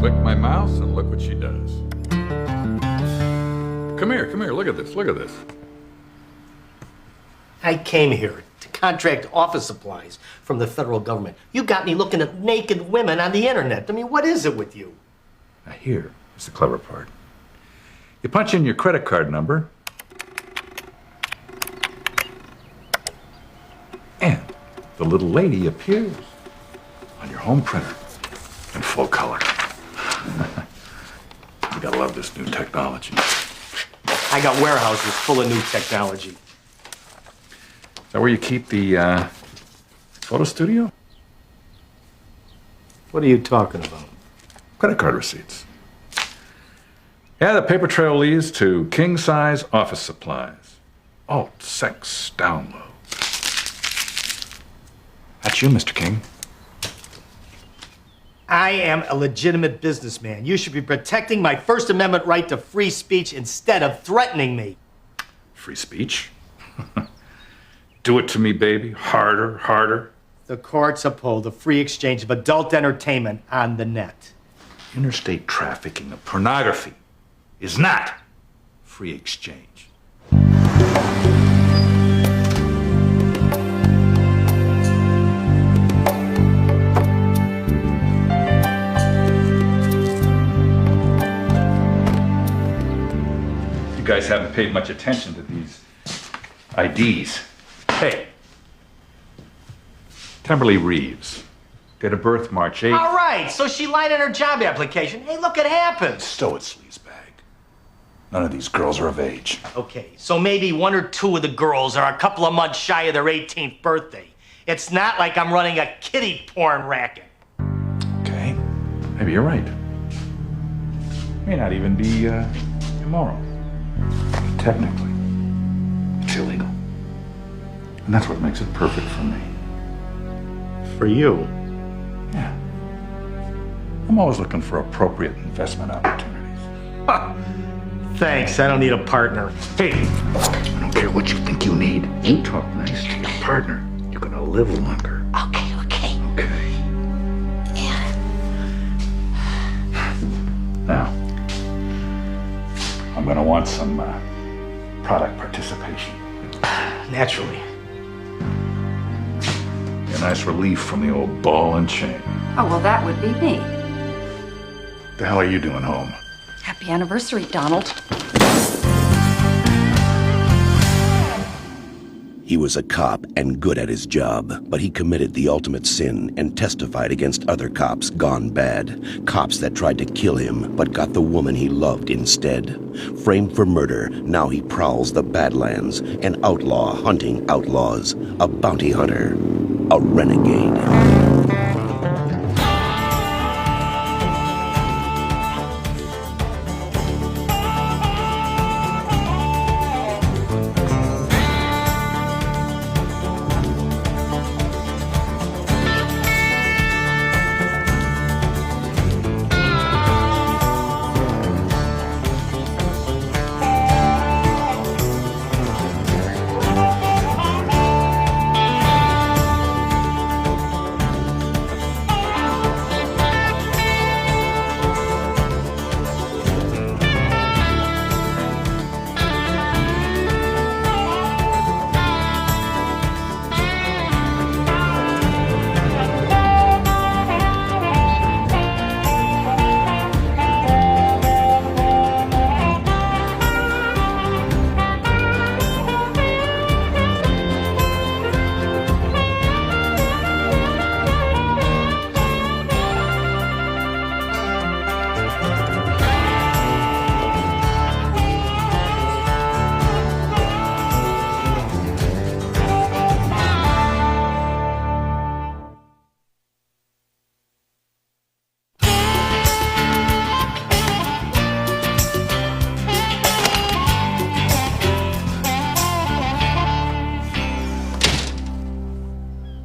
click my mouse, and look what she does. Come here, look at this, look at this. I came here to contract office supplies from the federal government. You got me looking at naked women on the internet. I mean, what is it with you? Now here is the clever part. You punch in your credit card number, and the little lady appears on your home printer in full color. You gotta love this new technology. I got warehouses full of new technology. Is that where you keep the photo studio? What are you talking about? Credit card receipts. Yeah, the paper trail leads to king-size office supplies. Alt sex download. That's you, Mr. King. I am a legitimate businessman. You should be protecting my First Amendment right to free speech instead of threatening me. Free speech? Do it to me, baby. Harder, harder. The courts uphold the free exchange of adult entertainment on the net. Interstate trafficking of pornography is not free exchange. You guys haven't paid much attention to these IDs. Hey, Temberly Reeves. Date of birth, March 8th. All right, so she lied in her job application. Hey, look, it happens. Stow it, sleazebag. None of these girls are of age. Okay, so maybe one or two of the girls are a couple of months shy of their 18th birthday. It's not like I'm running a kiddie porn racket. Okay, maybe you're right. May not even be immoral. Technically, it's illegal. And that's what makes it perfect for me. For you? Yeah. I'm always looking for appropriate investment opportunities. Ha! Thanks, I don't need a partner. Hey, I don't care what you think you need. You talk nice to your partner, you're gonna live longer. Okay. Okay. Yeah. Now, I'm gonna want some product participation. Naturally. A nice relief from the old ball and chain. Oh, well, that would be me. The hell are you doing home? Happy anniversary, Donald. He was a cop and good at his job, but he committed the ultimate sin and testified against other cops gone bad. Cops that tried to kill him, but got the woman he loved instead. Framed for murder, now he prowls the Badlands, an outlaw hunting outlaws, a bounty hunter, a renegade.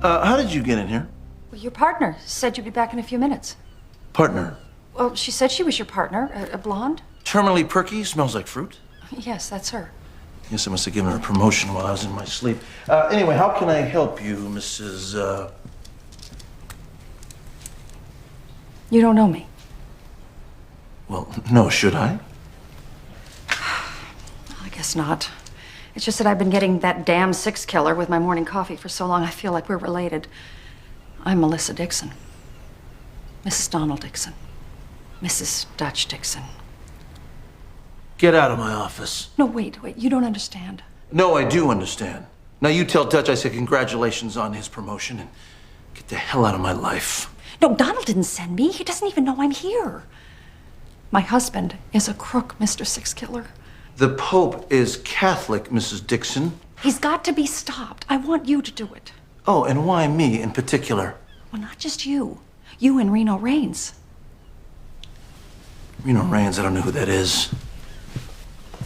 How did you get in here? Well, your partner said you'd be back in a few minutes. Partner. Well, she said she was your partner, a blonde. Terminally perky, smells like fruit. Yes, that's her. Guess I must have given her a promotion while I was in my sleep. Anyway, how can I help you, Mrs. You don't know me. Well, no, should I? I guess not. It's just that I've been getting that damn six killer with my morning coffee for so long I feel like we're related. I'm Melissa Dixon. Mrs. Donald Dixon. Mrs. Dutch Dixon. Get out of my office. No, wait. You don't understand. No, I do understand. Now you tell Dutch I said congratulations on his promotion and get the hell out of my life. No, Donald didn't send me. He doesn't even know I'm here. My husband is a crook, Mr. Six Killer. The Pope is Catholic, Mrs. Dixon. He's got to be stopped. I want you to do it. Oh, and why me in particular? Well, not just you. You and Reno Raines. Reno Raines, I don't know who that is.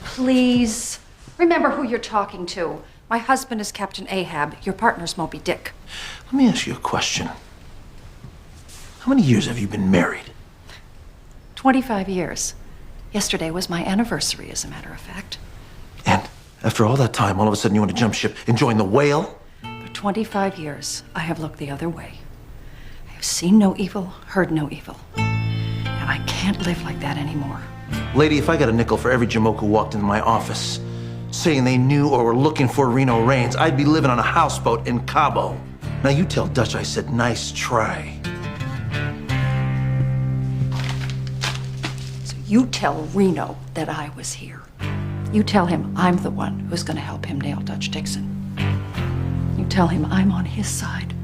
Please. Remember who you're talking to. My husband is Captain Ahab. Your partner's Moby Dick. Let me ask you a question. How many years have you been married? 25 years. Yesterday was my anniversary, as a matter of fact. And after all that time, all of a sudden you want to jump ship and join the whale? For 25 years, I have looked the other way. I have seen no evil, heard no evil. And I can't live like that anymore. Lady, if I got a nickel for every Jamoke who walked into my office saying they knew or were looking for Reno Raines, I'd be living on a houseboat in Cabo. Now you tell Dutch I said nice try. So you tell Reno that I was here. You tell him I'm the one who's going to help him nail Dutch Dixon. You tell him I'm on his side.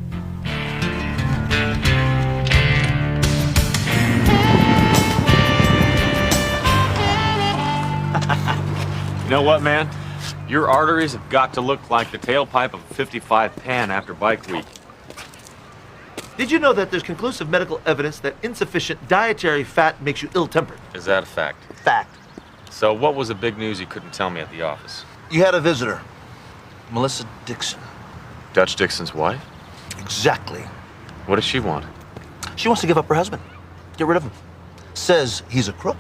You know what, man? Your arteries have got to look like the tailpipe of a 55 Pan after bike week. Did you know that there's conclusive medical evidence that insufficient dietary fat makes you ill-tempered? Is that a fact? Fact. So what was the big news you couldn't tell me at the office? You had a visitor, Melissa Dixon. Dutch Dixon's wife? Exactly. What does she want? She wants to give up her husband. Get rid of him. Says he's a crook.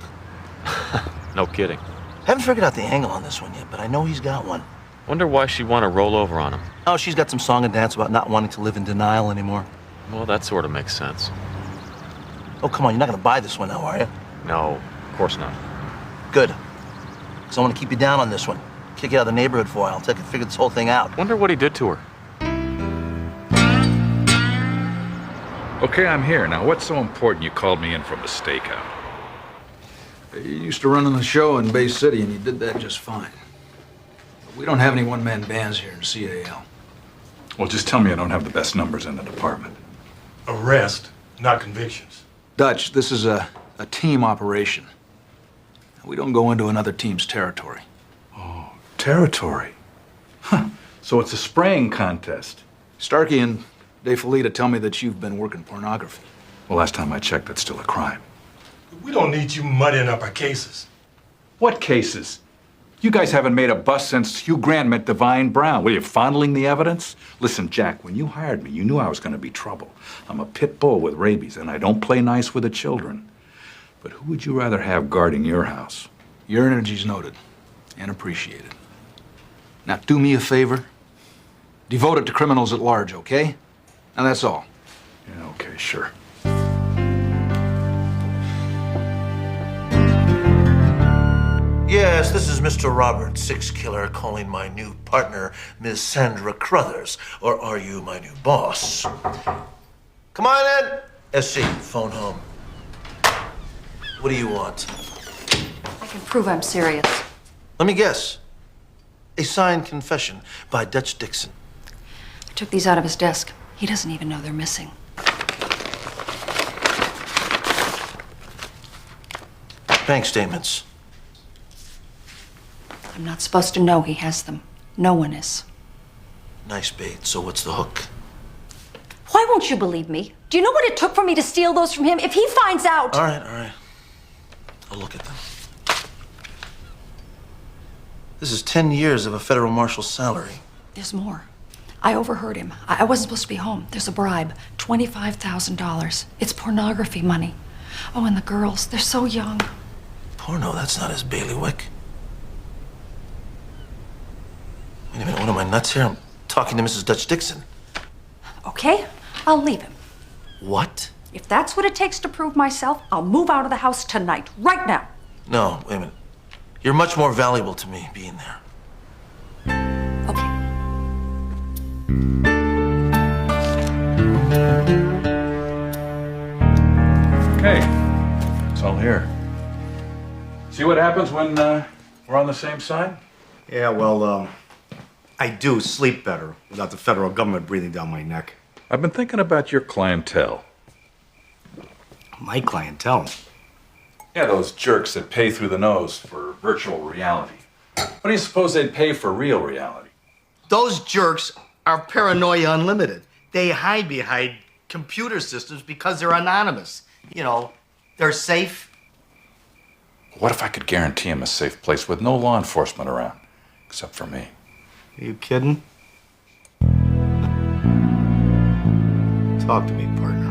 No kidding. Haven't figured out the angle on this one yet, but I know he's got one. Wonder why she'd want to roll over on him. Oh, she's got some song and dance about not wanting to live in denial anymore. Well, that sort of makes sense. Oh, come on, you're not gonna buy this one now, are you? No, of course not. Good. Because I want to keep you down on this one. Kick you out of the neighborhood for a while until I can figure this whole thing out. Wonder what he did to her. Okay, I'm here. Now, what's so important you called me in from a stakeout? You used to run on the show in Bay City, and you did that just fine. But we don't have any one-man bands here in CAL. Well, just tell me I don't have the best numbers in the department. Arrest, not convictions. Dutch, this is a team operation. We don't go into another team's territory. Territory? Huh. So it's a spraying contest. Starkey and DeFelita tell me that you've been working pornography. Well, last time I checked, that's still a crime. We don't need you muddying up our cases. What cases? You guys haven't made a bust since Hugh Grant met Divine Brown. Were you fondling the evidence? Listen, Jack, when you hired me, you knew I was going to be trouble. I'm a pit bull with rabies, and I don't play nice with the children. But who would you rather have guarding your house? Your energy's noted and appreciated. Now, do me a favor. Devote it to criminals at large, okay? And that's all. Yeah, okay, sure. Yes, this is Mr. Robert Six Killer calling my new partner, Miss Sandra Crothers. Or are you my new boss? Come on in. SC, phone home. What do you want? I can prove I'm serious. Let me guess. A signed confession by Dutch Dixon. I took these out of his desk. He doesn't even know they're missing. Bank statements. I'm not supposed to know he has them. No one is. Nice bait. So what's the hook? Why won't you believe me? Do you know what it took for me to steal those from him? If he finds out... All right. I'll look at them. This is 10 years of a federal marshal's salary. There's more. I overheard him. I wasn't supposed to be home. There's a bribe. $25,000. It's pornography money. Oh, and the girls, they're so young. Porno, that's not his bailiwick. Wait a minute, what am I, nuts here? I'm talking to Mrs. Dutch Dixon. Okay, I'll leave him. What? If that's what it takes to prove myself, I'll move out of the house tonight, right now. No, wait a minute. You're much more valuable to me being there. Okay. Okay, it's all here. See what happens when we're on the same side? Yeah, well, I do sleep better without the federal government breathing down my neck. I've been thinking about your clientele. My clientele? Yeah, those jerks that pay through the nose for virtual reality. What do you suppose they'd pay for real reality? Those jerks are paranoia unlimited. They hide behind computer systems because they're anonymous. You know, they're safe. What if I could guarantee them a safe place with no law enforcement around, except for me? Are you kidding? Talk to me, partner.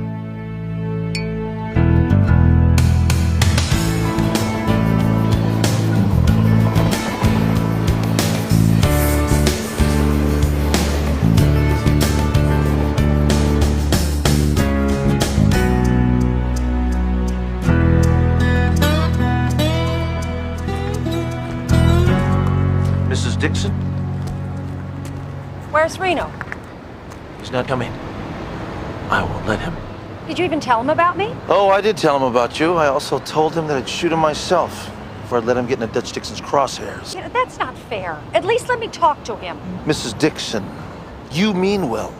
Mrs. Dixon? Where's Reno? He's not coming. I won't let him. Did you even tell him about me? Oh, I did tell him about you. I also told him that I'd shoot him myself before I'd let him get into Dutch Dixon's crosshairs. You know, that's not fair. At least let me talk to him. Mrs. Dixon, you mean well,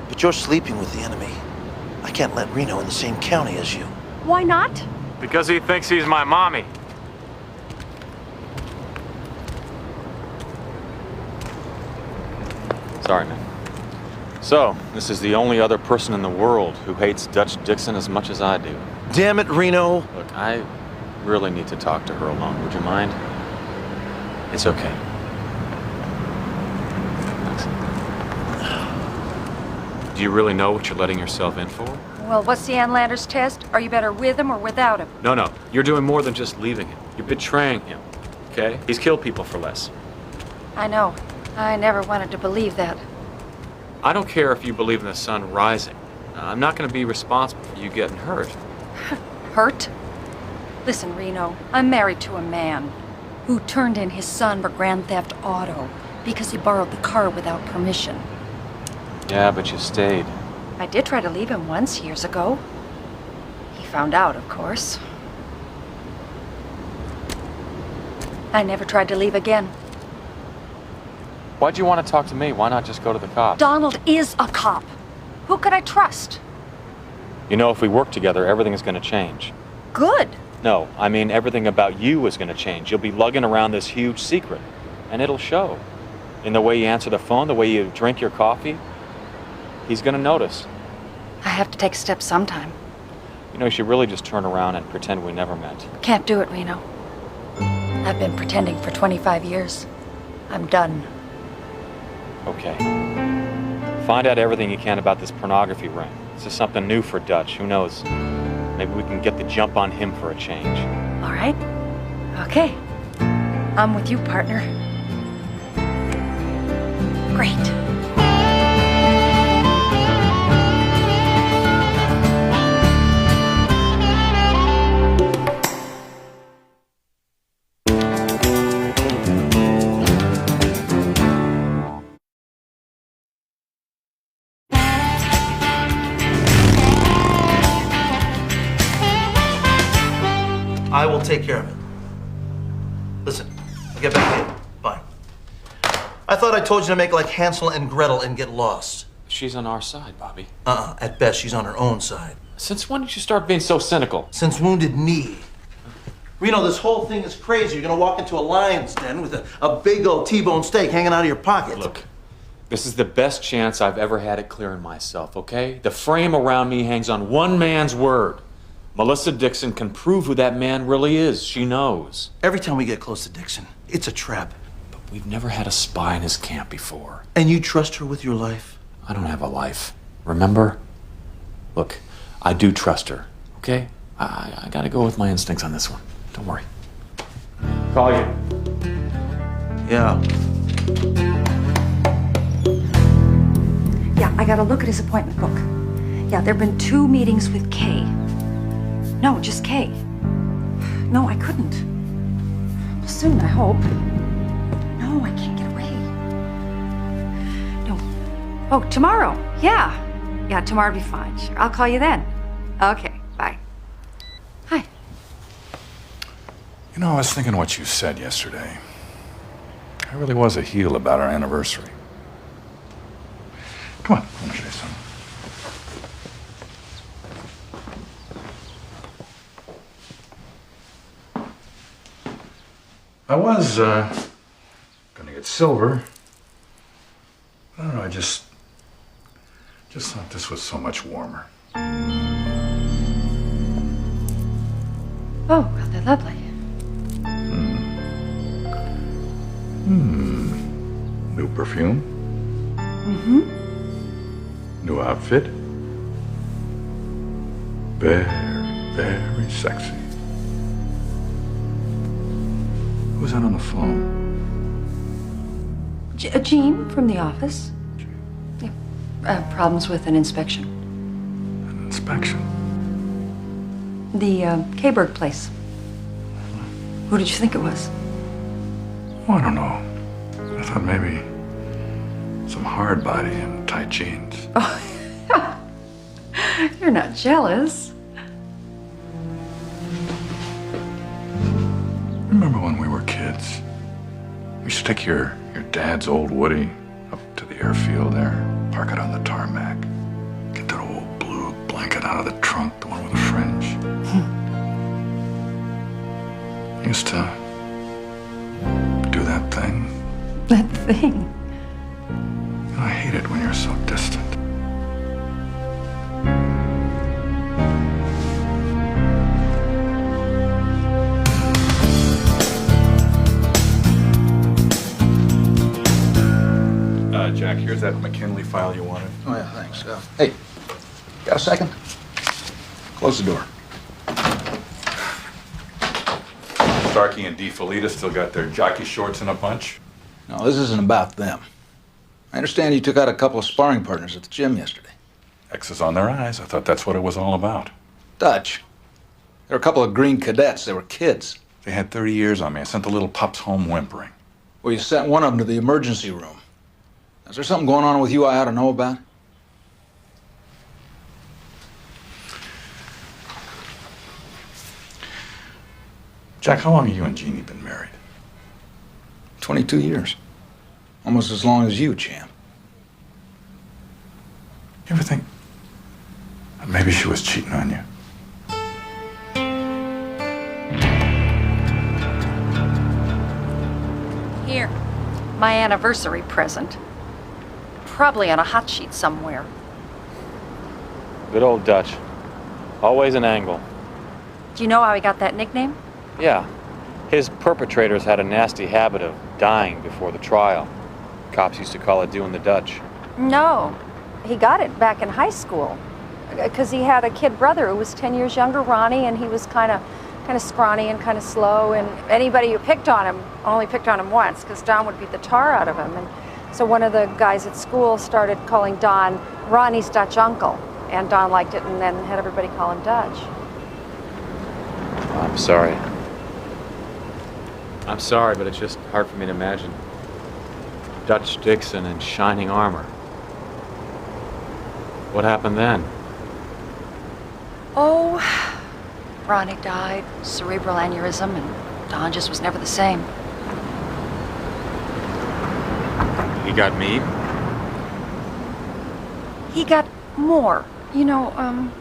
but you're sleeping with the enemy. I can't let Reno in the same county as you. Why not? Because he thinks he's my mommy. Sorry, man. So, this is the only other person in the world who hates Dutch Dixon as much as I do. Damn it, Reno. Look, I really need to talk to her alone. Would you mind? It's okay. Thanks. Do you really know what you're letting yourself in for? Well, what's the Ann Landers test? Are you better with him or without him? No. You're doing more than just leaving him. You're betraying him, okay? He's killed people for less. I know. I never wanted to believe that. I don't care if you believe in the sun rising. I'm not going to be responsible for you getting hurt. Hurt? Listen, Reno, I'm married to a man who turned in his son for grand theft auto because he borrowed the car without permission. Yeah, but you stayed. I did try to leave him once years ago. He found out, of course. I never tried to leave again. Why'd you want to talk to me? Why not just go to the cops? Donald is a cop. Who could I trust? You know, if we work together, everything is going to change. Good. No, I mean everything about you is going to change. You'll be lugging around this huge secret, and it'll show. In the way you answer the phone, the way you drink your coffee. He's going to notice. I have to take steps sometime. You know, you should really just turn around and pretend we never met. Can't do it, Reno. I've been pretending for 25 years. I'm done. Okay. Find out everything you can about this pornography ring. This is something new for Dutch. Who knows? Maybe we can get the jump on him for a change. All right. Okay. I'm with you, partner. Great. I will take care of it. Listen, I'll get back to you. Bye. I thought I told you to make like Hansel and Gretel and get lost. She's on our side, Bobby. At best, she's on her own side. Since when did you start being so cynical? Since Wounded Knee. Reno, this whole thing is crazy. You're gonna walk into a lion's den with a big old T-bone steak hanging out of your pocket. Look, this is the best chance I've ever had at clearing myself, okay? The frame around me hangs on one man's word. Melissa Dixon can prove who that man really is. She knows. Every time we get close to Dixon, it's a trap. But we've never had a spy in his camp before. And you trust her with your life? I don't have a life. Remember? Look, I do trust her, okay? I gotta go with my instincts on this one. Don't worry. Call you. Yeah. Yeah, I gotta look at his appointment book. Yeah, there have been 2 meetings with Kay. No, just Kay. No, I couldn't. Soon, I hope. No, I can't get away. No. Oh, tomorrow. Yeah. Yeah, tomorrow'll be fine. Sure. I'll call you then. Okay, bye. Hi. You know, I was thinking what you said yesterday. I really was a heel about our anniversary. Come on, I want to show you something. I was gonna get silver. I don't know, I just thought this was so much warmer. Oh, well, they're lovely. New perfume? Mm-hmm. New outfit? Very, very sexy. Who's that on the phone? Jean from the office. Yeah. Problems with an inspection. An inspection? The Kayberg place. Who did you think it was? Oh, I don't know. I thought maybe some hard body and tight jeans. Oh, you're not jealous. Remember when we were kids? We used to take your dad's old Woody up to the airfield there, park it on the tarmac, get that old blue blanket out of the trunk, the one with the fringe. Used to do that thing. That thing. You know, I hate it when you're so distant. Jack, here's that McKinley file you wanted. Oh, yeah, thanks. Hey, got a second? Close the door. Starkey and DeFelita still got their jockey shorts in a bunch. No, this isn't about them. I understand you took out a couple of sparring partners at the gym yesterday. X's on their eyes. I thought that's what it was all about. Dutch. There were a couple of green cadets. They were kids. They had 30 years on me. I sent the little pups home whimpering. Well, you sent one of them to the emergency room. Is there something going on with you I ought to know about? Jack, how long have you and Jeannie been married? 22 years. Almost as long as you, champ. You ever think that maybe she was cheating on you? Here. My anniversary present. Probably on a hot sheet somewhere. Good old Dutch. Always an angle. Do you know how he got that nickname? Yeah. His perpetrators had a nasty habit of dying before the trial. Cops used to call it doing the Dutch. No. He got it back in high school. Because he had a kid brother who was 10 years younger, Ronnie, and he was kind of scrawny and kind of slow, and anybody who picked on him only picked on him once, because Don would beat the tar out of him. And so one of the guys at school started calling Don Ronnie's Dutch uncle, and Don liked it and then had everybody call him Dutch. I'm sorry. I'm sorry, but it's just hard for me to imagine Dutch Dixon in shining armor. What happened then? Oh, Ronnie died, cerebral aneurysm, and Don just was never the same. He got mean? He got more. You know,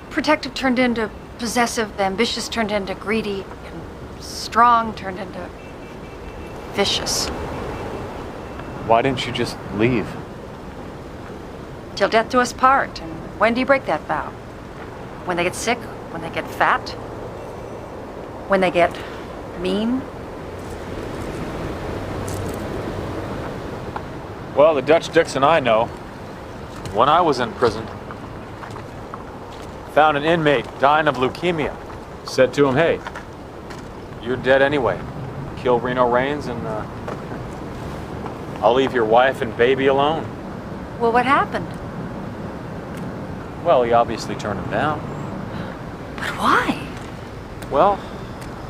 protective turned into possessive, ambitious turned into greedy, and strong turned into vicious. Why didn't you just leave? Till death do us part. And when do you break that vow? When they get sick? When they get fat? When they get mean? Well, the Dutch Dixon I know, when I was in prison, found an inmate dying of leukemia. Said to him, hey, you're dead anyway. Kill Reno Raines and I'll leave your wife and baby alone. Well, what happened? Well, he obviously turned him down. But why? Well,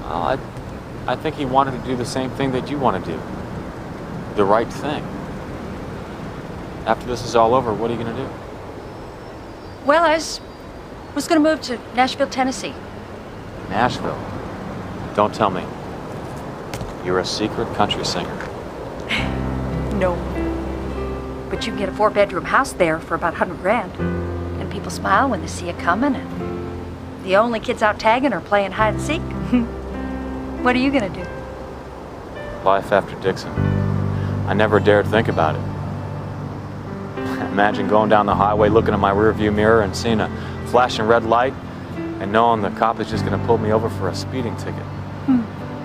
I think he wanted to do the same thing that you want to do. The right thing. After this is all over, what are you going to do? Well, I was going to move to Nashville, Tennessee. Nashville? Don't tell me. You're a secret country singer. No. But you can get a 4-bedroom house there for about $100 grand. And people smile when they see you coming, and the only kids out tagging or playing hide and seek. What are you gonna do? Life after Dixon. I never dared think about it. Imagine going down the highway, looking in my rearview mirror and seeing a flashing red light and knowing the cop is just gonna pull me over for a speeding ticket.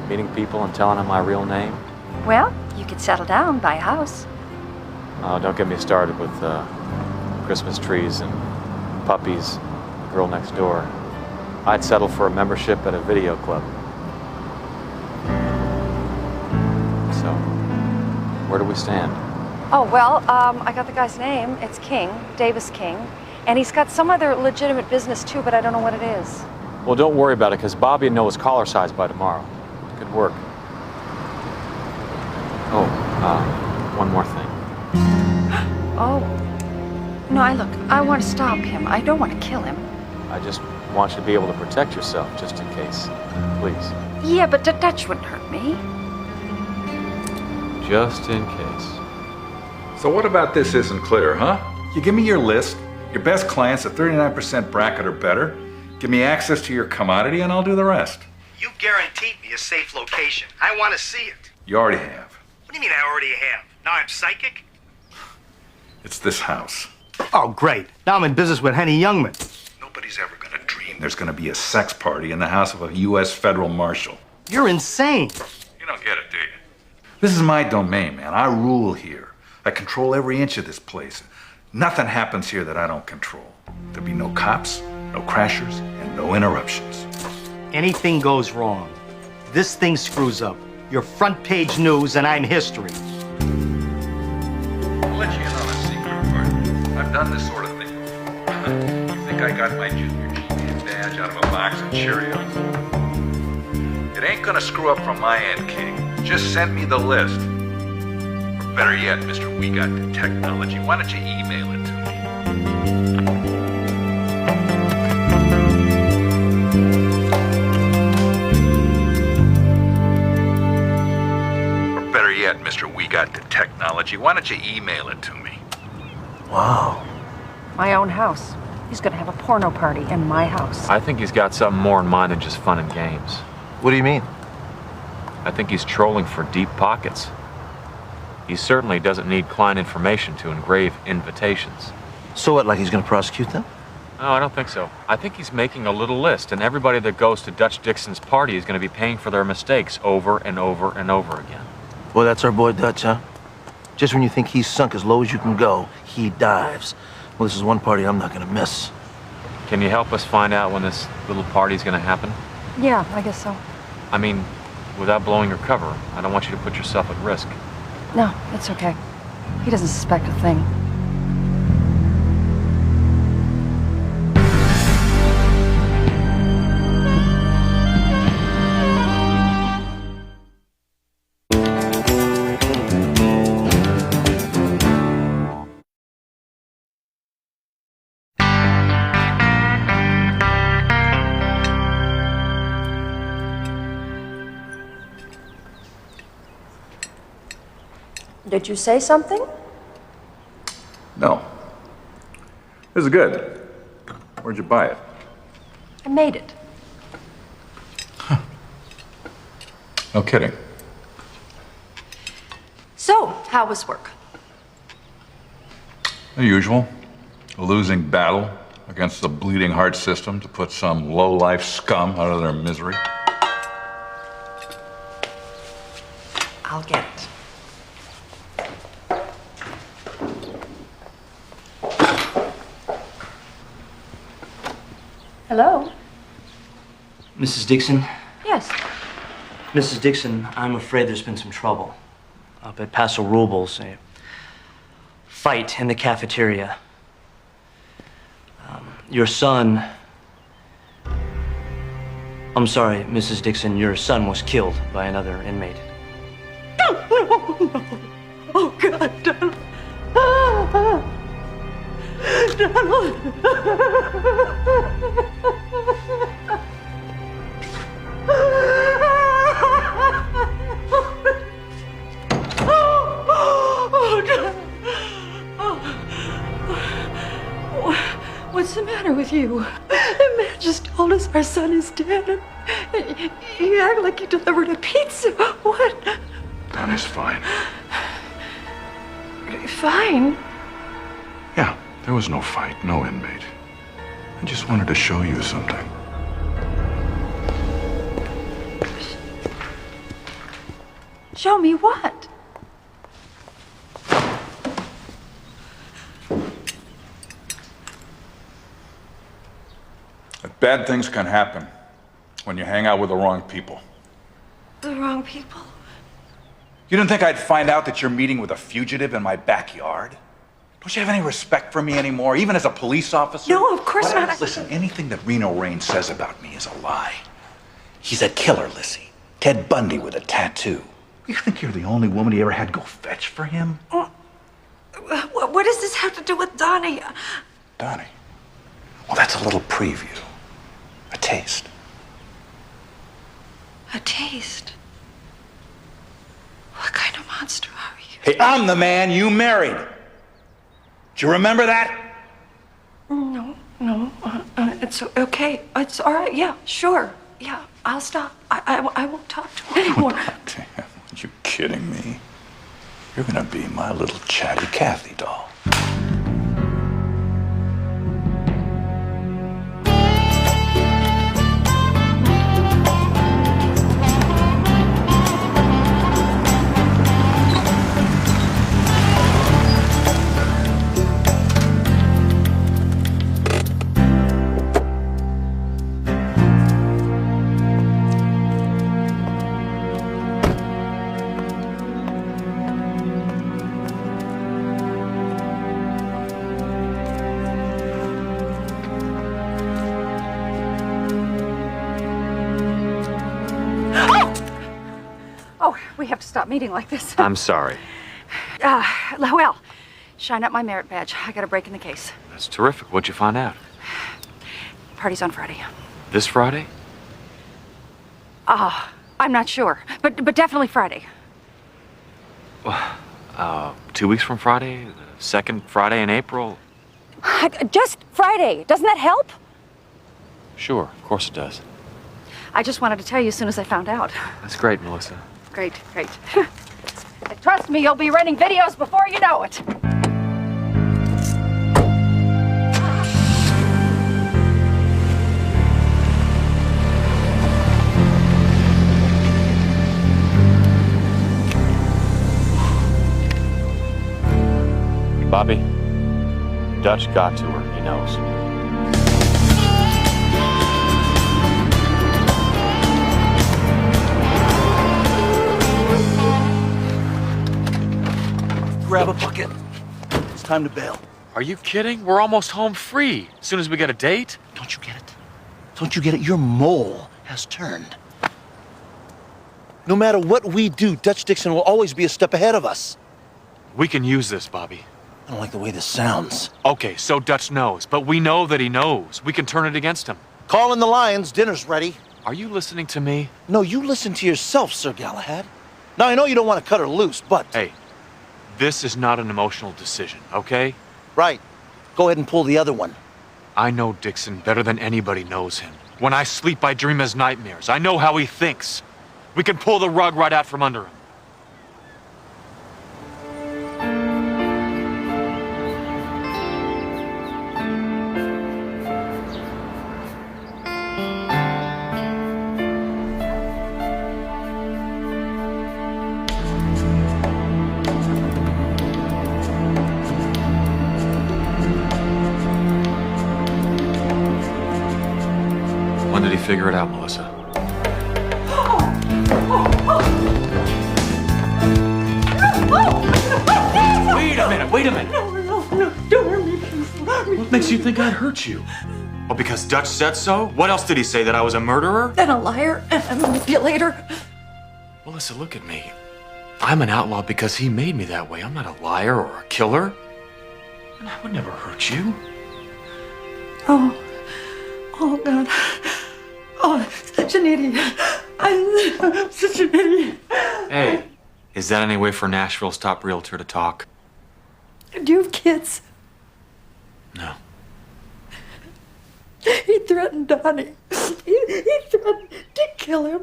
Meeting people and telling them my real name. Well, you could settle down, buy a house. Oh, don't get me started with Christmas trees and puppies, the girl next door. I'd settle for a membership at a video club. So, where do we stand? Oh, well, I got the guy's name. It's King, Davis King. And he's got some other legitimate business, too, but I don't know what it is. Well, don't worry about it, because Bobby will know his collar size by tomorrow. Good work. Oh, one more thing. Oh. No, I want to stop him. I don't want to kill him. I just want you to be able to protect yourself, just in case. Please. Yeah, but Dutch wouldn't hurt me. Just in case. So what about this isn't clear, huh? You give me your list, your best clients at 39% bracket or better, give me access to your commodity, and I'll do the rest. You guaranteed me a safe location. I want to see it. You already have. What do you mean I already have? Now I'm psychic? It's this house. Oh, great. Now I'm in business with Henny Youngman. Nobody's ever gonna dream there's gonna be a sex party in the house of a U.S. federal marshal. You're insane. You don't get it, do you? This is my domain, man. I rule here. I control every inch of this place. Nothing happens here that I don't control. There'll be no cops, no crashers, and no interruptions. Anything goes wrong, this thing screws up. You're front page news and I'm history. I'll let you in on a secret part. I've done this sort of thing before. You think I got my junior GD badge out of a box of Cheerios? It ain't gonna screw up from my end, King. Just send me the list. Or better yet, Mr. We Got the Technology, why don't you email it to me? Or better yet, Mr. We Got the Technology, why don't you email it to me? Wow. My own house. He's gonna have a porno party in my house. I think he's got something more in mind than just fun and games. What do you mean? I think he's trolling for deep pockets. He certainly doesn't need client information to engrave invitations. So what, like he's gonna prosecute them? No, I don't think so. I think he's making a little list, and everybody that goes to Dutch Dixon's party is going to be paying for their mistakes over and over and over again. Boy, that's our boy Dutch, huh? Just when you think he's sunk as low as you can go, he dives. Well, this is one party I'm not gonna miss. Can you help us find out when this little party's going to happen? Yeah, I guess so. I mean, without blowing your cover. I don't want you to put yourself at risk. No, it's okay. He doesn't suspect a thing. Did you say something? No. This is good. Where'd you buy it? I made it. No kidding. So, how was work? The usual. A losing battle against the bleeding heart system to put some low-life scum out of their misery. I'll get it. Hello? Mrs. Dixon? Yes. Mrs. Dixon, I'm afraid there's been some trouble. Up at Paso Robles, a fight in the cafeteria. Your son... I'm sorry, Mrs. Dixon, your son was killed by another inmate. No, no. Oh, God, Donald. What's the matter with you? The man just told us our son is dead. And you act like you delivered a pizza. What? Donnie's fine. Fine. Yeah, there was no fight, no inmate. I just wanted to show you something. Show me what? Bad things can happen when you hang out with the wrong people. The wrong people? You didn't think I'd find out that you're meeting with a fugitive in my backyard? Don't you have any respect for me anymore, even as a police officer? No, of course not. Listen, anything that Reno Rain says about me is a lie. He's a killer, Lissy. Ted Bundy with a tattoo. You think you're the only woman he ever had go fetch for him? What does this have to do with Donnie? Donnie? Well, that's a little preview. A taste. A taste? What kind of monster are you? Hey, I'm the man you married. Do you remember that? No. It's okay. It's all right. Yeah, sure. Yeah, I'll stop. I won't talk to him anymore. Damn, are you kidding me? You're gonna be my little chatty Cathy doll. We have to stop meeting like this. I'm sorry. Well, shine up my merit badge. I got a break in the case. That's terrific. What'd you find out? Party's on Friday. This Friday? I'm not sure, but definitely Friday. 2 weeks from Friday? The second Friday in April? Just Friday. Doesn't that help? Sure, of course it does. I just wanted to tell you as soon as I found out. That's great, Melissa. Great. Trust me, you'll be renting videos before you know it. Bobby, Dutch got to her. He knows. Grab a bucket. It's time to bail. Are you kidding? We're almost home free. As soon as we get a date. Don't you get it? Don't you get it? Your mole has turned. No matter what we do, Dutch Dixon will always be a step ahead of us. We can use this, Bobby. I don't like the way this sounds. Okay, so Dutch knows, but we know that he knows. We can turn it against him. Call in the Lions. Dinner's ready. Are you listening to me? No, you listen to yourself, Sir Galahad. Now, I know you don't want to cut her loose, but... Hey, this is not an emotional decision, okay? Right. Go ahead and pull the other one. I know Dixon better than anybody knows him. When I sleep, I dream his nightmares. I know how he thinks. We can pull the rug right out from under him. When did he figure it out, Melissa? Wait a minute. No, don't hurt me, please. What makes you think I'd hurt you? Well, because Dutch said so? What else did he say, that I was a murderer? And a liar and a manipulator. Well, listen, look at me. I'm an outlaw because he made me that way. I'm not a liar or a killer. And I would never hurt you. Oh God. Oh, such an idiot. I'm such an idiot. Hey, is that any way for Nashville's top realtor to talk? Do you have kids? No. He threatened Donnie. He threatened to kill him.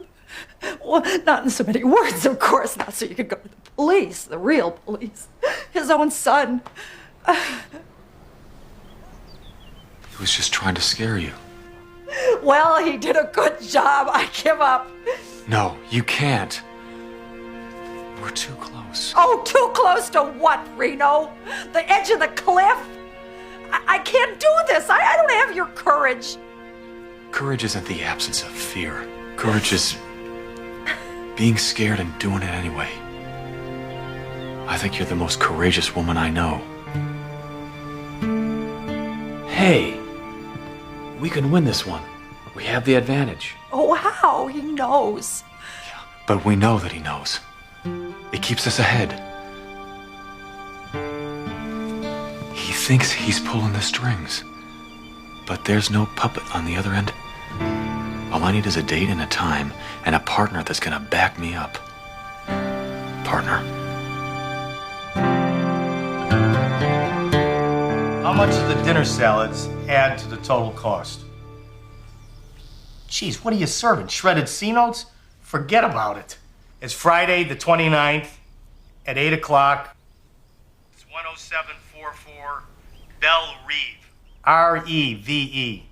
Well, not in so many words, of course, not so you could go to the police, the real police. His own son. He was just trying to scare you. Well, he did a good job. I give up. No, you can't. We're too close. Oh, too close to what, Reno? The edge of the cliff? I can't do this. I don't have your courage. Courage isn't the absence of fear. Courage is being scared and doing it anyway. I think you're the most courageous woman I know. Hey, we can win this one. We have the advantage. Oh, how? He knows. But we know that he knows. It keeps us ahead. He thinks he's pulling the strings. But there's no puppet on the other end. All I need is a date and a time and a partner that's gonna back me up. Partner. How much do the dinner salads add to the total cost? Geez, what are you serving? Shredded C-notes? Forget about it. It's Friday the 29th at 8 o'clock. It's 10744 Belle Reve. R-E-V-E.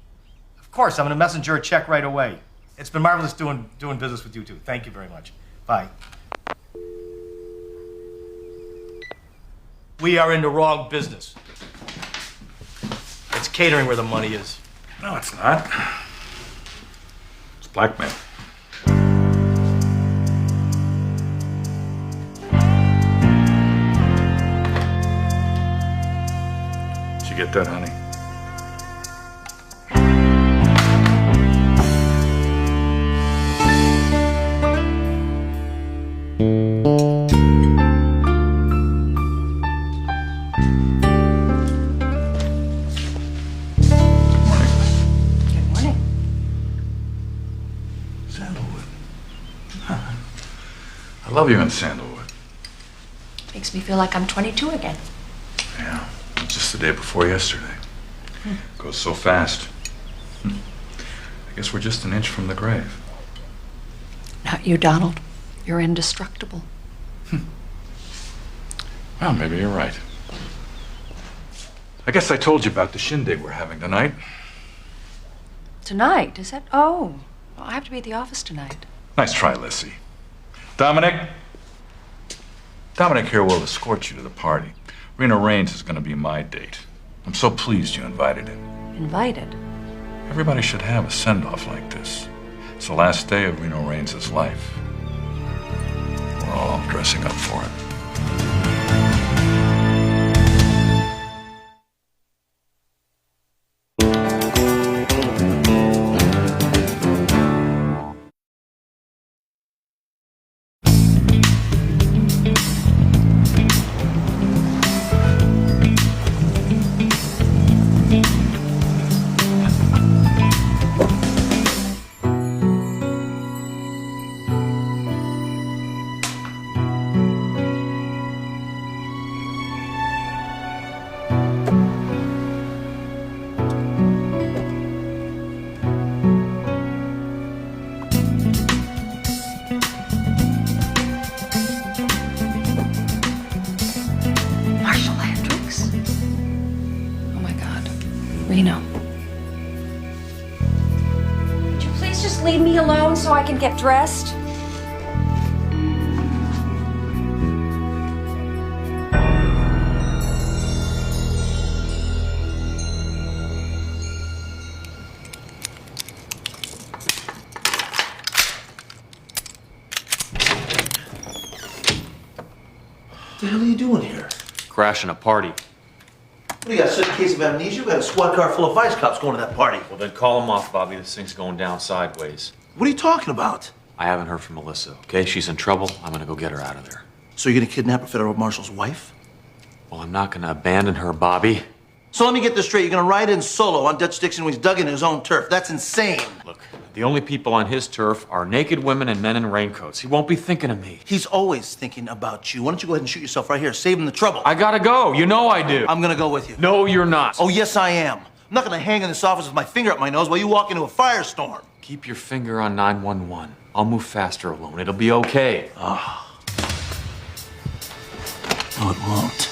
Of course, I'm going to messenger a check right away. It's been marvelous doing business with you two. Thank you very much. Bye. We are in the wrong business. It's catering where the money is. No, it's not. It's blackmail. Did you get that, honey? Good morning. Sandalwood. I love you in Sandalwood. Makes me feel like I'm 22 again. Yeah, just the day before yesterday. Goes so fast. I guess we're just an inch from the grave. Not you, Donald. You're indestructible. Well, maybe you're right. I guess I told you about the shindig we're having tonight. Tonight, is that? Oh, well, I have to be at the office tonight. Nice try, Lissy. Dominic here will escort you to the party. Rena Raines is going to be my date. I'm so pleased you invited him. Invited? Everybody should have a send-off like this. It's the last day of Reno Raines' life. We're all dressing up for it. Reno. Would you please just leave me alone so I can get dressed? What the hell are you doing here? Crashing a party. What do you got, such a case of amnesia? We got a squad car full of vice cops going to that party. Well, then call him off, Bobby. This thing's going down sideways. What are you talking about? I haven't heard from Melissa, okay? She's in trouble. I'm gonna go get her out of there. So you're gonna kidnap a federal marshal's wife? Well, I'm not gonna abandon her, Bobby. So let me get this straight. You're gonna ride in solo on Dutch Dixon when he's dug in his own turf. That's insane. Look, the only people on his turf are naked women and men in raincoats. He won't be thinking of me. He's always thinking about you. Why don't you go ahead and shoot yourself right here? Save him the trouble. I gotta go. You know I do. I'm gonna go with you. No, you're not. Oh, yes, I am. I'm not gonna hang in this office with my finger up my nose while you walk into a firestorm. Keep your finger on 911. I'll move faster alone. It'll be okay. No, it won't.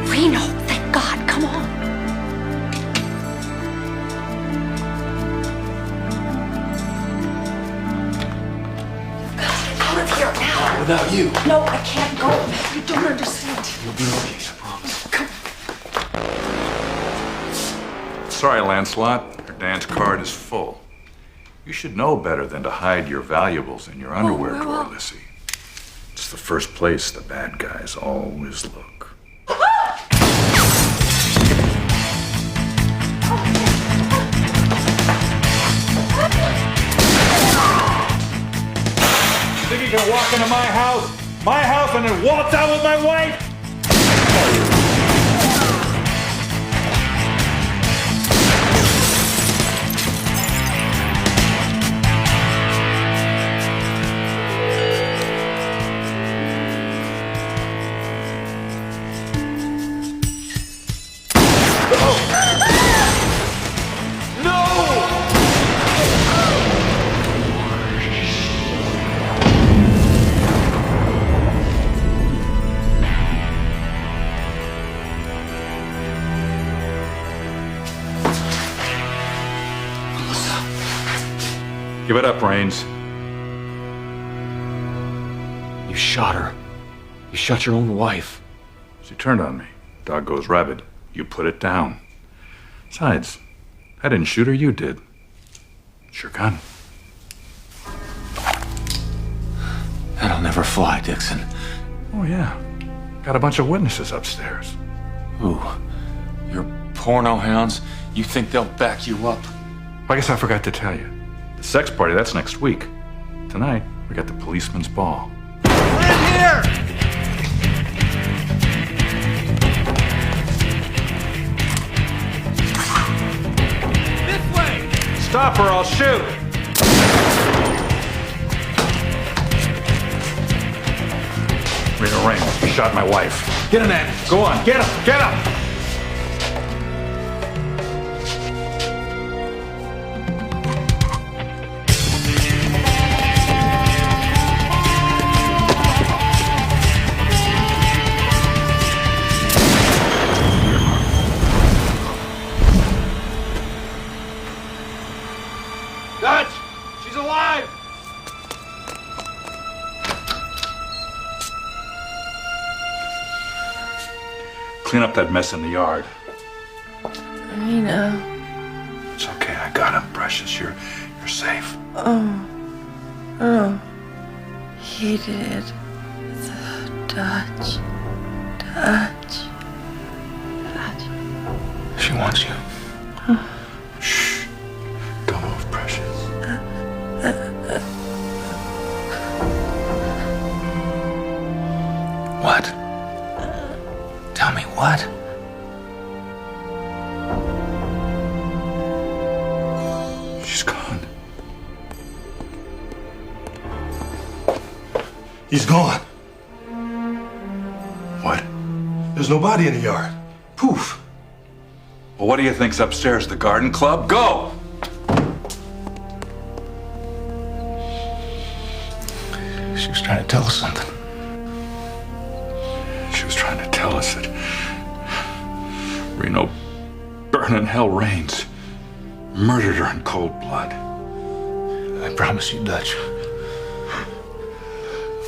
Reno, thank God, come on. Out of here now. Without you. No, I can't go. You don't understand. You'll be okay, I promise. Sorry, Lancelot. Your dance card is full. You should know better than to hide your valuables in your underwear drawer, Lissy. It's the first place the bad guys always look. Think you can walk into my house, and then waltz out with my wife? Give it up, Raines. You shot her. You shot your own wife. She turned on me. Dog goes rabid. You put it down. Besides, I didn't shoot her, you did. It's your gun. That'll never fly, Dixon. Oh, yeah. Got a bunch of witnesses upstairs. Who? Your porno hounds? You think they'll back you up? I guess I forgot to tell you. The sex party, that's next week. Tonight, we got the policeman's ball. In here! This way! Stop or I'll shoot! Reno Raines, you shot my wife. Get him, Ed. Go on, get him, get him! Dutch! She's alive! Clean up that mess in the yard. Reno. It's okay, I got him, Precious. You're safe. Oh. He did. The Dutch. She wants you. Shh. Don't move, Precious. What? Tell me what? She's gone. He's gone. What? There's no body in the yard. Poof. Well, what do you think's upstairs? The garden club? Go! She was trying to tell us something. She was trying to tell us that Reno burn in hell reigns. Murdered her in cold blood. I promise you, Dutch.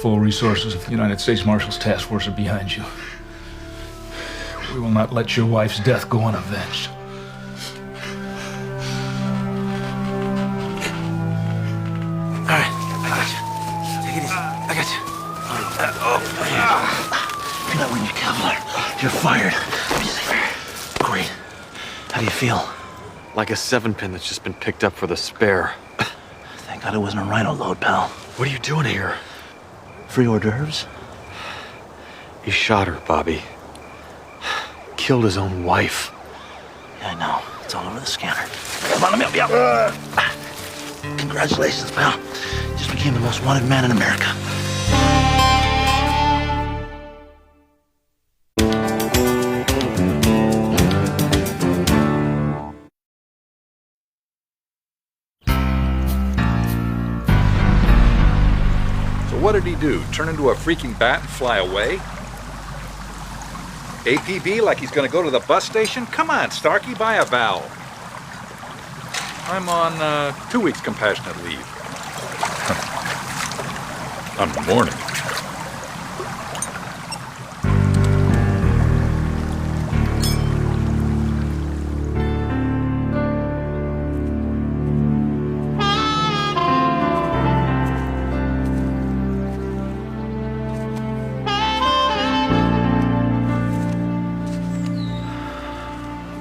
Full resources of the United States Marshals Task Force are behind you. We will not let your wife's death go unavenged. All right, I got you. Take it easy. I got you. You're not wearing your Kevlar. You're fired. Great. How do you feel? Like a 7-pin that's just been picked up for the spare. Thank God it wasn't a rhino load, pal. What are you doing here? Free hors d'oeuvres? He shot her, Bobby. Killed his own wife. Yeah, I know. It's all over the scanner. Come on, let me help you out. Congratulations, pal. You just became the most wanted man in America. So what did he do? Turn into a freaking bat and fly away? APB like he's gonna go to the bus station? Come on, Starkey, buy a vowel. I'm on 2 weeks compassionate leave. On the morning.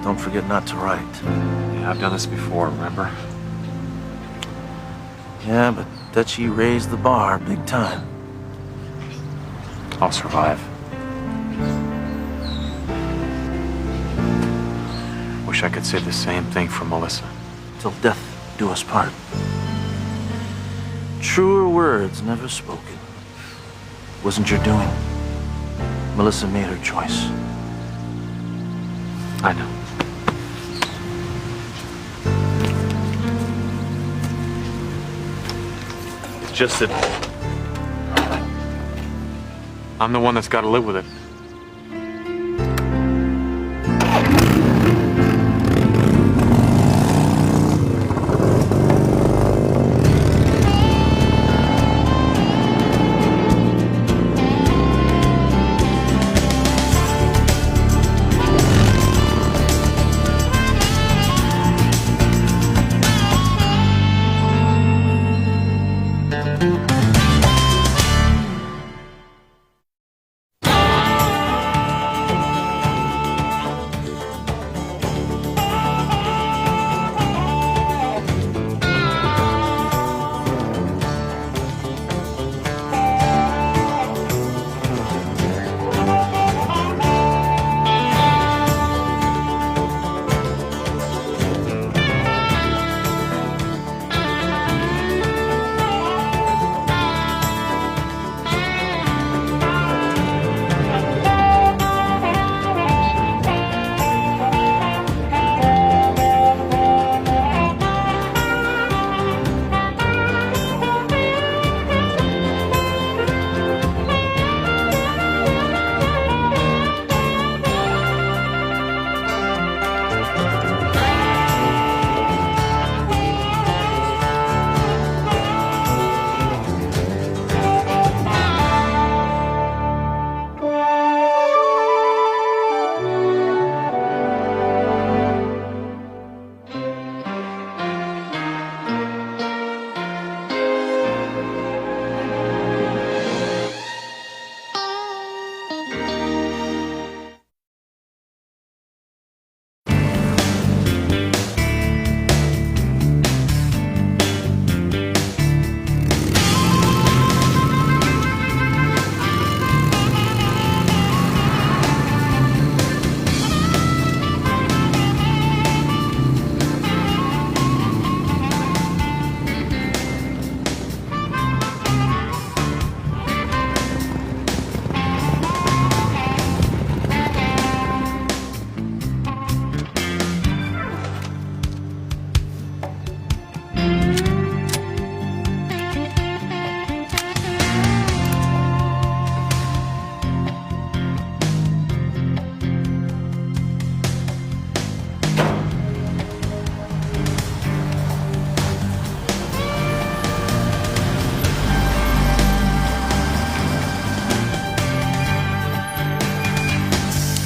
Don't forget not to write. Yeah, I've done this before, remember? Yeah, but Dutchie raised the bar big time. I'll survive. Wish I could say the same thing for Melissa. Till death do us part. Truer words never spoken. Wasn't your doing. Melissa made her choice. I know. It's just that I'm the one that's got to live with it.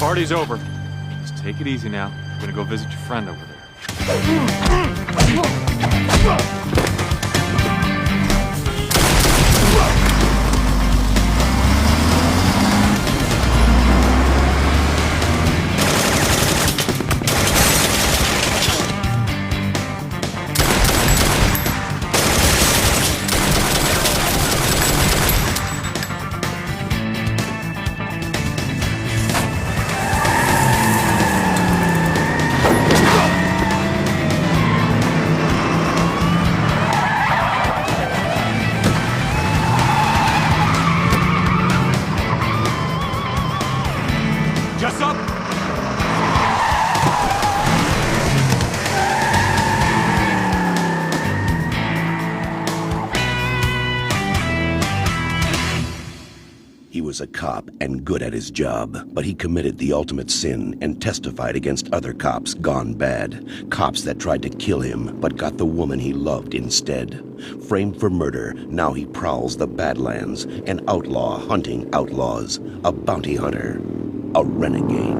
Party's over. Just take it easy now. I'm gonna go visit your friend over there. He was a cop and good at his job, but he committed the ultimate sin and testified against other cops gone bad. Cops that tried to kill him, but got the woman he loved instead. Framed for murder, now he prowls the Badlands, an outlaw hunting outlaws, a bounty hunter, a renegade.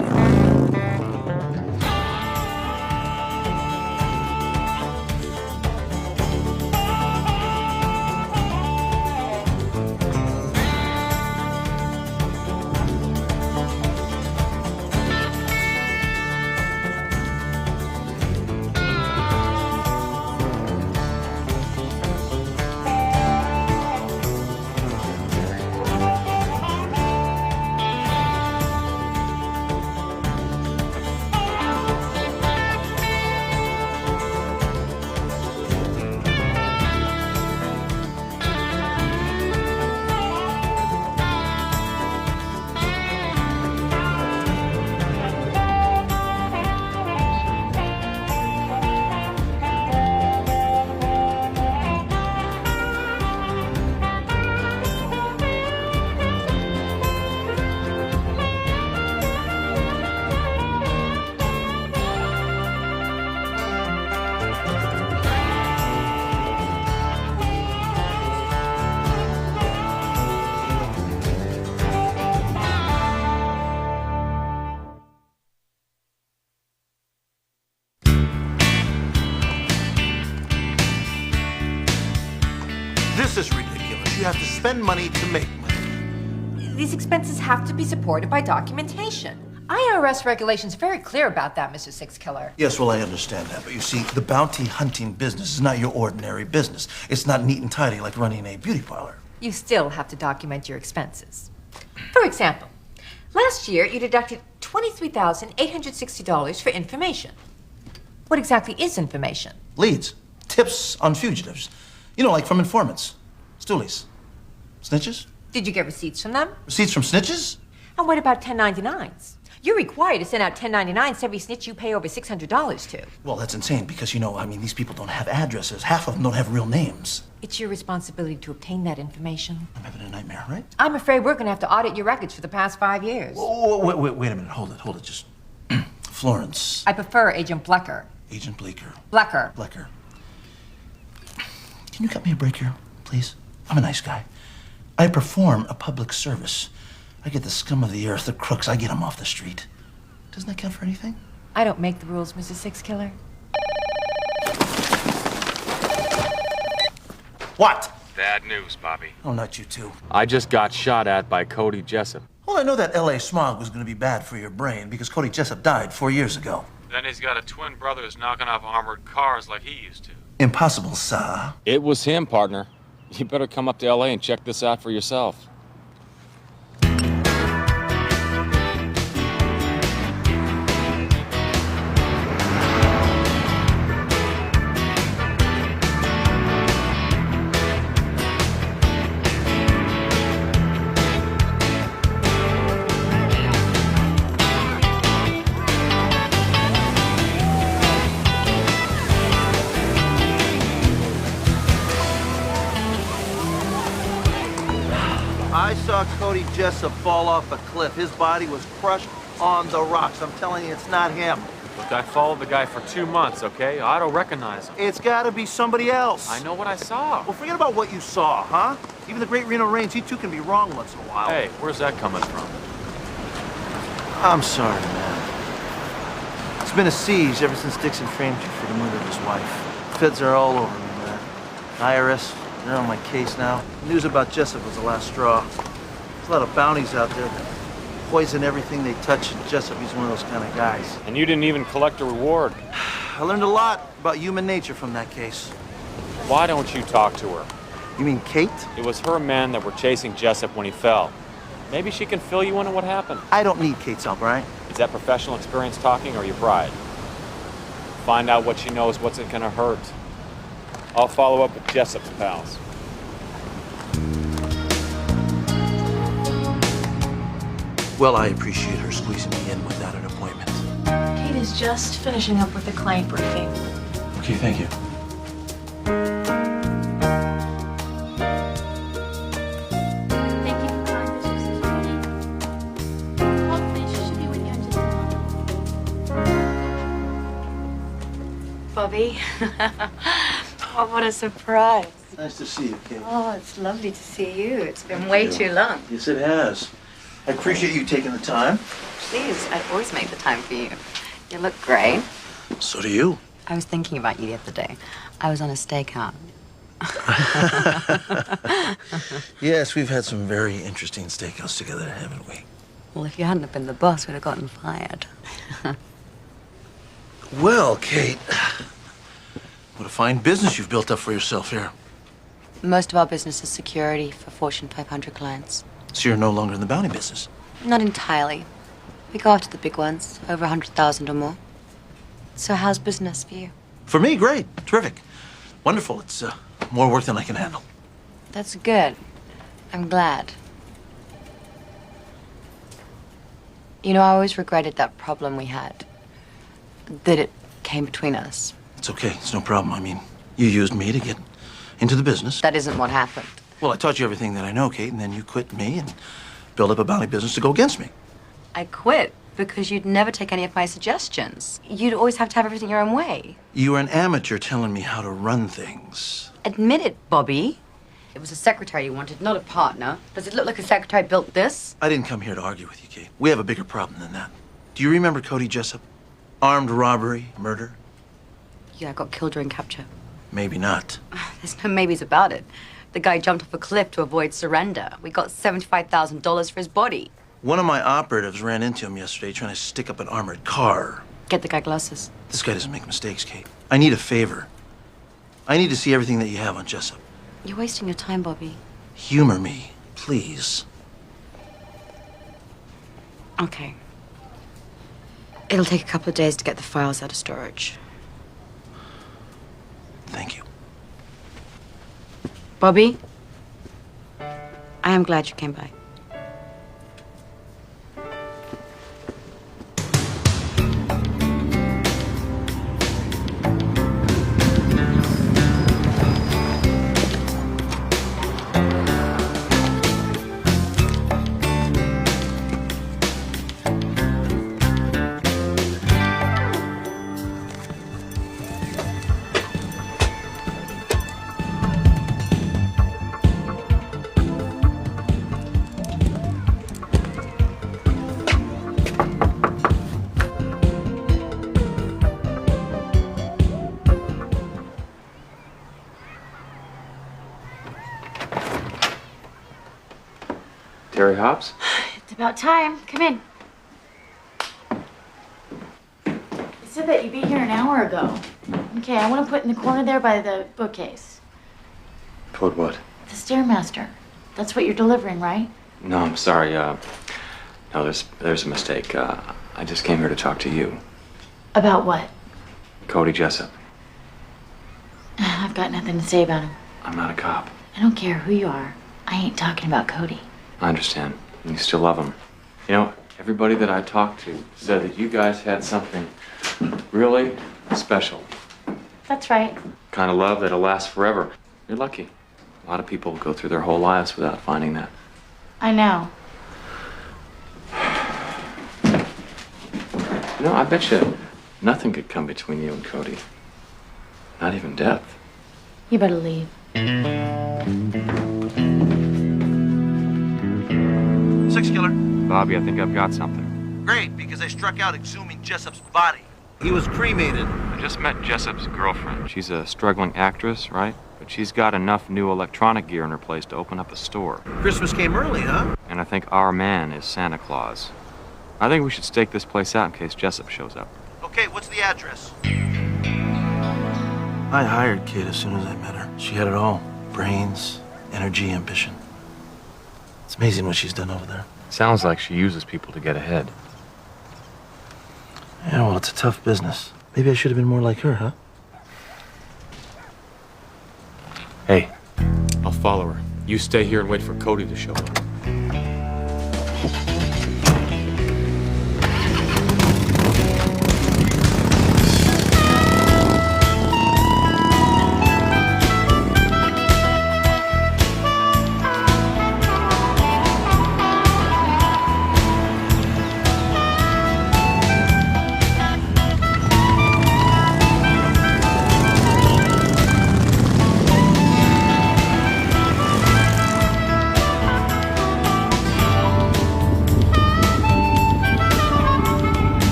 This is ridiculous. You have to spend money to make money. These expenses have to be supported by documentation. IRS regulations are very clear about that, Mr. Six Killer. Yes, well, I understand that. But you see, the bounty hunting business is not your ordinary business. It's not neat and tidy like running a beauty parlor. You still have to document your expenses. For example, last year you deducted $23,860 for information. What exactly is information? Leads. Tips on fugitives. You know, like from informants. Stoolies. Snitches? Did you get receipts from them? Receipts from snitches? And what about 1099s? You're required to send out 1099s to every snitch you pay over $600 to. Well, that's insane because, you know, I mean, these people don't have addresses. Half of them don't have real names. It's your responsibility to obtain that information. I'm having a nightmare, right? I'm afraid we're going to have to audit your records for the past 5 years. Wait a minute. Hold it. Just Florence. I prefer Agent Blecker. Agent Bleecker. Blecker. Blecker. Can you cut me a break here, please? I'm a nice guy. I perform a public service. I get the scum of the earth, the crooks, I get them off the street. Doesn't that count for anything? I don't make the rules, Mr. Six Killer. What? Bad news, Bobby. Oh, not you too. I just got shot at by Cody Jessup. Well, I know that LA smog was going to be bad for your brain because Cody Jessup died 4 years ago. Then he's got a twin brother who's knocking off armored cars like he used to. Impossible, sir. It was him, partner. You better come up to LA and check this out for yourself. I saw Cody Jessup fall off a cliff. His body was crushed on the rocks. I'm telling you, it's not him. Look, I followed the guy for 2 months, okay? I don't recognize him. It's gotta be somebody else. I know what I saw. Well, forget about what you saw, huh? Even the great Reno Reigns, he too can be wrong once in a while. Hey, where's that coming from? I'm sorry, man. It's been a siege ever since Dixon framed you for the murder of his wife. Feds are all over me, man. IRS, they're on my case now. News about Jessup was the last straw. There's a lot of bounties out there that poison everything they touch, and Jessup, he's one of those kind of guys. And you didn't even collect a reward. I learned a lot about human nature from that case. Why don't you talk to her? You mean Kate? It was her men that were chasing Jessup when he fell. Maybe she can fill you in on what happened. I don't need Kate's help, right? Is that professional experience talking or your pride? Find out what she knows, what's it gonna hurt. I'll follow up with Jessup's pals. Well, I appreciate her squeezing me in without an appointment. Kate is just finishing up with the client briefing. Okay, thank you. Thank you for calling District Security. Hopefully she should be with you in just a moment. Bobby. Oh, what a surprise. Nice to see you, Kate. Oh, it's lovely to see you. It's been way too long. Yes, it has. I appreciate you taking the time. Please, I always make the time for you. You look great. So do you. I was thinking about you the other day. I was on a stakeout. Yes, we've had some very interesting stakeouts together, haven't we? Well, if you hadn't have been the boss, we'd have gotten fired. Well, Kate, what a fine business you've built up for yourself here. Most of our business is security for Fortune 500 clients. So you're no longer in the bounty business. Not entirely. We go after the big ones, over 100,000 or more. So how's business for you? For me, great. Terrific. Wonderful. It's more work than I can handle. That's good. I'm glad. You know, I always regretted that problem we had. That it came between us. It's okay. It's no problem. I mean, you used me to get into the business. That isn't what happened. Well, I taught you everything that I know, Kate, and then you quit me and built up a bounty business to go against me. I quit because you'd never take any of my suggestions. You'd always have to have everything your own way. You were an amateur telling me how to run things. Admit it, Bobby. It was a secretary you wanted, not a partner. Does it look like a secretary built this? I didn't come here to argue with you, Kate. We have a bigger problem than that. Do you remember Cody Jessup? Armed robbery, murder? Yeah, I got killed during capture. Maybe not. There's no maybes about it. The guy jumped off a cliff to avoid surrender. We got $75,000 for his body. One of my operatives ran into him yesterday trying to stick up an armored car. Get the guy glasses. This guy doesn't make mistakes, Kate. I need a favor. I need to see everything that you have on Jessup. You're wasting your time, Bobby. Humor me, please. Okay. It'll take a couple of days to get the files out of storage. Thank you. Bobby, I am glad you came by. Terry Hobbs? It's about time. Come in. They said that you'd be here an hour ago. Okay, I want to put in the corner there by the bookcase. Code what? The Stairmaster. That's what you're delivering, right? No, I'm sorry. No, there's a mistake. I just came here to talk to you. About what? Cody Jessup. I've got nothing to say about him. I'm not a cop. I don't care who you are. I ain't talking about Cody. I understand. You still love him. You know, everybody that I talked to said that you guys had something really special. That's right. Kind of love that'll last forever. You're lucky. A lot of people go through their whole lives without finding that. I know. You know, I bet you nothing could come between you and Cody. Not even death. You better leave. Six killer. Bobby, I think I've got something. Great, because I struck out exhuming Jessup's body. He was cremated. I just met Jessup's girlfriend. She's a struggling actress, right? But she's got enough new electronic gear in her place to open up a store. Christmas came early, huh? And I think our man is Santa Claus. I think we should stake this place out in case Jessup shows up. Okay, what's the address? I hired Kate as soon as I met her. She had it all. Brains, energy, ambition. It's amazing what she's done over there. Sounds like she uses people to get ahead. Yeah, well, it's a tough business. Maybe I should have been more like her, huh? Hey, I'll follow her. You stay here and wait for Cody to show up.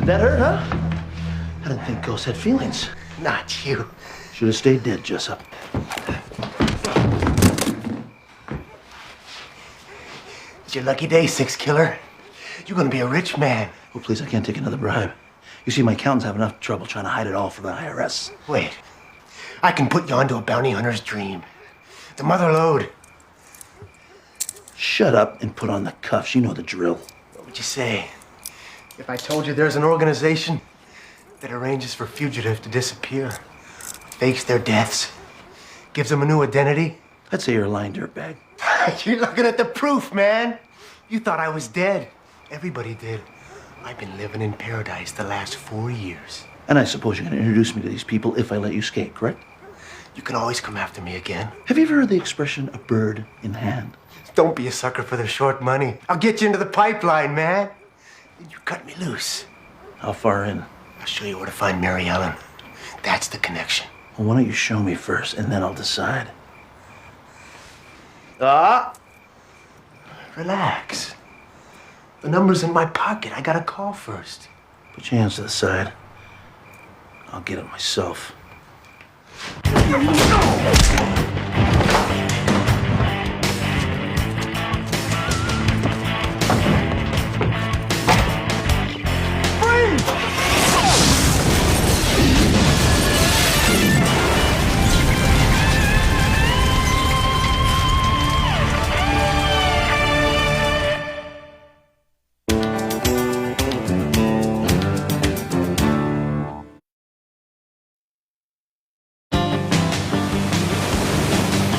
That hurt, huh? I didn't think ghosts had feelings. Not you. Should have stayed dead, Jessup. It's your lucky day, Six Killer. You're gonna be a rich man. Oh, please, I can't take another bribe. You see, my accountants have enough trouble trying to hide it all from the IRS. Wait. I can put you onto a bounty hunter's dream. The mother lode. Shut up and put on the cuffs. You know the drill. What would you say if I told you there's an organization that arranges for fugitives to disappear, fakes their deaths, gives them a new identity? I'd say you're a lying dirtbag. You're looking at the proof, man. You thought I was dead. Everybody did. I've been living in paradise the last 4 years. And I suppose you're going to introduce me to these people if I let you escape, correct? You can always come after me again. Have you ever heard the expression, a bird in hand? Don't be a sucker for the short money. I'll get you into the pipeline, man. You cut me loose. How far in? I'll show you where to find Mary Ellen. That's the connection. Well, why don't you show me first, and then I'll decide. Relax. The number's in my pocket. I gotta call first. Put your hands to the side. I'll get it myself.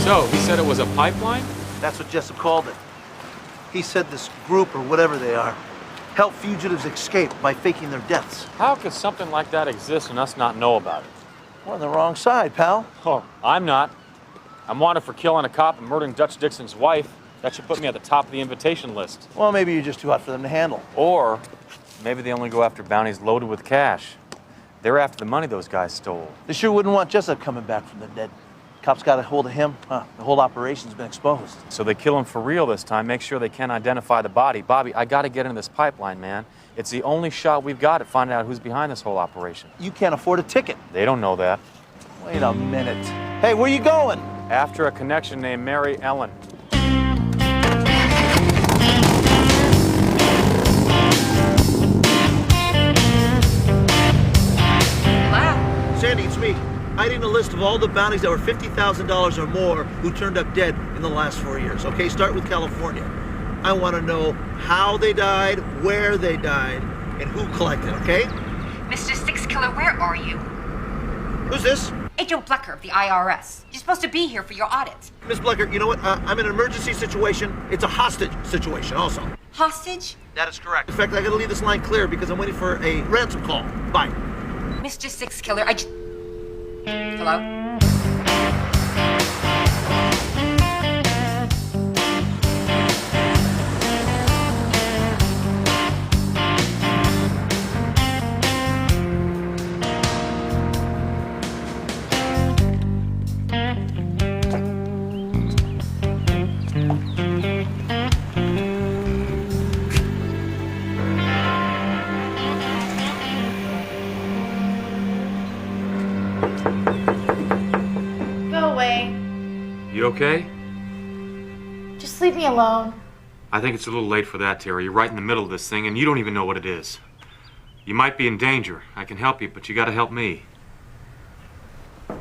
So, he said it was a pipeline? That's what Jessup called it. He said this group, or whatever they are, help fugitives escape by faking their deaths. How could something like that exist and us not know about it? We're on the wrong side, pal. Oh, I'm not. I'm wanted for killing a cop and murdering Dutch Dixon's wife. That should put me at the top of the invitation list. Well, maybe you're just too hot for them to handle. Or maybe they only go after bounties loaded with cash. They're after the money those guys stole. They sure wouldn't want Jessup coming back from the dead. Cops got a hold of him. The whole operation's been exposed. So they kill him for real this time. Make sure they can't identify the body. Bobby, I gotta get in this pipeline, man. It's the only shot we've got at finding out who's behind this whole operation. You can't afford a ticket. They don't know that. Wait a minute. Hey, where you going? After a connection named Mary Ellen. Sandy, it's me. I need a list of all the bounties that were $50,000 or more who turned up dead in the last 4 years. Okay, start with California. I want to know how they died, where they died, and who collected, okay? Mr. Six Killer, where are you? Who's this? Agent Blecker of the IRS. You're supposed to be here for your audit. Miss Blecker, you know what? I'm in an emergency situation. It's a hostage situation also. Hostage? That is correct. In fact, I gotta leave this line clear because I'm waiting for a ransom call. Bye. Mr. Six Killer, Hello? Go away. You okay? Just leave me alone. I think it's a little late for that, Terry. You're right in the middle of this thing, and you don't even know what it is. You might be in danger. I can help you, but you gotta help me. You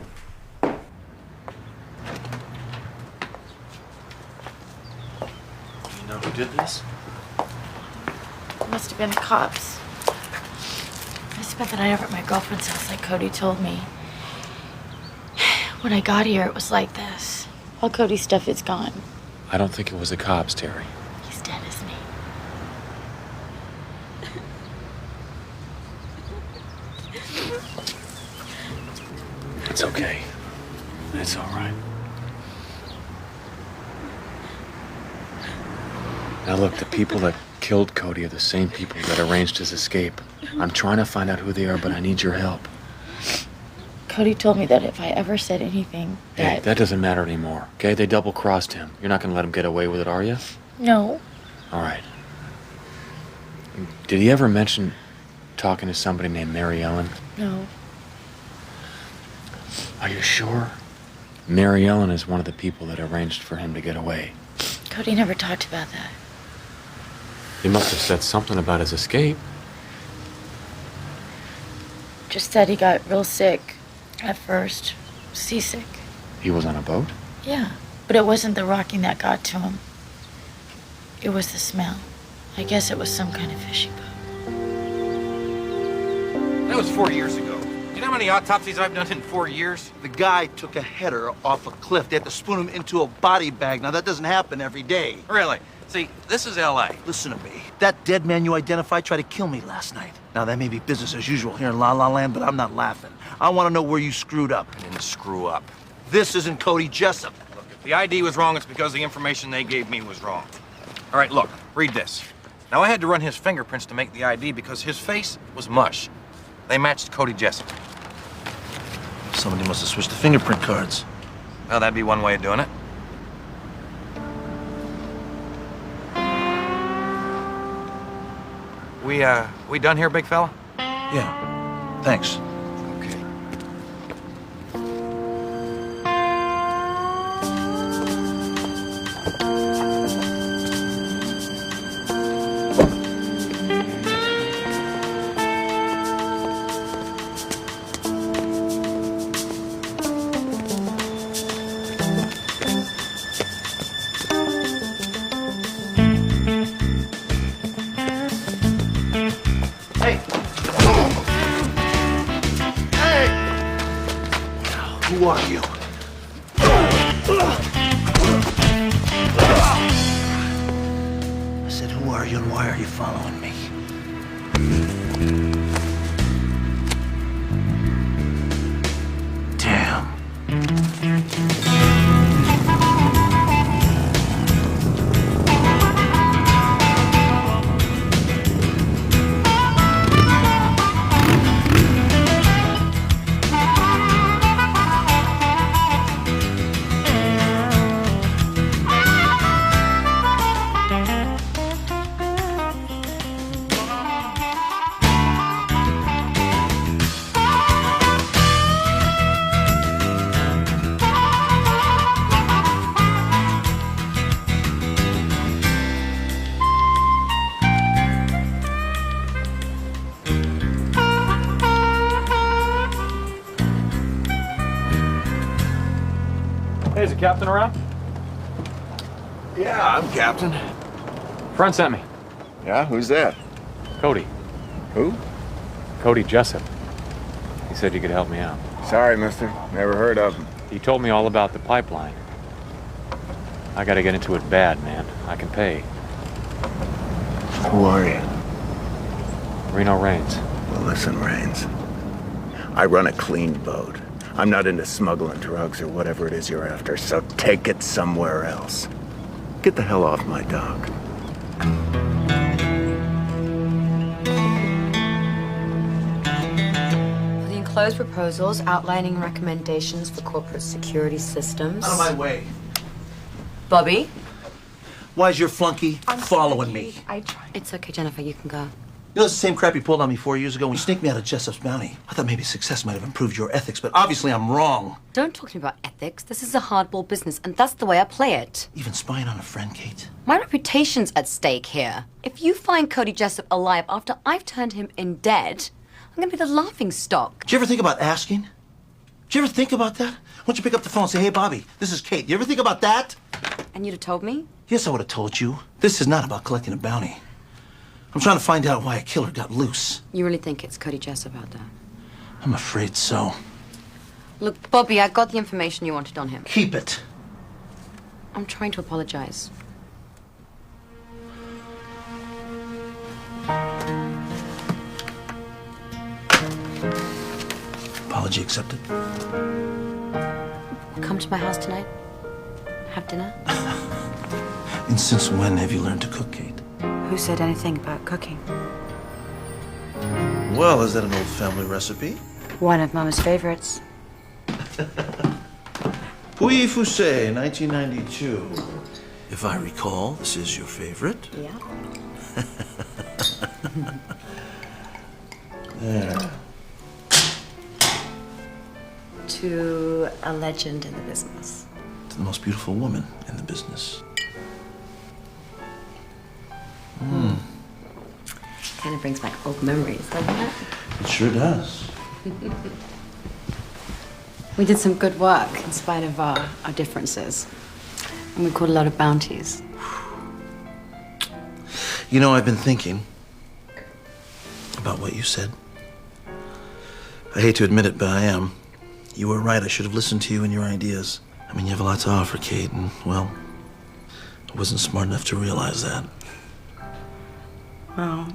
know who did this? Must have been the cops. I spent the night over at my girlfriend's house like Cody told me. When I got here, it was like this. All Cody's stuff is gone. I don't think it was the cops, Terry. He's dead, isn't he? It's okay. It's all right. Now look, the people that killed Cody are the same people that arranged his escape. I'm trying to find out who they are, but I need your help. Cody told me that if I ever said anything Hey, that doesn't matter anymore, okay? They double-crossed him. You're not gonna let him get away with it, are you? No. All right. Did he ever mention talking to somebody named Mary Ellen? No. Are you sure? Mary Ellen is one of the people that arranged for him to get away. Cody never talked about that. He must have said something about his escape. Just said he got real sick at first. Seasick. He was on a boat? Yeah. But it wasn't the rocking that got to him. It was the smell. I guess it was some kind of fishy boat. That was 4 years ago. Do you know how many autopsies I've done in 4 years? The guy took a header off a cliff. They had to spoon him into a body bag. Now, that doesn't happen every day. Really? See, this is L.A. Listen to me. That dead man you identified tried to kill me last night. Now, that may be business as usual here in La La Land, but I'm not laughing. I want to know where you screwed up. I didn't screw up. This isn't Cody Jessup. Look, if the ID was wrong, it's because the information they gave me was wrong. All right, look, read this. Now, I had to run his fingerprints to make the ID because his face was mush. They matched Cody Jessup. Somebody must have switched the fingerprint cards. Well, that'd be one way of doing it. We done here, big fella? Yeah, thanks. Okay. Who are you? I said, who are you and why are you following me? Damn. captain around? Yeah, I'm captain. Friend sent me. Yeah, who's that? Cody. Who? Cody Jessup. He said you could help me out. Sorry, mister. Never heard of him. He told me all about the pipeline. I gotta get into it bad, man. I can pay. Who are you? Reno Raines. Well, listen, Raines. I run a clean boat. I'm not into smuggling drugs or whatever it is you're after, so take it somewhere else. Get the hell off my dock. For the enclosed proposals outlining recommendations for corporate security systems. Out of my way. Bobby? Why's your flunky following me? I tried. It's okay, Jennifer. You can go. You know, it's the same crap you pulled on me 4 years ago when you sneaked me out of Jessup's bounty. I thought maybe success might have improved your ethics, but obviously I'm wrong. Don't talk to me about ethics. This is a hardball business, and that's the way I play it. Even spying on a friend, Kate? My reputation's at stake here. If you find Cody Jessup alive after I've turned him in dead, I'm gonna be the laughing stock. Did you ever think about asking? Did you ever think about that? Why don't you pick up the phone and say, hey, Bobby, this is Kate. You ever think about that? And you'd have told me? Yes, I would have told you. This is not about collecting a bounty. I'm trying to find out why a killer got loose. You really think it's Cody Jessup out there? I'm afraid so. Look, Bobby, I got the information you wanted on him. Keep it. I'm trying to apologize. Apology accepted. Come to my house tonight? Have dinner? And since when have you learned to cook, Kate? Who said anything about cooking? Well, is that an old family recipe? One of Mama's favorites. Pouilly Foussé, 1992. If I recall, this is your favorite. Yeah. There. To a legend in the business. To the most beautiful woman in the business. Kind of brings back old memories, doesn't it? It sure does. We did some good work in spite of our differences. And we caught a lot of bounties. You know, I've been thinking about what you said. I hate to admit it, but I am. You were right. I should have listened to you and your ideas. I mean, you have a lot to offer, Kate, and, well, I wasn't smart enough to realize that. Well,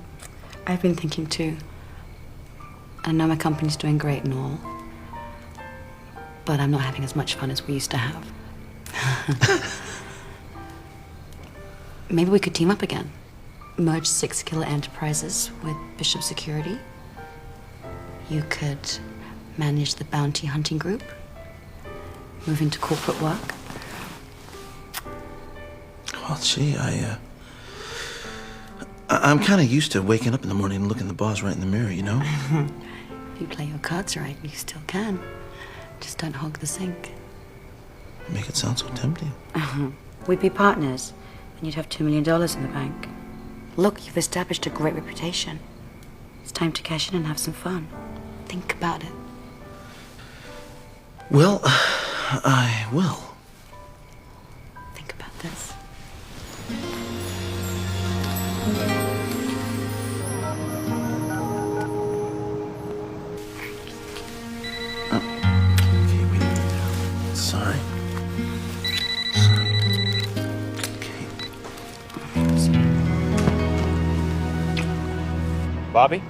I've been thinking too. I know my company's doing great and all, but I'm not having as much fun as we used to have. Maybe we could team up again. Merge 6 killer enterprises with Bishop Security. You could manage the bounty hunting group, move into corporate work. Well, gee, I'm kind of used to waking up in the morning and looking the boss right in the mirror, you know? If you play your cards right, you still can. Just don't hog the sink. Make it sound so tempting. We'd be partners, and you'd have $2 million in the bank. Look, you've established a great reputation. It's time to cash in and have some fun. Think about it. Well, I will. Think about this. Okay, wait a minute now. Sorry. Bobby?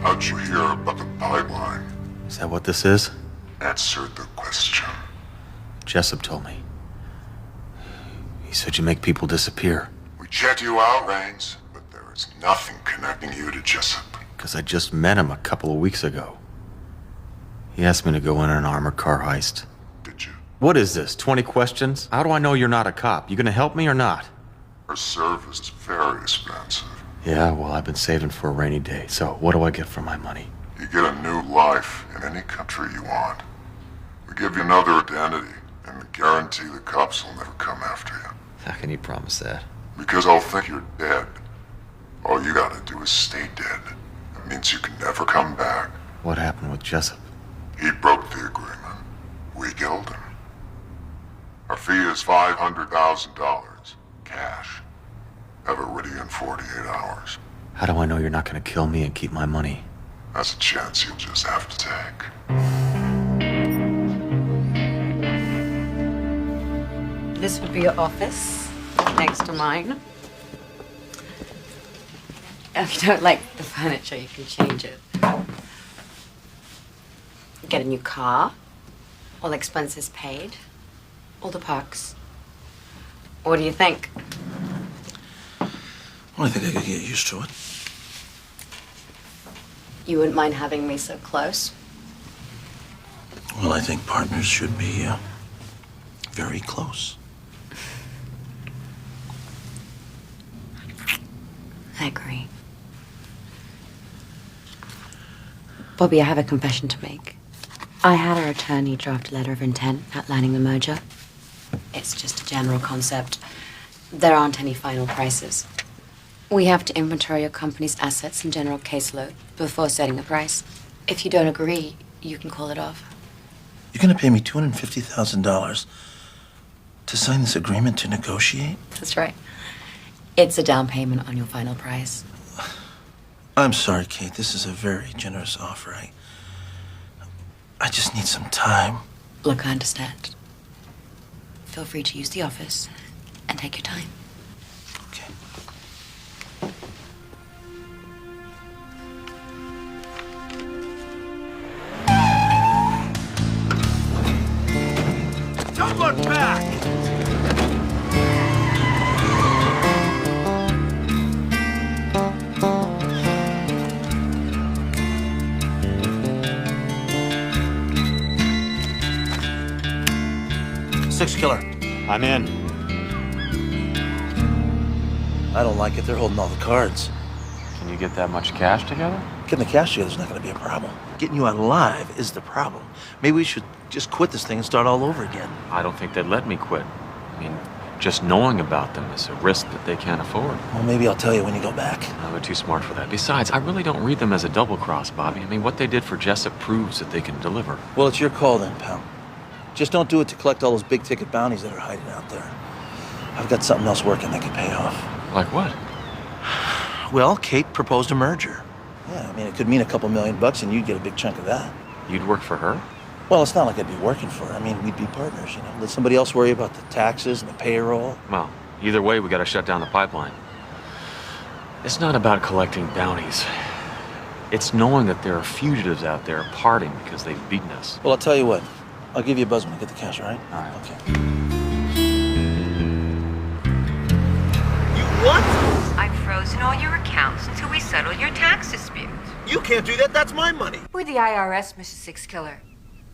How'd you hear about the pipeline? Is that what this is? Answer the question. Jessup told me. He said you make people disappear. We checked you out, Raines, but there is nothing connecting you to Jessup. Because I just met him a couple of weeks ago. He asked me to go in an armored car heist. Did What is this, 20 questions? How do I know you're not a cop? You gonna help me or not? Our service is very expensive. Yeah, well, I've been saving for a rainy day, so what do I get for my money? You get a new life in any country you want. We give you another identity, and we guarantee the cops will never come after you. How can you promise that? Because I'll think you're dead. All you gotta do is stay dead. It means you can never come back. What happened with Jessup? He broke the agreement. We killed him. Our fee is $500,000, cash. Have it ready in 48 hours. How do I know you're not gonna kill me and keep my money? That's a chance you'll just have to take. This would be your office, next to mine. If you don't like the furniture, you can change it. Get a new car, all expenses paid, all the perks. What do you think? Well, I think I could get used to it. You wouldn't mind having me so close? Well, I think partners should be very close. I agree. Bobby, I have a confession to make. I had our attorney draft a letter of intent outlining the merger. It's just a general concept. There aren't any final prices. We have to inventory your company's assets and general caseload before setting a price. If you don't agree, you can call it off. You're gonna pay me $250,000 to sign this agreement to negotiate? That's right. It's a down payment on your final price. I'm sorry, Kate. This is a very generous offer. I just need some time. Look, I understand. Feel free to use the office and take your time. Okay. Don't look back! Six killer. I'm in. I don't like it. They're holding all the cards. Can you get that much cash together? Getting the cash together is not going to be a problem. Getting you out alive is the problem. Maybe we should just quit this thing and start all over again. I don't think they'd let me quit. I mean, just knowing about them is a risk that they can't afford. Well, maybe I'll tell you when you go back. No, they're too smart for that. Besides, I really don't read them as a double cross, Bobby. I mean, what they did for Jessup proves that they can deliver. Well, it's your call then, pal. Just don't do it to collect all those big-ticket bounties that are hiding out there. I've got something else working that could pay off. Like what? Well, Kate proposed a merger. Yeah, I mean, it could mean a couple $1 million and you'd get a big chunk of that. You'd work for her? Well, it's not like I'd be working for her. I mean, we'd be partners, you know. Let somebody else worry about the taxes and the payroll. Well, either way, we gotta shut down the pipeline. It's not about collecting bounties. It's knowing that there are fugitives out there parting because they've beaten us. Well, I'll tell you what. I'll give you a buzz when I get the cash, all right? All right. Okay. You what? I've frozen all your accounts until we settle your tax dispute. You can't do that. That's my money. We're the IRS, Mr. Six Killer.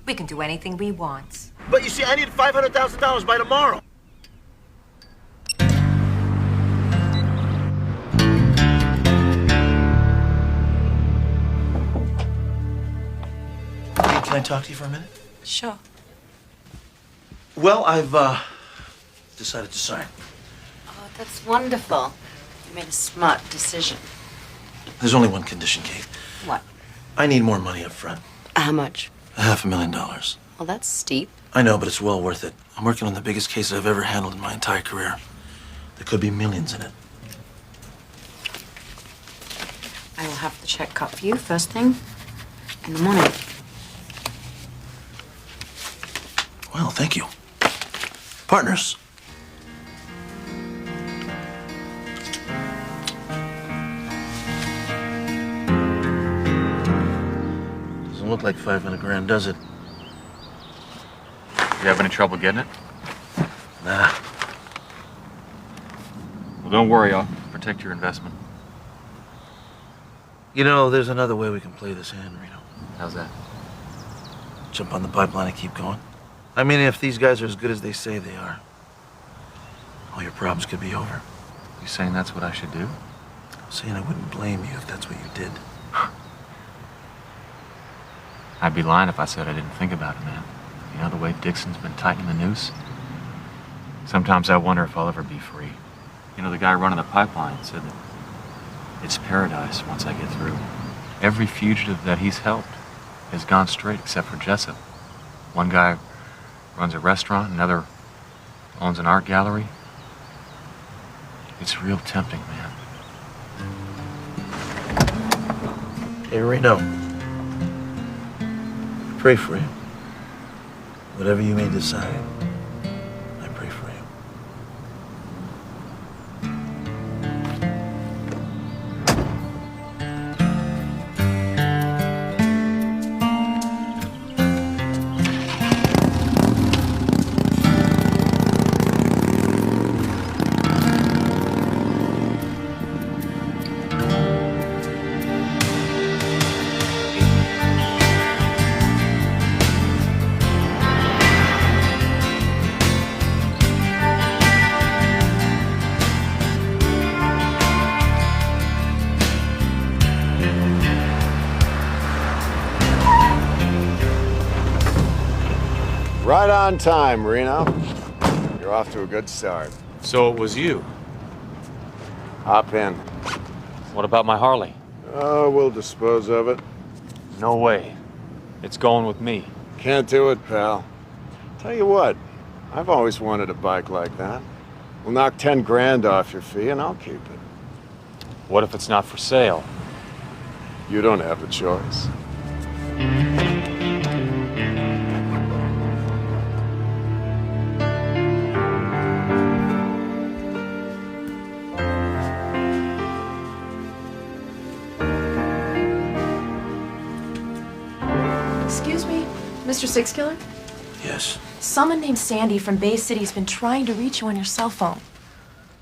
We can do anything we want. But you see, I need $500,000 by tomorrow. Can I talk to you for a minute? Sure. Well, I've decided to sign. Oh, that's wonderful. You made a smart decision. There's only one condition, Kate. What? I need more money up front. How much? $500,000. Well, that's steep. I know, but it's well worth it. I'm working on the biggest case I've ever handled in my entire career. There could be millions in it. I will have the check cut for you first thing in the morning. Well, thank you. Partners. Doesn't look like 500 grand, does it? You have any trouble getting it? Nah. Well, don't worry. I'll protect your investment. You know, there's another way we can play this hand, Reno. How's that? Jump on the pipeline and keep going. I mean, if these guys are as good as they say they are, all your problems could be over. You saying that's what I should do? I'm saying I wouldn't blame you if that's what you did. I'd be lying if I said I didn't think about it, man. You know the way Dixon's been tightening the noose? Sometimes I wonder if I'll ever be free. You know, the guy running the pipeline said that it's paradise once I get through. Every fugitive that he's helped has gone straight except for Jessup. One guy runs a restaurant, another owns an art gallery. It's real tempting, man. Hey, Reno. Pray for you. Whatever you may decide, I pray for you. Right on time, Reno. You're off to a good start. So it was you? Hop in. What about my Harley? Oh, we'll dispose of it. No way. It's going with me. Can't do it, pal. Tell you what, I've always wanted a bike like that. We'll knock 10 grand off your fee and I'll keep it. What if it's not for sale? You don't have a choice. Excuse me, Mr. Six Killer? Yes. Someone named Sandy from Bay City's been trying to reach you on your cell phone.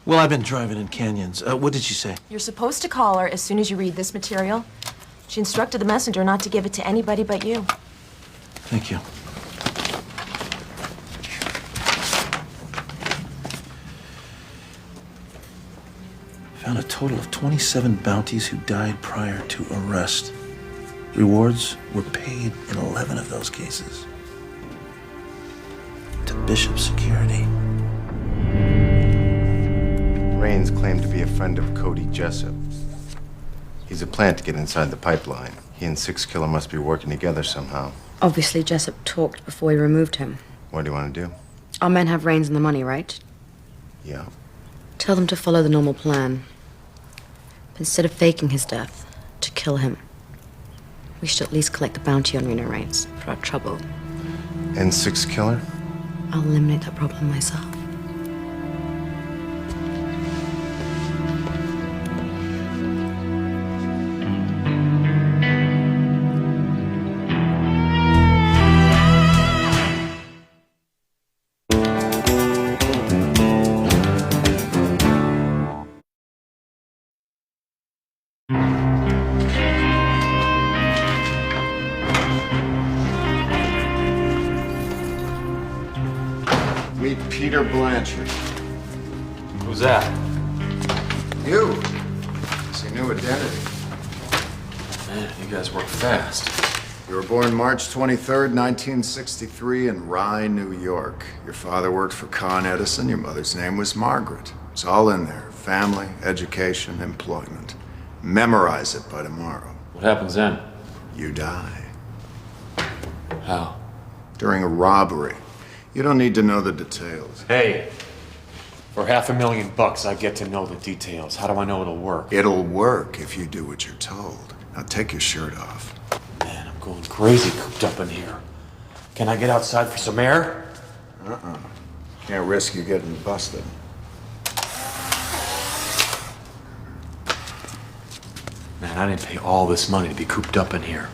Well, I've been driving in canyons. What did she say? You're supposed to call her as soon as you read this material. She instructed the messenger not to give it to anybody but you. Thank you. Found a total of 27 bounties who died prior to arrest. Rewards were paid in 11 of those cases. To Bishop Security. Raines claimed to be a friend of Cody Jessup. He's a plant to get inside the pipeline. He and Six Killer must be working together somehow. Obviously, Jessup talked before we removed him. What do you want to do? Our men have Rains and the money, right? Yeah. Tell them to follow the normal plan. Instead of faking his death, to kill him. We should at least collect the bounty on Reno Rains for our trouble. And Six Killer? I'll eliminate that problem myself. Meet Peter Blanchard. Who's that? You. It's your new identity. Man, you guys work fast. You were born March 23rd, 1963 in Rye, New York. Your father worked for Con Edison. Your mother's name was Margaret. It's all in there. Family, education, employment. Memorize it by tomorrow. What happens then? You die. How? During a robbery. You don't need to know the details. Hey, for $500,000, I get to know the details. How do I know it'll work? It'll work if you do what you're told. Now take your shirt off. Man, I'm going crazy cooped up in here. Can I get outside for some air? Can't risk you getting busted. Man, I didn't pay all this money to be cooped up in here.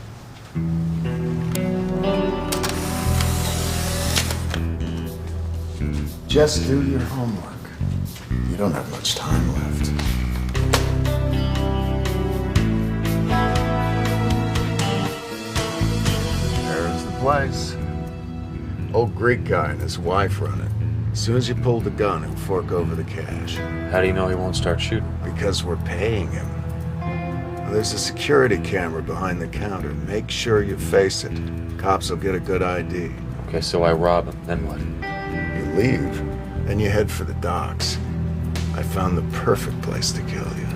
Just do your homework. You don't have much time left. There's the place. Old Greek guy and his wife run it. As soon as you pull the gun, he'll fork over the cash. How do you know he won't start shooting? Because we're paying him. Well, there's a security camera behind the counter. Make sure you face it. Cops will get a good ID. Okay, so I rob him, then what? You leave, then you head for the docks. I found the perfect place to kill you.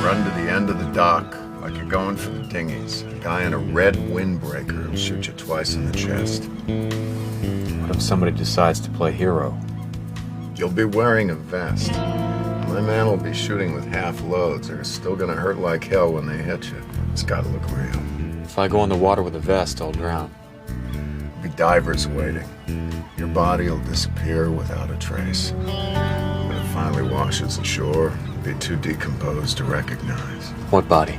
Run to the end of the dock, like you're going for the dinghies. A guy in a red windbreaker will shoot you twice in the chest. What if somebody decides to play hero? You'll be wearing a vest. My man will be shooting with half loads. They're still gonna hurt like hell when they hit you. It's gotta look real. If I go in the water with a vest, I'll drown. There'll be divers waiting. Your body will disappear without a trace. When it finally washes ashore, it'll be too decomposed to recognize. What body?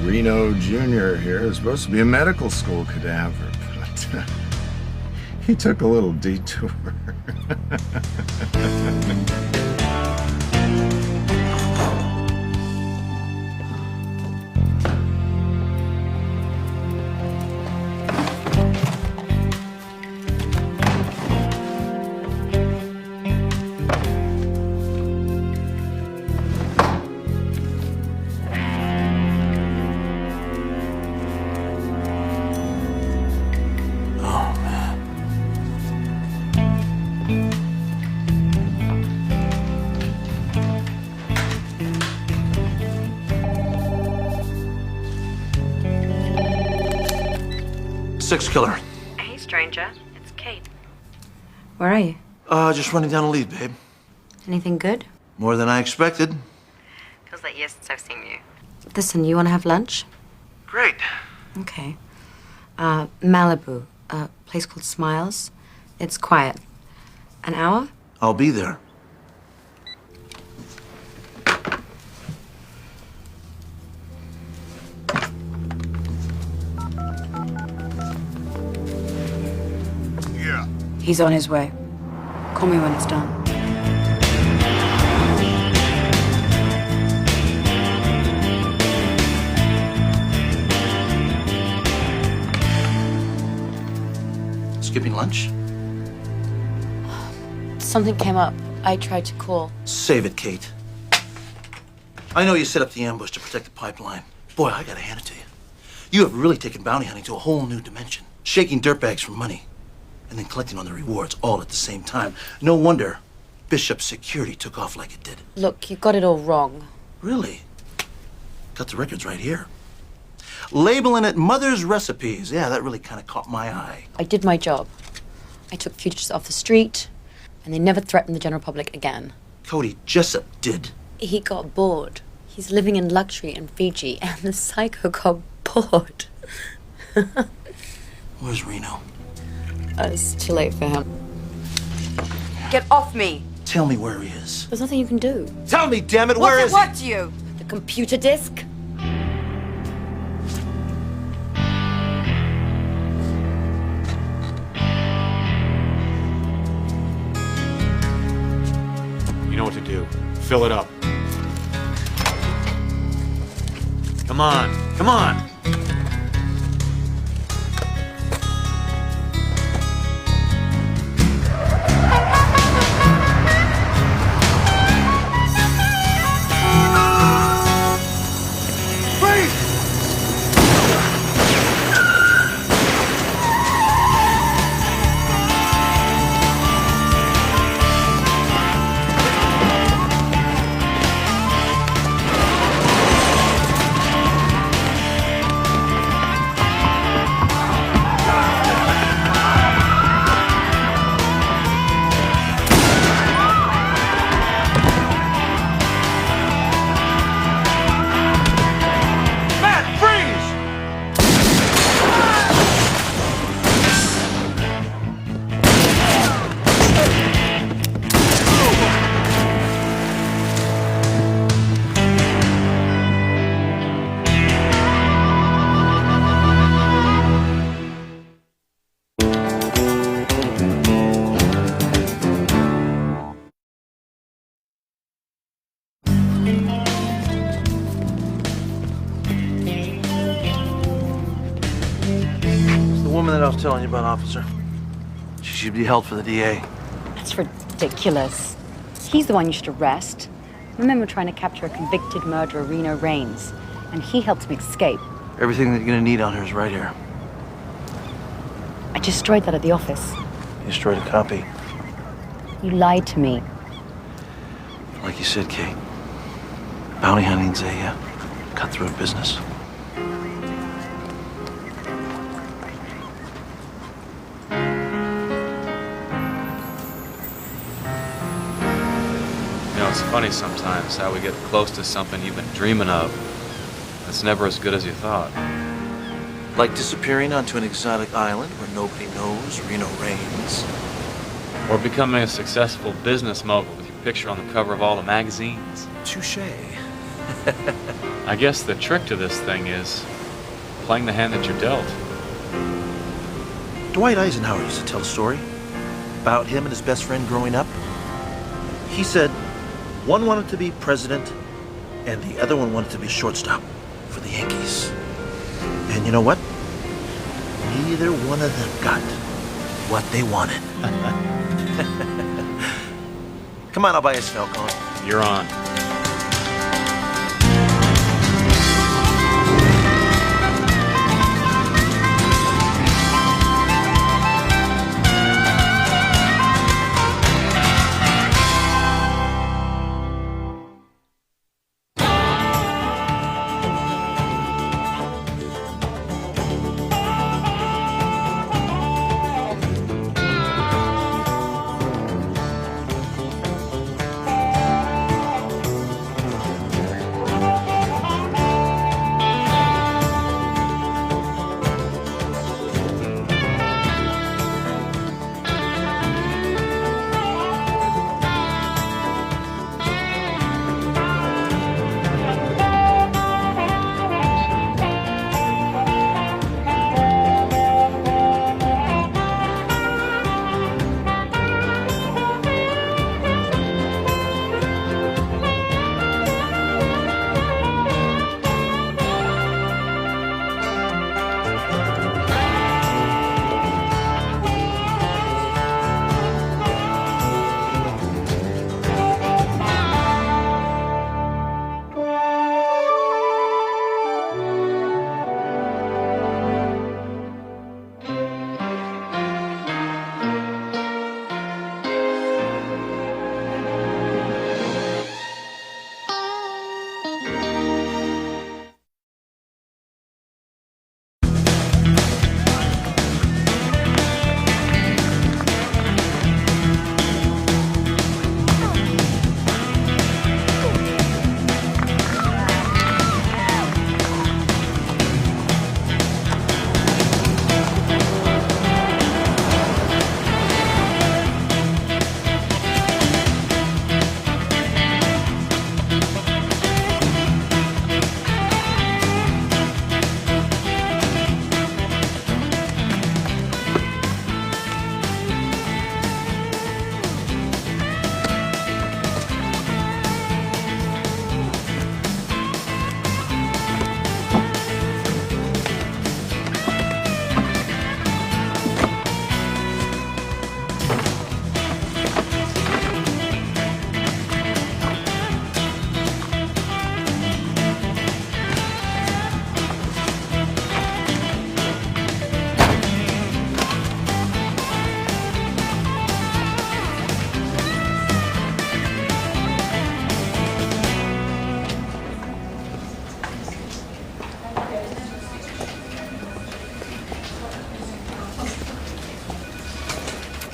Reno Jr. here is supposed to be a medical school cadaver, but he took a little detour. Six killer. Hey, stranger. It's Kate. Where are you? Just running down a lead, babe. Anything good? More than I expected. Feels like years since I've seen you. Listen, you want to have lunch? Great. Okay. Malibu, a place called Smiles. It's quiet. An hour? I'll be there. Yeah. He's on his way. Call me when it's done. Skipping lunch? Something came up. I tried to call. Save it, Kate. I know you set up the ambush to protect the pipeline. Boy, I gotta hand it to you. You have really taken bounty hunting to a whole new dimension. Shaking dirtbags for money and then collecting on the rewards all at the same time. No wonder Bishop's security took off like it did. Look, you got it all wrong. Really? Got the records right here. Labeling it Mother's Recipes. Yeah, that really kind of caught my eye. I did my job. I took fugitives off the street, and they never threatened the general public again. Cody Jessup did. He got bored. He's living in luxury in Fiji, and the psycho got bored. Where's Reno? It's too late for him. Get off me! Tell me where he is. There's nothing you can do. Tell me, damn it, where is he? What to you? The computer disk? You know what to do. Fill it up. Come on, come on! woman that I was telling you about, officer. She should be held for the DA. That's ridiculous. He's the one you should arrest. Remember trying to capture a convicted murderer, Reno Raines, and he helped him escape. Everything that you're gonna need on her is right here. I destroyed that at the office. You destroyed a copy. You lied to me. Like you said, Kate, bounty hunting's a cutthroat business. You know, it's funny sometimes how we get close to something you've been dreaming of. It's never as good as you thought. Like disappearing onto an exotic island where nobody knows Reno Raines. Or becoming a successful business mogul with your picture on the cover of all the magazines. Touché. I guess the trick to this thing is playing the hand that you're dealt. Dwight Eisenhower used to tell a story about him and his best friend growing up. He said one wanted to be president and the other one wanted to be shortstop for the Yankees. And you know what? Neither one of them got what they wanted. Come on, I'll buy you a Falcon. You're on.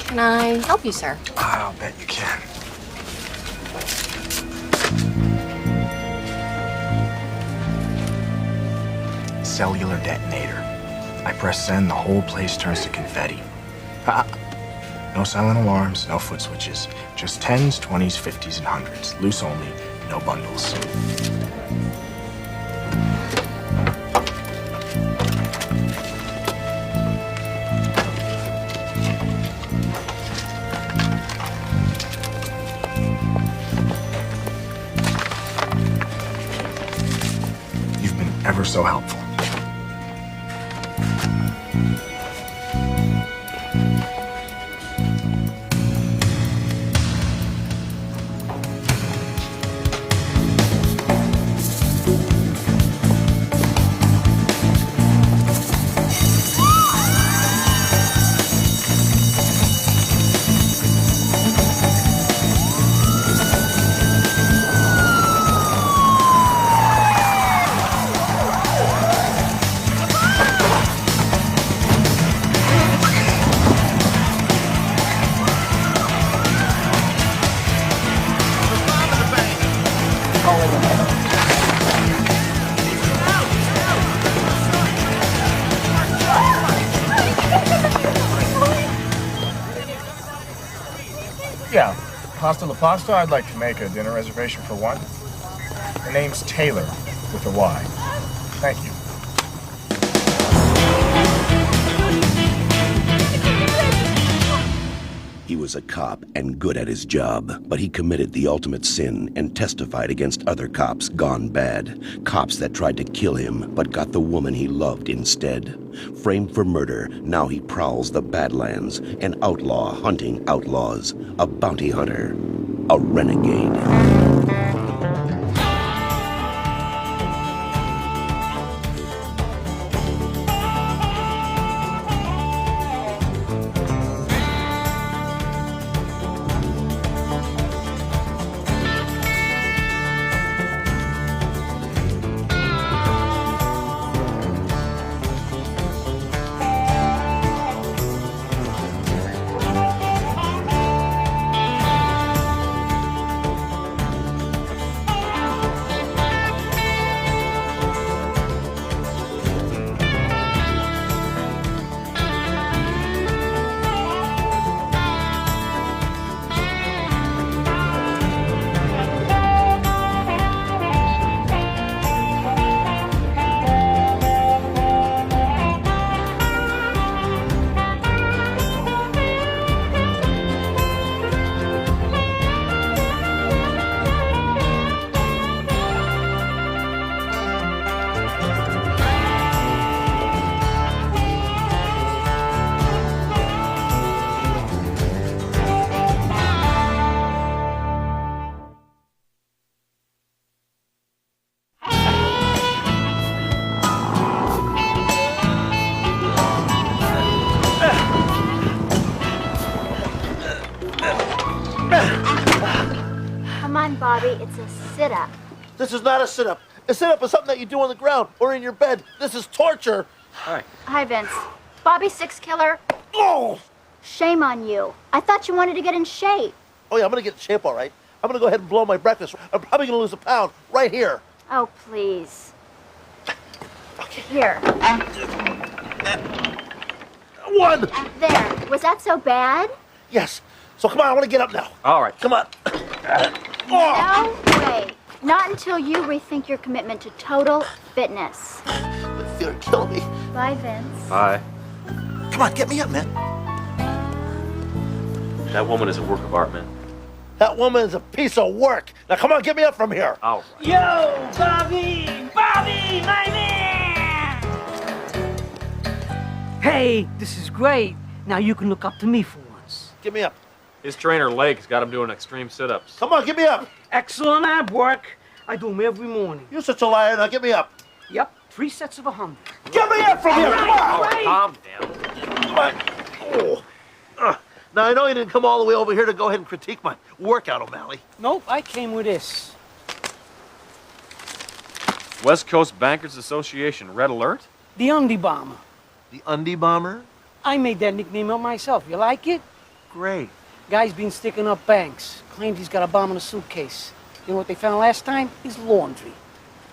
Can I help you, sir? I'll bet you can. Cellular detonator. I press send, the whole place turns to confetti. Ha! No silent alarms, no foot switches. Just 10s, 20s, 50s, and 100s. Loose only, no bundles. You've been ever so helpful. Yeah. Pasta la pasta, I'd like to make a dinner reservation for one. The name's Taylor, with a Y. Thank you. He was a cop and good at his job, but he committed the ultimate sin and testified against other cops gone bad. Cops that tried to kill him, but got the woman he loved instead. Framed for murder, now he prowls the Badlands, an outlaw hunting outlaws, a bounty hunter, a renegade. Come on, Bobby, it's a sit-up. This is not a sit-up. A sit-up is something that you do on the ground or in your bed. This is torture. Hi. Hi, Vince. Bobby Six Killer. Oh! Shame on you. I thought you wanted to get in shape. Oh, yeah, I'm going to get in shape, all right. I'm going to go ahead and blow my breakfast. I'm probably going to lose a pound right here. Oh, please. Here. One! There. Was that so bad? Yes. So come on, I want to get up now. All right. Come on. No way. Not until you rethink your commitment to total fitness. You're killing me. Bye, Vince. Hi. Come on, get me up, man. That woman is a work of art, man. That woman is a piece of work. Now come on, get me up from here. All right. Yo, Bobby! Bobby, my man! Hey, this is great. Now you can look up to me for once. Get me up. His trainer, Lake's got him doing extreme sit-ups. Come on, get me up. Excellent ab work. I do them every morning. You're such a liar. Now get me up. Yep, 3 sets of 100. Get me up from here. Come on. Right. Calm down. Come on. Oh. Now, I know you didn't come all the way over here to go ahead and critique my workout, O'Malley. Nope, I came with this. West Coast Bankers Association, Red Alert? The Undie Bomber. The Undie Bomber? I made that nickname up myself. You like it? Great. Guy's been sticking up banks. Claims he's got a bomb in a suitcase. You know what they found last time? His laundry.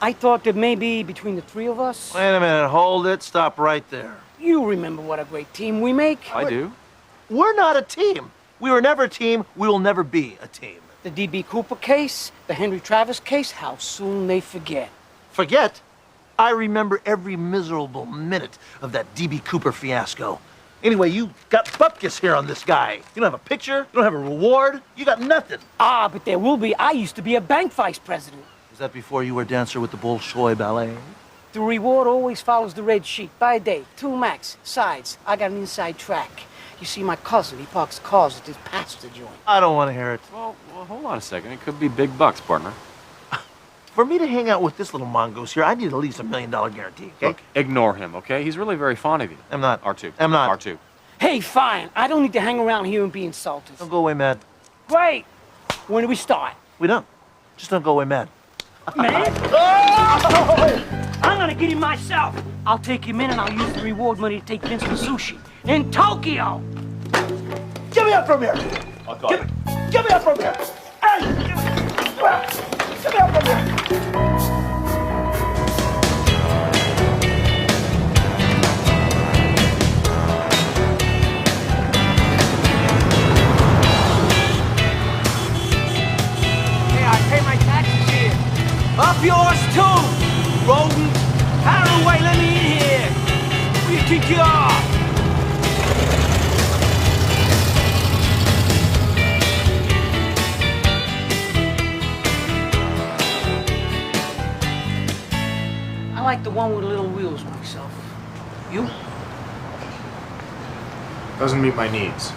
I thought that maybe between the 3 of us... Wait a minute. Hold it. Stop right there. You remember what a great team we make? I do. We're not a team. We were never a team. We will never be a team. The D.B. Cooper case, the Henry Travis case, how soon they forget. Forget? I remember every miserable minute of that D.B. Cooper fiasco. Anyway, you got bupkis here on this guy. You don't have a picture. You don't have a reward. You got nothing. Ah, but there will be. I used to be a bank vice president. Was that before you were dancer with the Bolshoi Ballet? The reward always follows the red sheet. By day, 2 max, sides. I got an inside track. You You see, my cousin, he parks cars at this pasta joint. I don't want to hear it. Well, hold on a second. It could be big bucks, partner. For me to hang out with this little mongoose here, I need at least $1 million guarantee, okay? Look, ignore him, okay? He's really very fond of you. I'm not. R2. I'm not. R2. Hey, fine. I don't need to hang around here and be insulted. Don't go away mad. Great. When do we start? We don't. Just don't go away mad. Man? Oh! I'm gonna get him myself. I'll take him in and I'll use the reward money to take Vince to sushi in Tokyo. Get me up from here. I'll call you. Get me up from here. Hey, get me up from here. Up yours too, rodent! Out of the way, let me in here! Who do you think you are? I like the one with little wheels myself. You? Doesn't meet my needs.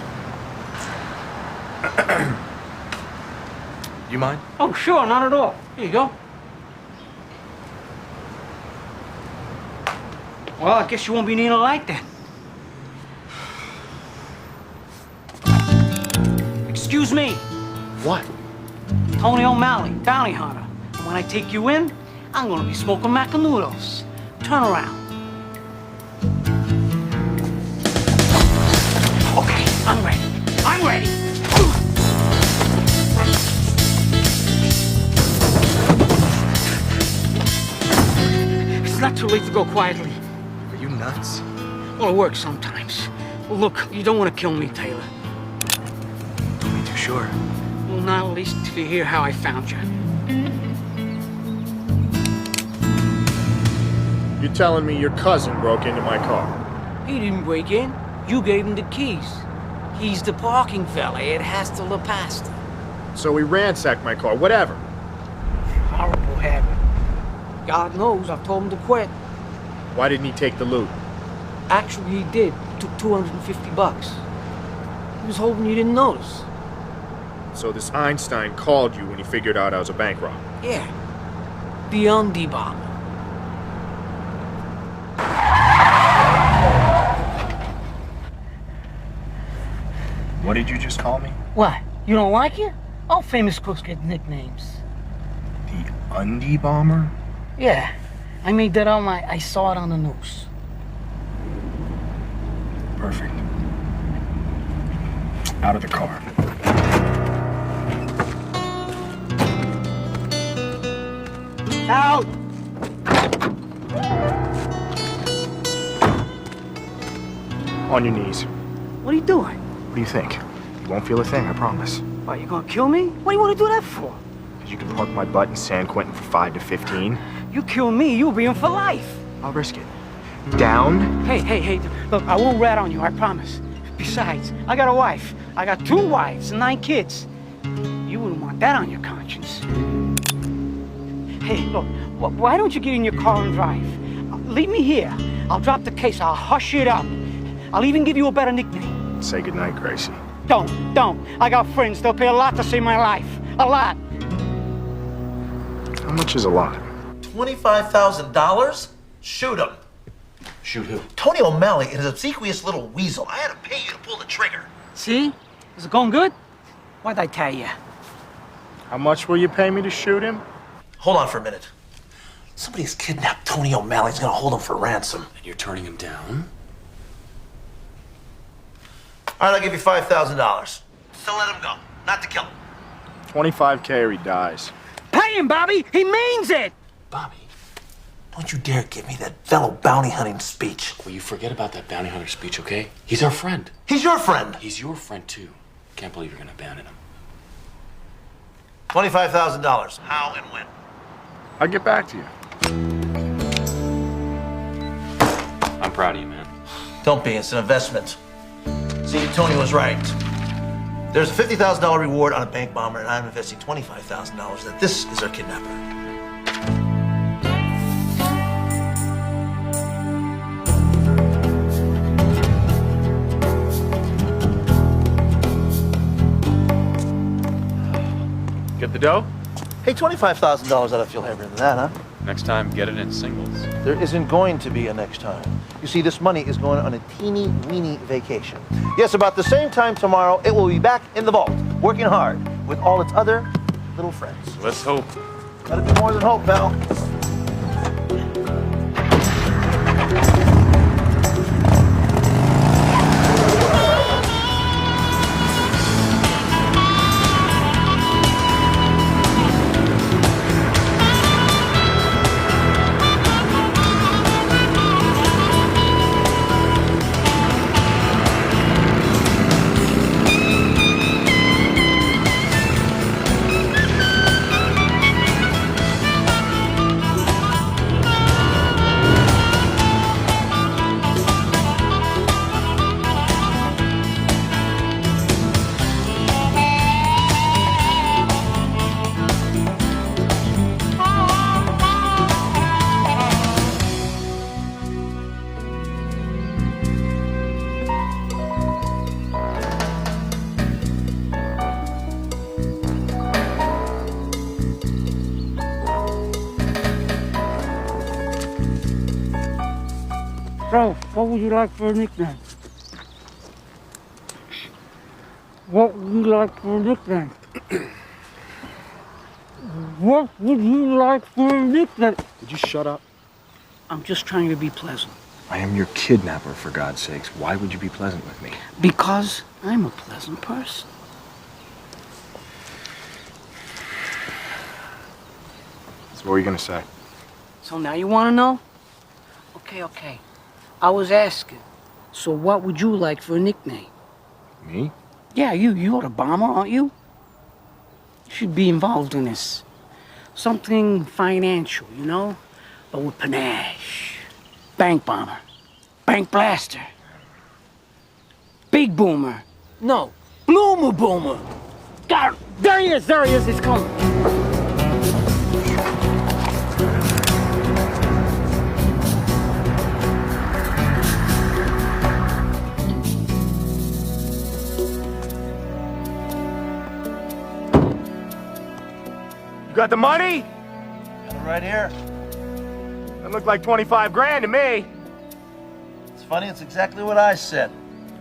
You mind? Oh, sure, not at all. Here you go. Well, I guess you won't be needing a light then. Excuse me. What? Tony O'Malley, bounty hunter. And when I take you in, I'm gonna be smoking macanudos. Turn around. Okay, I'm ready. I'm ready. It's not too late to go quietly. Are you nuts? Well, it works sometimes. Well, look, you don't want to kill me, Taylor. Don't be too sure. Well, not at least if you hear how I found you. You're telling me your cousin broke into my car? He didn't break in. You gave him the keys. He's the parking valet at Hasta La Pasta. So he ransacked my car, whatever. Horrible habit. God knows I've told him to quit. Why didn't he take the loot? Actually, he did. Took $250. He was hoping you didn't notice. So this Einstein called you when he figured out I was a bank robber? Yeah. The Undy bomber. What did you just call me? What? You don't like it? All famous crooks get nicknames. The Undy Bomber? Yeah. I made that up. I saw it on the news. Perfect. Out of the car. Out! On your knees. What are you doing? What do you think? You won't feel a thing, I promise. Why, you gonna kill me? What do you want to do that for? Because you can park my butt in San Quentin for 5 to 15. You kill me, you'll be in for life. I'll risk it. Down? Hey, look, I won't rat on you, I promise. Besides, I got a wife. I got 2 wives and 9 kids. You wouldn't want that on your conscience. Hey, look, why don't you get in your car and drive? Leave me here. I'll drop the case, I'll hush it up. I'll even give you a better nickname. Say goodnight, Gracie. Don't. I got friends, they'll pay a lot to save my life. A lot. How much is a lot? $25,000? Shoot him. Shoot who? Tony O'Malley and his obsequious little weasel. I had to pay you to pull the trigger. See? Is it going good? What'd I tell you? How much will you pay me to shoot him? Hold on for a minute. Somebody's kidnapped Tony O'Malley's gonna hold him for ransom. And you're turning him down? All right, I'll give you $5,000. So let him go. Not to kill him. 25K or he dies. Pay him, Bobby! He means it! Bobby. Don't you dare give me that fellow bounty hunting speech. Will you forget about that bounty hunter speech, okay? He's our friend. He's your friend. He's your friend, too. Can't believe you're gonna abandon him. $25,000. How and when? I'll get back to you. I'm proud of you, man. Don't be. It's an investment. See, Tony was right. There's a $50,000 reward on a bank bomber, and I'm investing $25,000 that this is our kidnapper. the dough? Hey, $25,000 ought to feel heavier than that, huh? Next time, get it in singles. There isn't going to be a next time. You see, this money is going on a teeny-weeny vacation. Yes, about the same time tomorrow, it will be back in the vault, working hard with all its other little friends. Let's hope. Gotta be more than hope, pal. So, what would you like for a nickname? What would you like for a nickname? What would you like for a nickname? Would you shut up? I'm just trying to be pleasant. I am your kidnapper, for God's sakes. Why would you be pleasant with me? Because I'm a pleasant person. So what were you gonna say? So now you want to know? Okay. I was asking, so what would you like for a nickname? Me? Yeah, you're the bomber, aren't you? You should be involved in this. Something financial, you know? But with panache. Bank bomber. Bank blaster. Big boomer. No, bloomer boomer. God, there he is, he's coming. Got the money? Got it right here. That looked like 25 grand to me. It's funny, it's exactly what I said.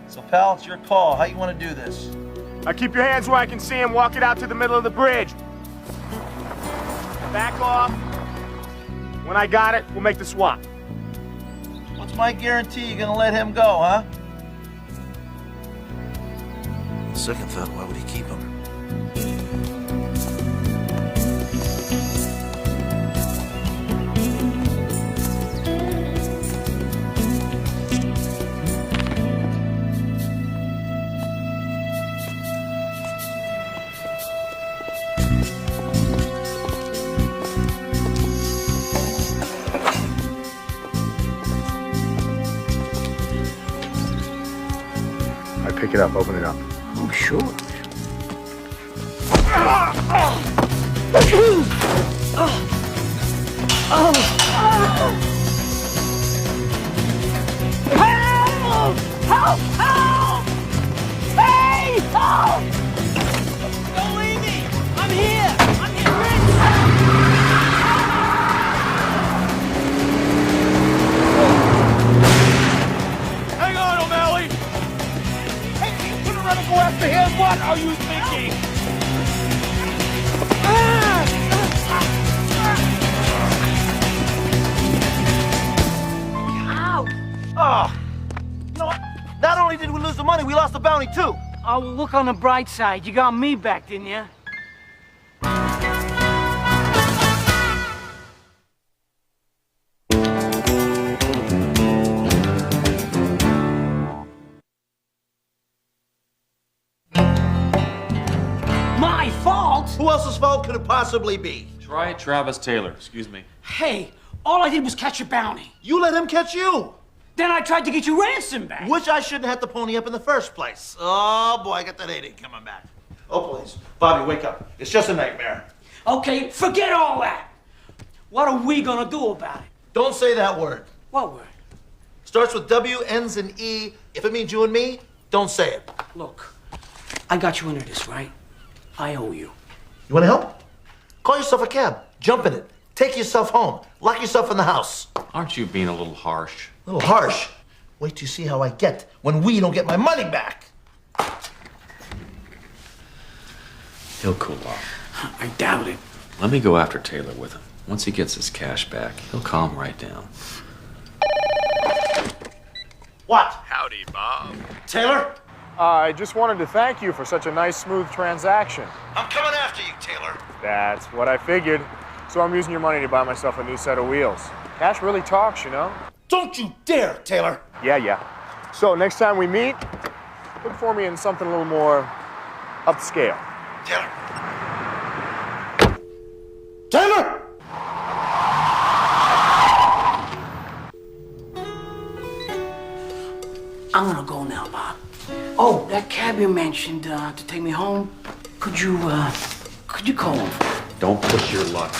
So, pal, it's your call. How you want to do this? Now keep your hands where I can see him. Walk it out to the middle of the bridge. Back off. When I got it, we'll make the swap. What's my guarantee you're gonna let him go, huh? Second thought, why would he keep him? Pick it up, open it up. Oh, sure. Help! Hey! Help! Don't leave me! I'm here! Hang on, O'Malley! Go after him? What are you thinking? Ow! Oh, you know what? Not only did we lose the money, we lost the bounty too. Oh, look on the bright side. You got me back, didn't you? My fault? Who else's fault could it possibly be? Try Travis Taylor, excuse me. Hey, all I did was catch a bounty. You let him catch you. Then I tried to get your ransom back. Which I shouldn't have to pony up in the first place. Oh boy, I got that headache coming back. Oh please, Bobby, wake up. It's just a nightmare. Okay, forget all that. What are we gonna do about it? Don't say that word. What word? Starts with W, ends in E. If it means you and me, don't say it. Look, I got you into this, right? I owe you. You want to help? Call yourself a cab. Jump in it. Take yourself home. Lock yourself in the house. Aren't you being a little harsh? A little harsh. Wait till you see how I get when we don't get my money back. He'll cool off. I doubt it. Let me go after Taylor with him. Once he gets his cash back, he'll calm right down. What? Howdy, Bob. Taylor? I just wanted to thank you for such a nice, smooth transaction. I'm coming after you, Taylor. That's what I figured. So I'm using your money to buy myself a new set of wheels. Cash really talks, you know? Don't you dare, Taylor. Yeah. So next time we meet, look for me in something a little more upscale. Taylor. Taylor! I'm gonna go now, Bob. Oh, that cab you mentioned to take me home, could you call him? Don't push your luck.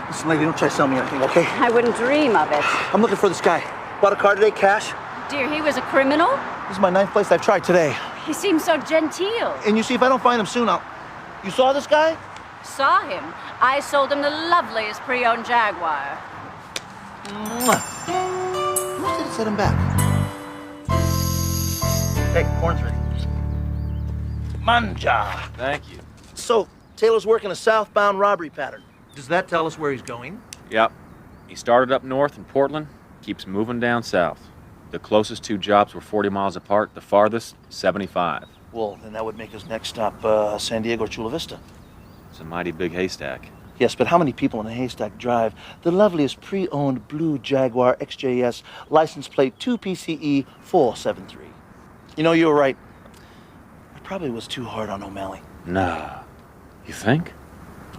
Listen, lady, don't try to sell me anything, okay? I wouldn't dream of it. I'm looking for this guy. Bought a car today, cash. Dear, he was a criminal? This is my 9th place I've tried today. He seems so genteel. And you see, if I don't find him soon, You saw this guy? Saw him. I sold him the loveliest pre-owned Jaguar. Mwah. Who did set him back? Hey, corn's ready. Manja. Thank you. So, Taylor's working a southbound robbery pattern. Does that tell us where he's going? Yep. He started up north in Portland, keeps moving down south. The closest two jobs were 40 miles apart, the farthest, 75. Well, then that would make his next stop San Diego or Chula Vista. It's a mighty big haystack. Yes, but how many people in a haystack drive the loveliest pre-owned blue Jaguar XJS license plate 2PCE 473? You know, you were right. I probably was too hard on O'Malley. Nah. You think?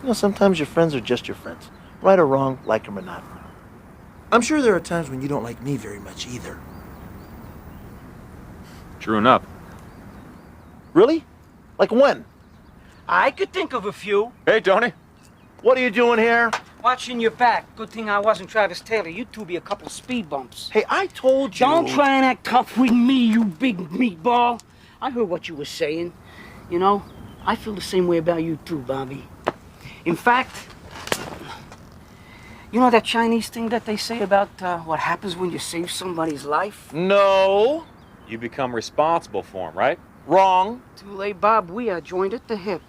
You know, sometimes your friends are just your friends. Right or wrong, like them or not. I'm sure there are times when you don't like me very much either. True enough. Really? Like when? I could think of a few. Hey, Tony. What are you doing here? Watching your back. Good thing I wasn't Travis Taylor. You two be a couple speed bumps. Hey, I told you. Don't try and act tough with me, you big meatball. I heard what you were saying. You know, I feel the same way about you too, Bobby. In fact, you know that Chinese thing that they say about what happens when you save somebody's life? No. You become responsible for him, right? Wrong. Too late, Bob. We are joined at the hip.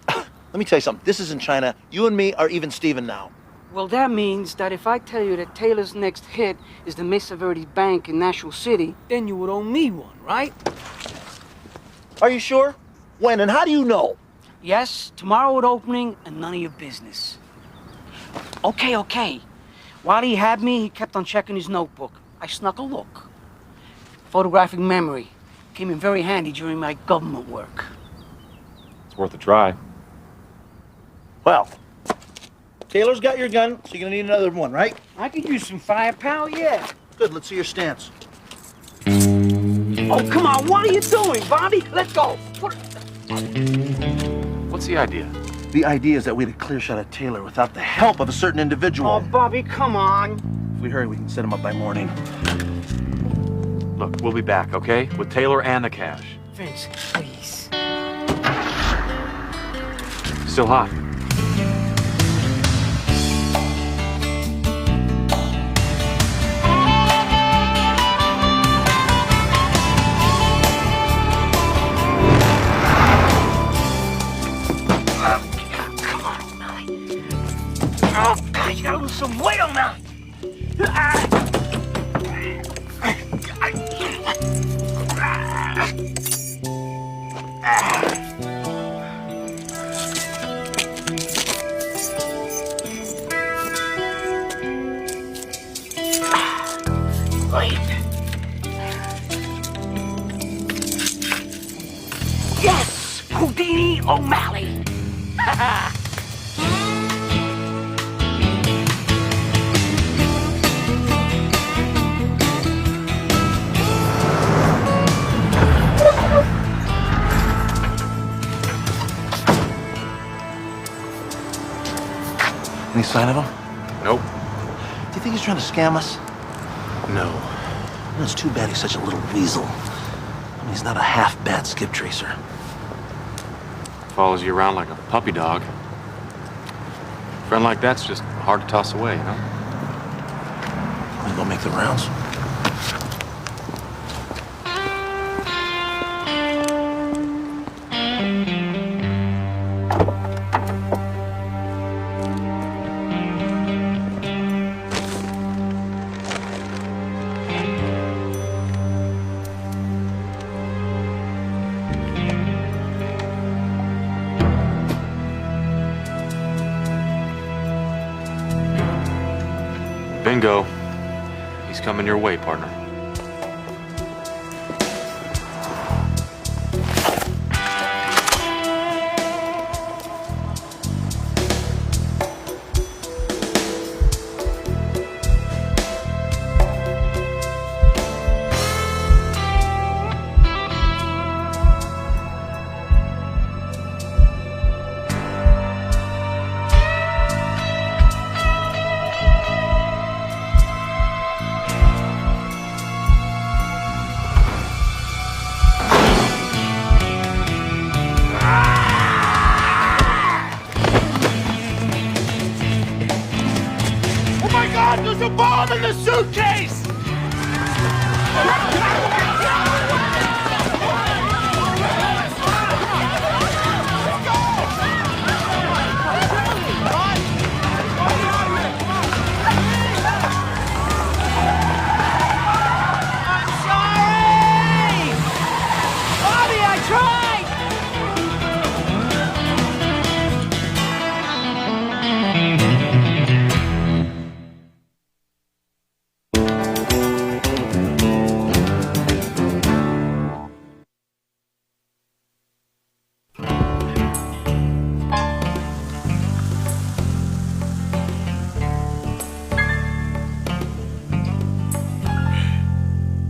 Let me tell you something. This isn't China. You and me are even Steven now. Well, that means that if I tell you that Taylor's next hit is the Mesa Verde Bank in National City, then you would owe me one, right? Are you sure? When and how do you know? Yes, tomorrow at opening and none of your business. Okay. While he had me, he kept on checking his notebook. I snuck a look. Photographic memory. Came in very handy during my government work. It's worth a try. Well, Taylor's got your gun, so you're gonna need another one, right? I could use some firepower, yeah. Good, let's see your stance. Oh, come on, what are you doing, Bobby? Let's go. What's the idea? The idea is that we had a clear shot at Taylor without the help of a certain individual. Oh, Bobby, come on. If we hurry, we can set him up by morning. Look, we'll be back, okay? With Taylor and the cash. Vince, please. Still hot. Come on, O'Malley. Oh, you gotta lose some weight, O'Malley. Yes! Houdini O'Malley! Any sign of him? Nope. Do you think he's trying to scam us? No. It's too bad he's such a little weasel. I mean, he's not a half-bad skip tracer. Follows you around like a puppy dog. A friend like that's just hard to toss away, you know? I'm gonna go make the rounds. Bingo. He's coming your way, partner. There's a bomb in the suitcase!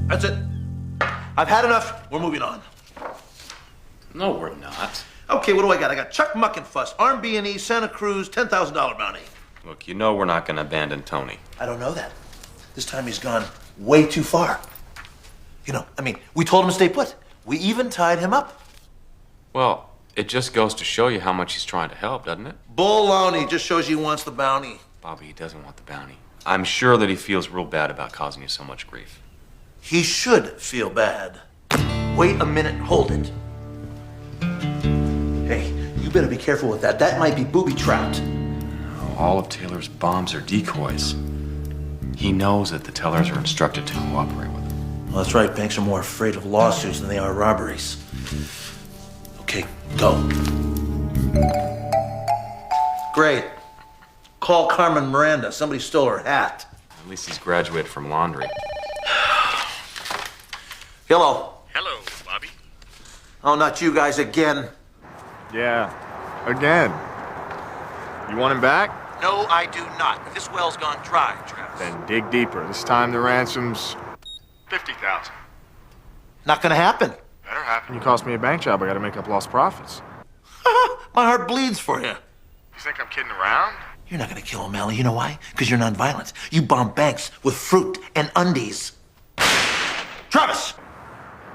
That's it. I've had enough. We're moving on. No, we're not. Okay, what do I got? I got Chuck Muck and Fuss, Arm B&E, Santa Cruz, $10,000 bounty. Look, you know we're not going to abandon Tony. I don't know that. This time he's gone way too far. You know, I mean, we told him to stay put. We even tied him up. Well, it just goes to show you how much he's trying to help, doesn't it? Baloney. Just shows you he wants the bounty. Bobby, he doesn't want the bounty. I'm sure that he feels real bad about causing you so much grief. He should feel bad. Wait a minute, hold it. Hey, you better be careful with that. That might be booby-trapped. All of Taylor's bombs are decoys. He knows that the tellers are instructed to cooperate with him. Well, that's right. Banks are more afraid of lawsuits than they are robberies. Okay, go. Great. Call Carmen Miranda. Somebody stole her hat. At least he's graduated from laundry. Hello. Hello, Bobby. Oh, not you guys again. Yeah, again. You want him back? No, I do not. This well's gone dry, Travis. Then dig deeper. This time the ransom's $50,000. Not gonna happen. Better happen. You cost me a bank job. I gotta make up lost profits. My heart bleeds for you. You think I'm kidding around? You're not gonna kill O'Malley. You know why? Because you're nonviolent. You bomb banks with fruit and undies. Travis!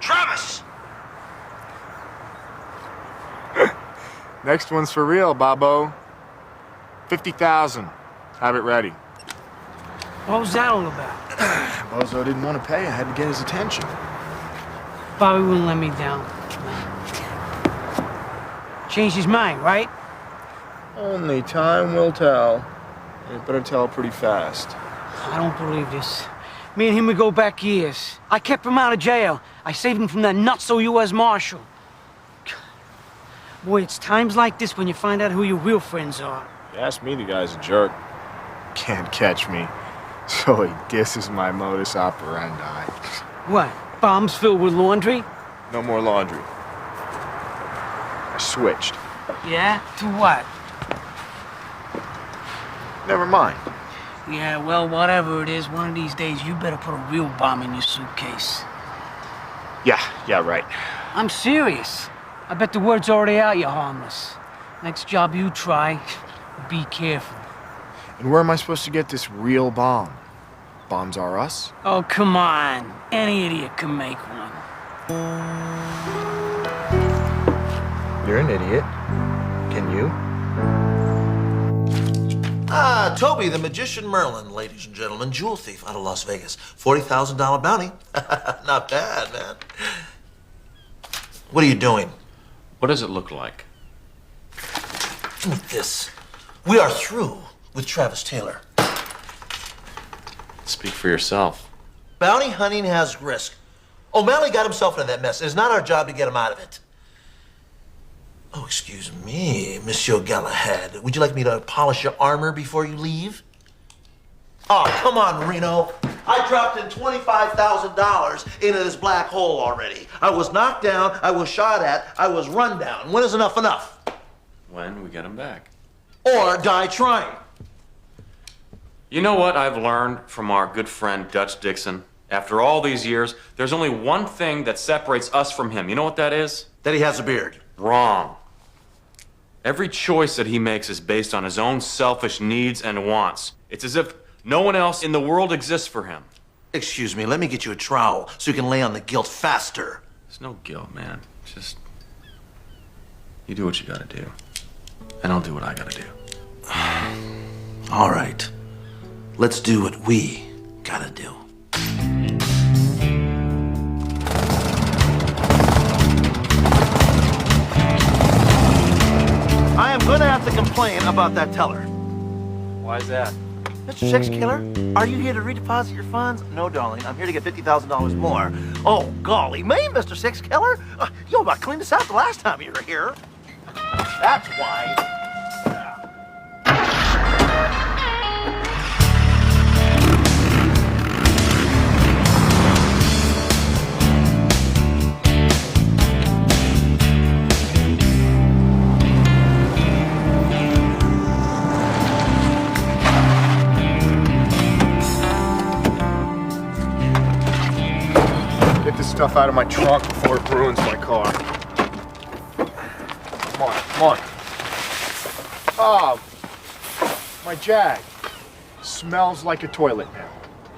Travis! Next one's for real, Bobo. 50,000. Have it ready. What was that all about? Bozo didn't want to pay. I had to get his attention. Bobby wouldn't let me down. Changed his mind, right? Only time will tell. You better tell pretty fast. I don't believe this. Me and him, we go back years. I kept him out of jail. I saved him from that nutso U.S. Marshal. Boy, it's times like this when you find out who your real friends are. You ask me, the guy's a jerk. Can't catch me. So he disses my modus operandi. What? Bombs filled with laundry? No more laundry. I switched. Yeah? To what? Never mind. Yeah, well, whatever it is, one of these days you better put a real bomb in your suitcase. Yeah, right. I'm serious. I bet the word's already out you're harmless. Next job you try, be careful. And where am I supposed to get this real bomb? Bombs are us? Oh, come on. Any idiot can make one. You're an idiot. Can you? Ah, Toby, the magician Merlin, ladies and gentlemen, jewel thief out of Las Vegas. $40,000 bounty. Not bad, man. What are you doing? What does it look like? With this. We are through with Travis Taylor. Speak for yourself. Bounty hunting has risk. O'Malley got himself into that mess. It's not our job to get him out of it. Oh, excuse me, Monsieur Galahad. Would you like me to polish your armor before you leave? Oh, come on, Reno. I dropped in $25,000 into this black hole already. I was knocked down, I was shot at, I was run down. When is enough enough? When we get him back. Or die trying. You know what I've learned from our good friend Dutch Dixon? After all these years, there's only one thing that separates us from him. You know what that is? That he has a beard. Wrong. Every choice that he makes is based on his own selfish needs and wants. It's as if no one else in the world exists for him. Excuse me, let me get you a trowel so you can lay on the guilt faster. There's no guilt, man. Just... you do what you gotta do. And I'll do what I gotta do. All right. Let's do what we gotta do. I am going to have to complain about that teller. Why is that? Mr. Sex Killer, are you here to redeposit your funds? No, darling. I'm here to get $50,000 more. Oh, golly me, Mr. Sex Killer. You about cleaned us out the last time you were here. That's why. Get this stuff out of my trunk before it ruins my car. Come on, come on. Oh, my Jag. Smells like a toilet now.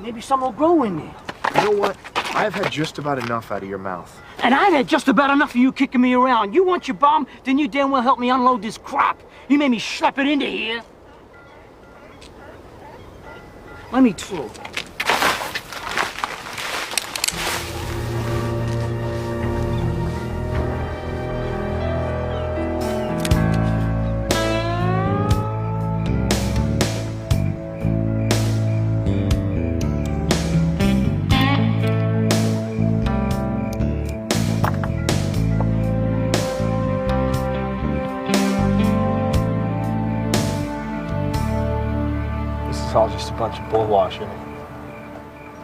Maybe some will grow in there. You know what? I've had just about enough out of your mouth. And I've had just about enough of you kicking me around. You want your bomb, then you damn well help me unload this crap. You made me schlep it into here. Let me through. It's all just a bunch of bullwash, isn't it?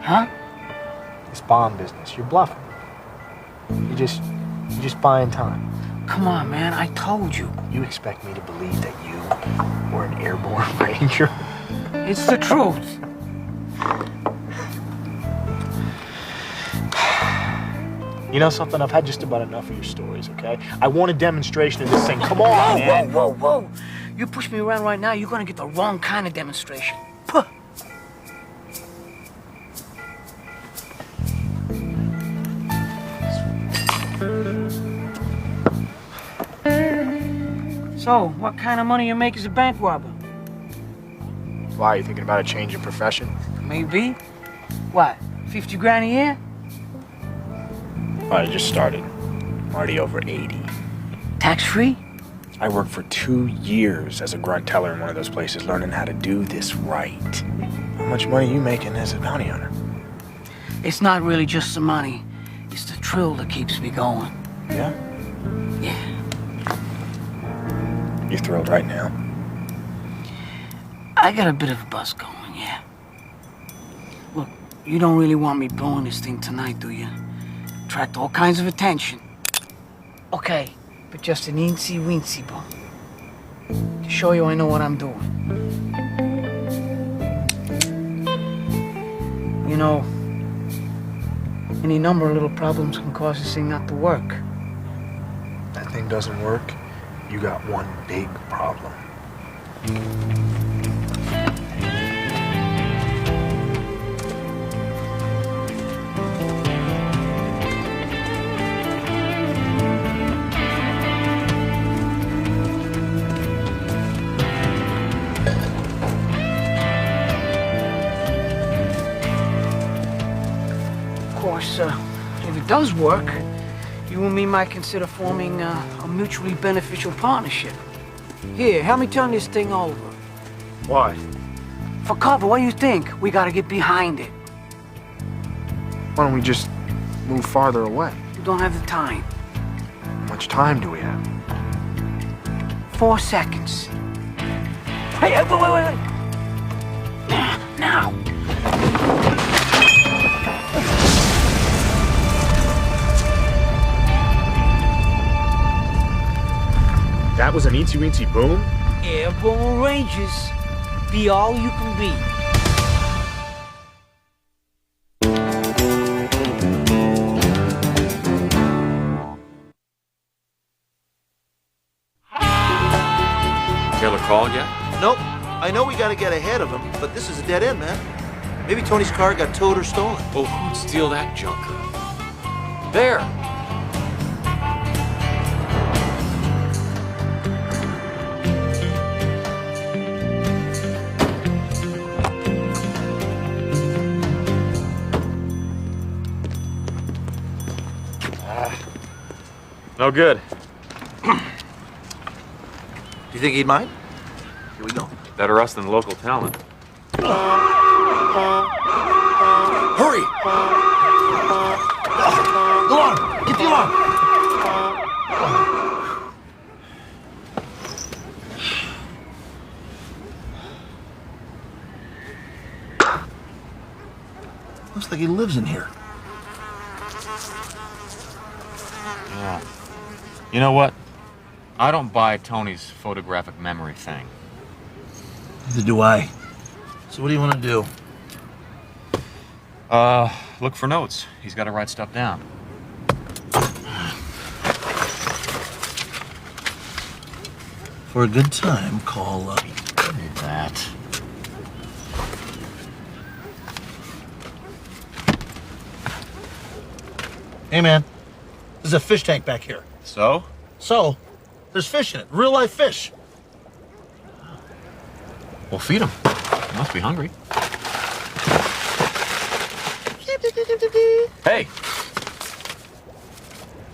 Huh? This bomb business, you're bluffing. You're just buying time. Come on, man, I told you. You expect me to believe that you were an airborne ranger? It's the truth. You know something? I've had just about enough of your stories, okay? I want a demonstration of this thing. Come on, man. Whoa, whoa, whoa. You push me around right now, you're gonna get the wrong kind of demonstration. Puh. So, what kind of money you make as a bank robber? Why, are you thinking about a change of profession? Maybe. What, 50 grand a year? I just started. I'm already over 80. Tax-free? I worked for 2 years as a grunt teller in one of those places, learning how to do this right. How much money are you making as a bounty hunter? It's not really just the money. It's the thrill that keeps me going. Yeah? Yeah. You thrilled right now? I got a bit of a buzz going, yeah. Look, you don't really want me blowing this thing tonight, do you? Attract all kinds of attention. Okay, but just an eensy-weensy bump. To show you I know what I'm doing. You know, any number of little problems can cause this thing not to work. That thing doesn't work, you got one big problem. course, if it does work, you and me might consider forming a mutually beneficial partnership. Here, help me turn this thing over. Why? For cover, what do you think? We gotta get behind it. Why don't we just move farther away? You don't have the time. How much time do we have? 4 seconds. Hey, wait. Now. That was an eensy-weensy boom? Airborne Rangers. Be all you can be. Taylor called yet? Nope. I know we gotta get ahead of him, but this is a dead end, man. Maybe Tony's car got towed or stolen. Oh, who'd steal that junk? There! No good. Do you think he'd mind? Here we go. Better us than local talent. Hurry! The alarm! Get the alarm! Looks like he lives in here. Yeah. You know what? I don't buy Tony's photographic memory thing. Neither do I. So what do you want to do? Look for notes. He's got to write stuff down. For a good time, call that. Hey, man. There's a fish tank back here. So? So, there's fish in it. Real life fish. We'll feed him. He must be hungry. Hey!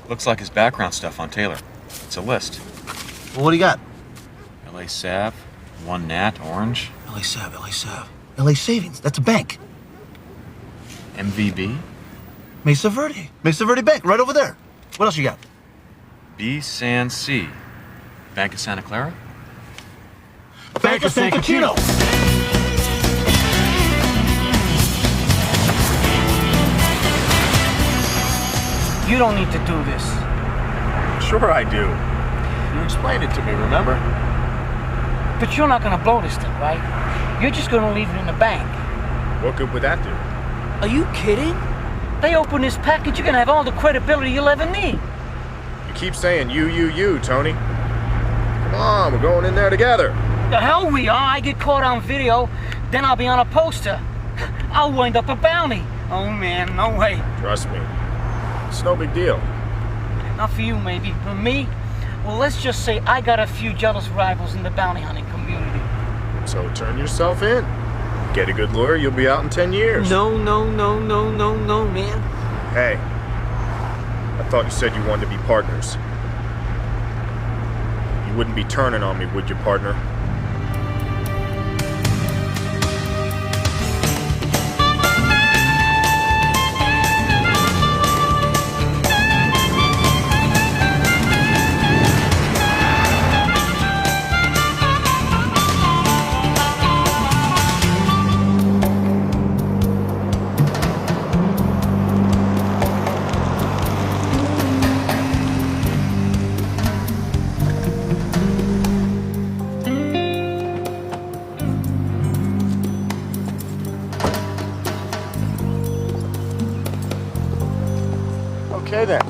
Looks like his background stuff on Taylor. It's a list. Well, what do you got? LA Sav, One Nat, Orange. LA Sav. LA Savings. That's a bank. MVB. Mesa Verde. Mesa Verde Bank, right over there. What else you got? B San C. Bank of Santa Clara? Bank of San Cachino. You don't need to do this. Sure I do. You explained it to me, remember? But you're not gonna blow this thing, right? You're just gonna leave it in the bank. What good would that do? Are you kidding? They open this package, you're gonna have all the credibility you'll ever need. You keep saying you, Tony. Come on, we're going in there together. The hell we are. I get caught on video, then I'll be on a poster. I'll wind up a bounty. Oh man, no way. Trust me. It's no big deal. Not for you, maybe. For me, well, let's just say I got a few jealous rivals in the bounty hunting community. So turn yourself in. Get a good lawyer, you'll be out in 10 years. No, man. Hey, I thought you said you wanted to be partners. You wouldn't be turning on me, would you, partner? Okay then.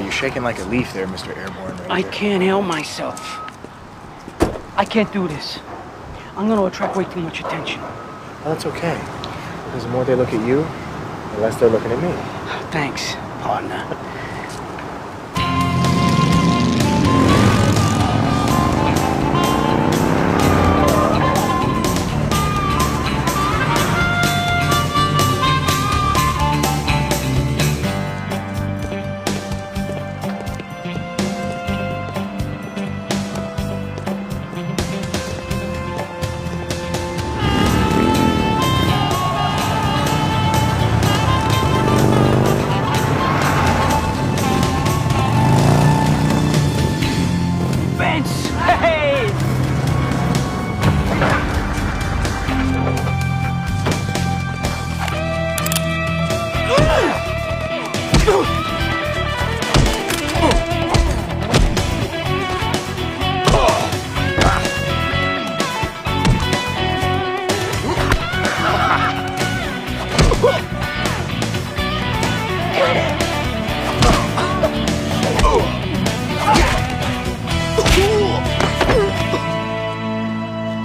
You're shaking like a leaf there, Mr. Airborne Ranger. I can't help myself. I can't do this. I'm gonna attract way too much attention. Well, that's okay. Because the more they look at you, the less they're looking at me. Thanks, partner.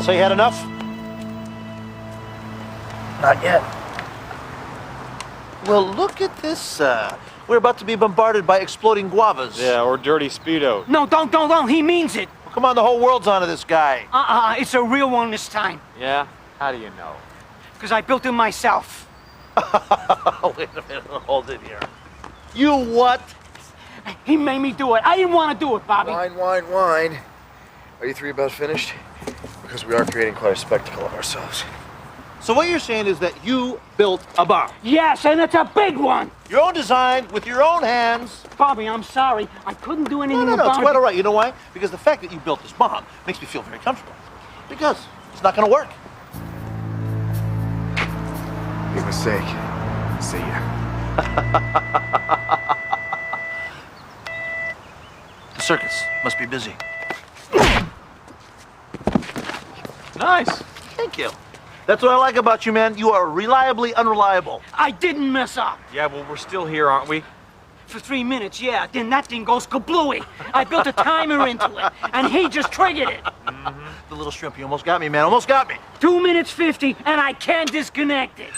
So you had enough? Not yet. Well, look at this. We're about to be bombarded by exploding guavas. Yeah, or dirty Speedo. No, don't. He means it. Well, come on, the whole world's onto this guy. It's a real one this time. Yeah? How do you know? Because I built it myself. Wait a minute, hold it here. You what? He made me do it. I didn't want to do it, Bobby. Wine. Are you three about finished? Because we are creating quite a spectacle of ourselves. So what you're saying is that you built a bomb? Yes, and it's a big one. Your own design, with your own hands. Bobby, I'm sorry. I couldn't do anything No, about it's it. quite all right. You know why? Because the fact that you built this bomb makes me feel very comfortable. Because it's not going to work. Big mistake. See ya. The circuits must be busy. Nice. Thank you. That's what I like about you, man. You are reliably unreliable. I didn't mess up. Yeah, well, we're still here, aren't we? For 3 minutes, yeah. Then that thing goes kablooey. I built a timer into it, and he just triggered it. The little shrimp, you almost got me, man. Almost got me. 2 minutes 50, and I can't disconnect it.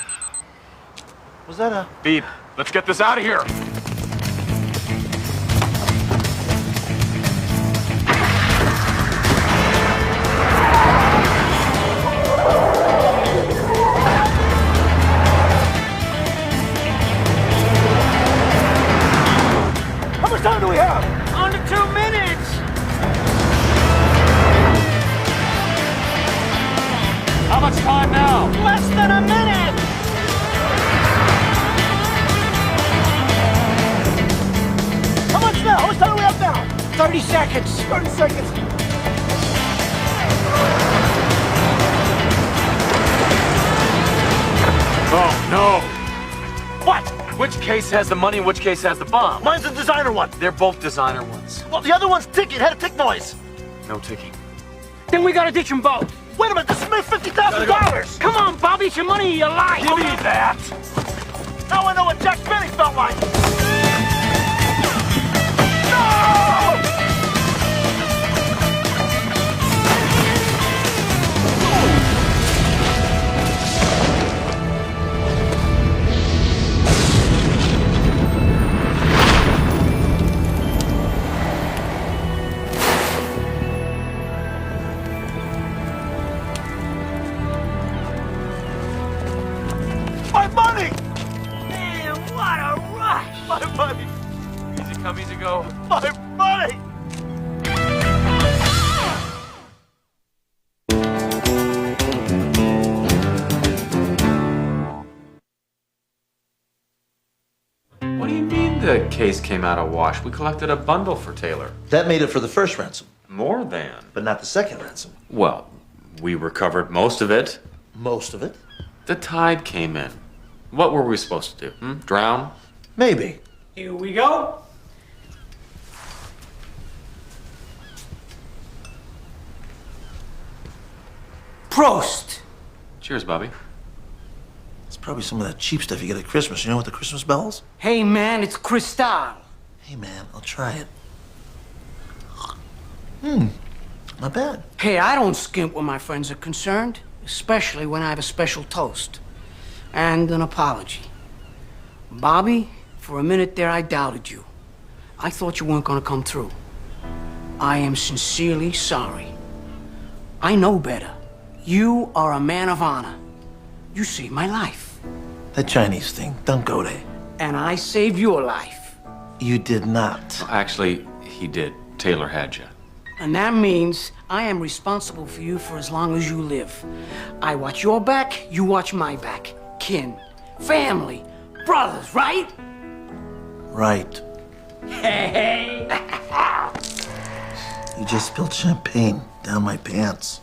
Was that a... Beep. Let's get this out of here. How much time do we have? Under 2 minutes. How much time now? Less than a minute. How much now? How much time do we have now? 30 seconds. 30 seconds. Oh, no. What? Which case has the money and which case has the bomb? Mine's the designer one. They're both designer ones. Well, the other one's ticking. It had a tick noise. No ticking. Then we gotta ditch them both. Wait a minute. This is made $50,000. Come on, Bobby. It's your money. You're lying. Give me that. Now I know what Jack Benny felt like. My money! Man, what a rush. My money! Easy come, easy go. My money! What do you mean the case came out of wash? We collected a bundle for Taylor. That made it for the first ransom, More than. but not the second ransom. Well, we recovered most of it. Most of it? The tide came in. What were we supposed to do? Drown? Maybe. Here we go. Prost. Cheers, Bobby. It's probably some of that cheap stuff you get at Christmas. You know, with the Christmas bells? Hey, man, it's Cristal. Hey, man, I'll try it. Not bad. Hey, I don't skimp when my friends are concerned, especially when I have a special toast and an apology. Bobby, for a minute there, I doubted you. I thought you weren't gonna come through. I am sincerely sorry. I know better. You are a man of honor. You saved my life. That Chinese thing, don't go there. And I saved your life. You did not. Actually, he did. Taylor had you. And that means I am responsible for you for as long as you live. I watch your back, you watch my back. Kin, family, brothers, right? Right. Hey. You just spilled champagne down my pants.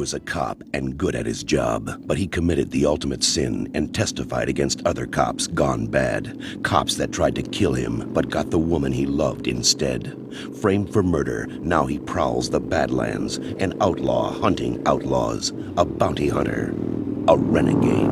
was a cop and good at his job, but he committed the ultimate sin and testified against other cops gone bad. Cops that tried to kill him, but got the woman he loved instead. Framed for murder, now he prowls the Badlands, an outlaw hunting outlaws, a bounty hunter, a renegade.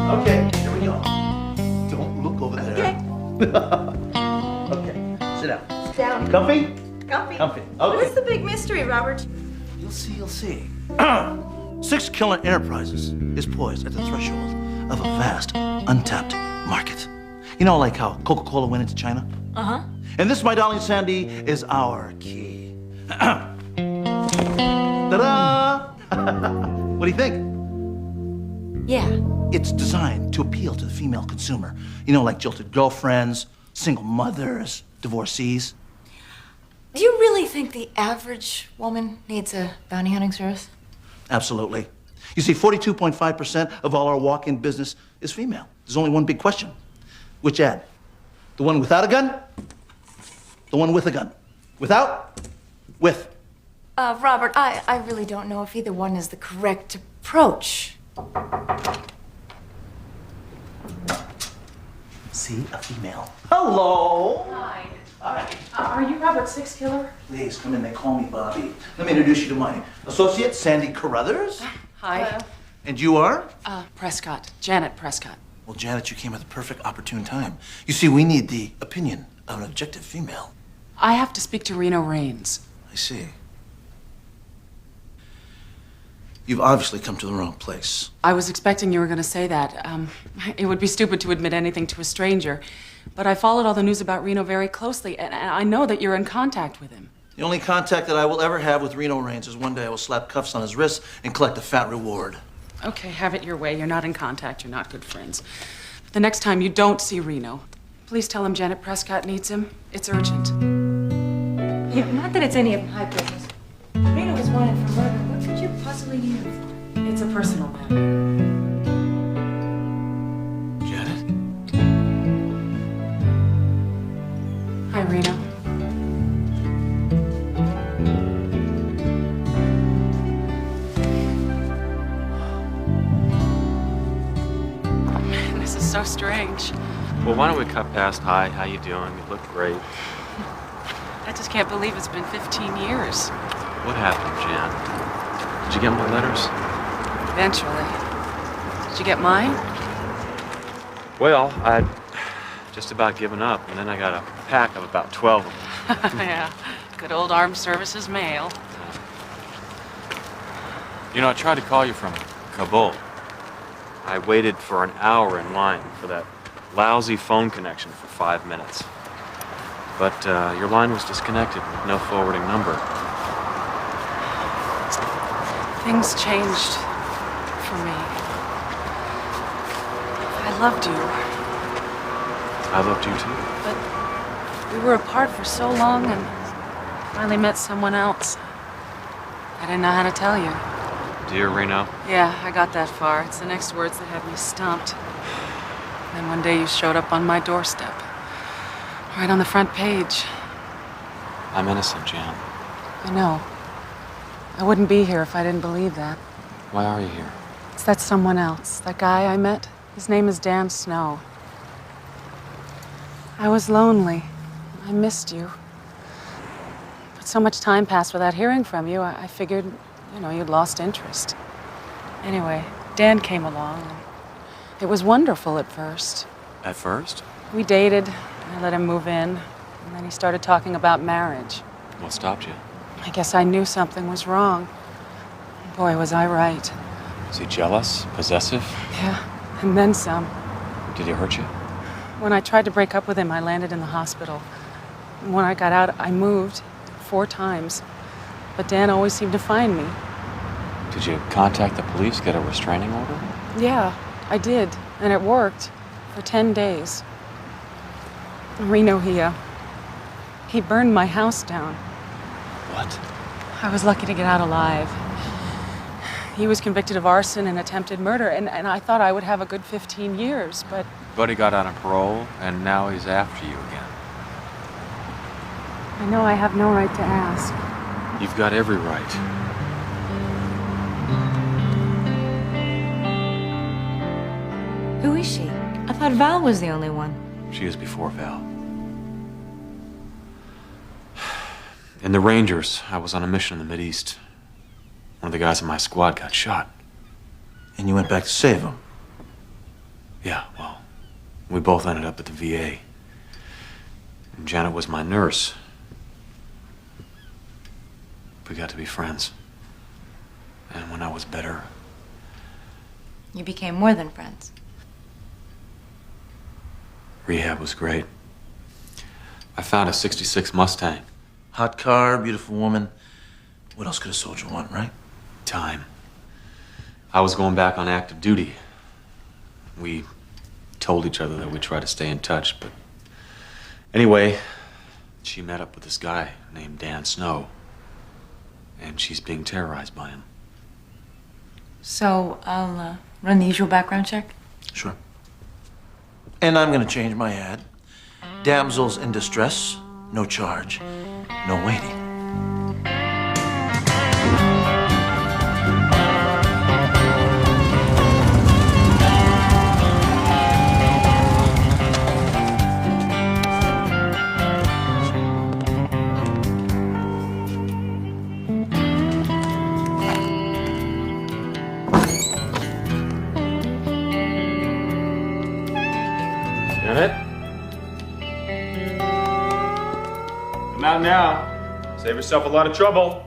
Okay, here we go. Don't look over there. Okay, sit down. Sit down. Comfy? Comfy. Comfy. What Okay. is the big mystery, Robert? You'll see, you'll see. Six Killer Enterprises is poised at the threshold of a vast, untapped market. You know, like how Coca-Cola went into China? Uh-huh. And this, my darling Sandy, is our key. Ta-da! What do you think? Yeah. It's designed to appeal to the female consumer. You know, like jilted girlfriends, single mothers, divorcees. Do you really think the average woman needs a bounty hunting service? Absolutely. You see, 42.5% of all our walk-in business is female. There's only one big question. Which ad? The one without a gun? The one with a gun? Without? With. Robert, I really don't know if either one is the correct approach. See, a female. Hello. Hi. Hi. Are you Robert Six Killer? Please, come in. They call me Bobby. Let me introduce you to my associate, Sandy Carruthers. Hi. And you are? Prescott. Janet Prescott. Well, Janet, you came at the perfect opportune time. You see, we need the opinion of an objective female. I have to speak to Reno Raines. I see. You've obviously come to the wrong place. I was expecting you were going to say that. It would be stupid to admit anything to a stranger. But I followed all the news about Reno very closely, and I know that you're in contact with him. The only contact that I will ever have with Reno Raines is one day I will slap cuffs on his wrists and collect a fat reward. Okay, have it your way. You're not in contact. You're not good friends. But the next time you don't see Reno, please tell him Janet Prescott needs him. It's urgent. Yeah, not that it's any of my business. Reno was wanted for murder. What could you possibly need him for? It's a personal matter. Janet? Hi, Reno. Man, this is so strange. Well, why don't we cut past hi, how you doing? You look great. I just can't believe it's been 15 years. What happened, Jan? Did you get my letters? Eventually. Did you get mine? Well, I'd just about given up, and then I got a pack of about 12 of them. Yeah, good old armed services mail. You know, I tried to call you from Kabul. I waited for an hour in line for that lousy phone connection for 5 minutes. But your line was disconnected with no forwarding number. Things changed for me. I loved you, I loved you too. but we were apart for so long and finally met someone else. I didn't know how to tell you. Dear Reno, Yeah, I got that far. It's the next words that had me stumped. Then one day you showed up on my doorstep. Right on the front page. I'm innocent, Jan. I know. I wouldn't be here if I didn't believe that. Why are you here? It's that someone else. That guy I met. His name is Dan Snow. I was lonely. I missed you. But so much time passed without hearing from you, I figured, you'd lost interest. Anyway, Dan came along. It was wonderful at first. At first? We dated. I let him move in. And then he started talking about marriage. What stopped you? I guess I knew something was wrong. Boy, was I right. Was he jealous? Possessive? Yeah, and then some. Did he hurt you? When I tried to break up with him, I landed in the hospital. And when I got out, I moved 4 times. But Dan always seemed to find me. Did you contact the police, get a restraining order? Yeah, I did. And it worked for 10 days. Reno, he burned my house down. What? I was lucky to get out alive. He was convicted of arson and attempted murder, and I thought I would have a good 15 years, but... But he got out on parole, and now he's after you again. I know I have no right to ask. You've got every right. Who is she? I thought Val was the only one. She is before Val. In the Rangers, I was on a mission in the Mideast. One of the guys in my squad got shot. And you went back to save him? Yeah, well, we both ended up at the VA. And Janet was my nurse. We got to be friends. And when I was better... You became more than friends. Rehab was great. I found a '66 Mustang. Hot car, beautiful woman. What else could a soldier want, right? Time. I was going back on active duty. We told each other that we'd try to stay in touch, but... Anyway, she met up with this guy named Dan Snow. And she's being terrorized by him. So, I'll run the usual background check? Sure. And I'm gonna change my ad. Damsels in distress, no charge, no waiting. Janet? Come out now. Save yourself a lot of trouble.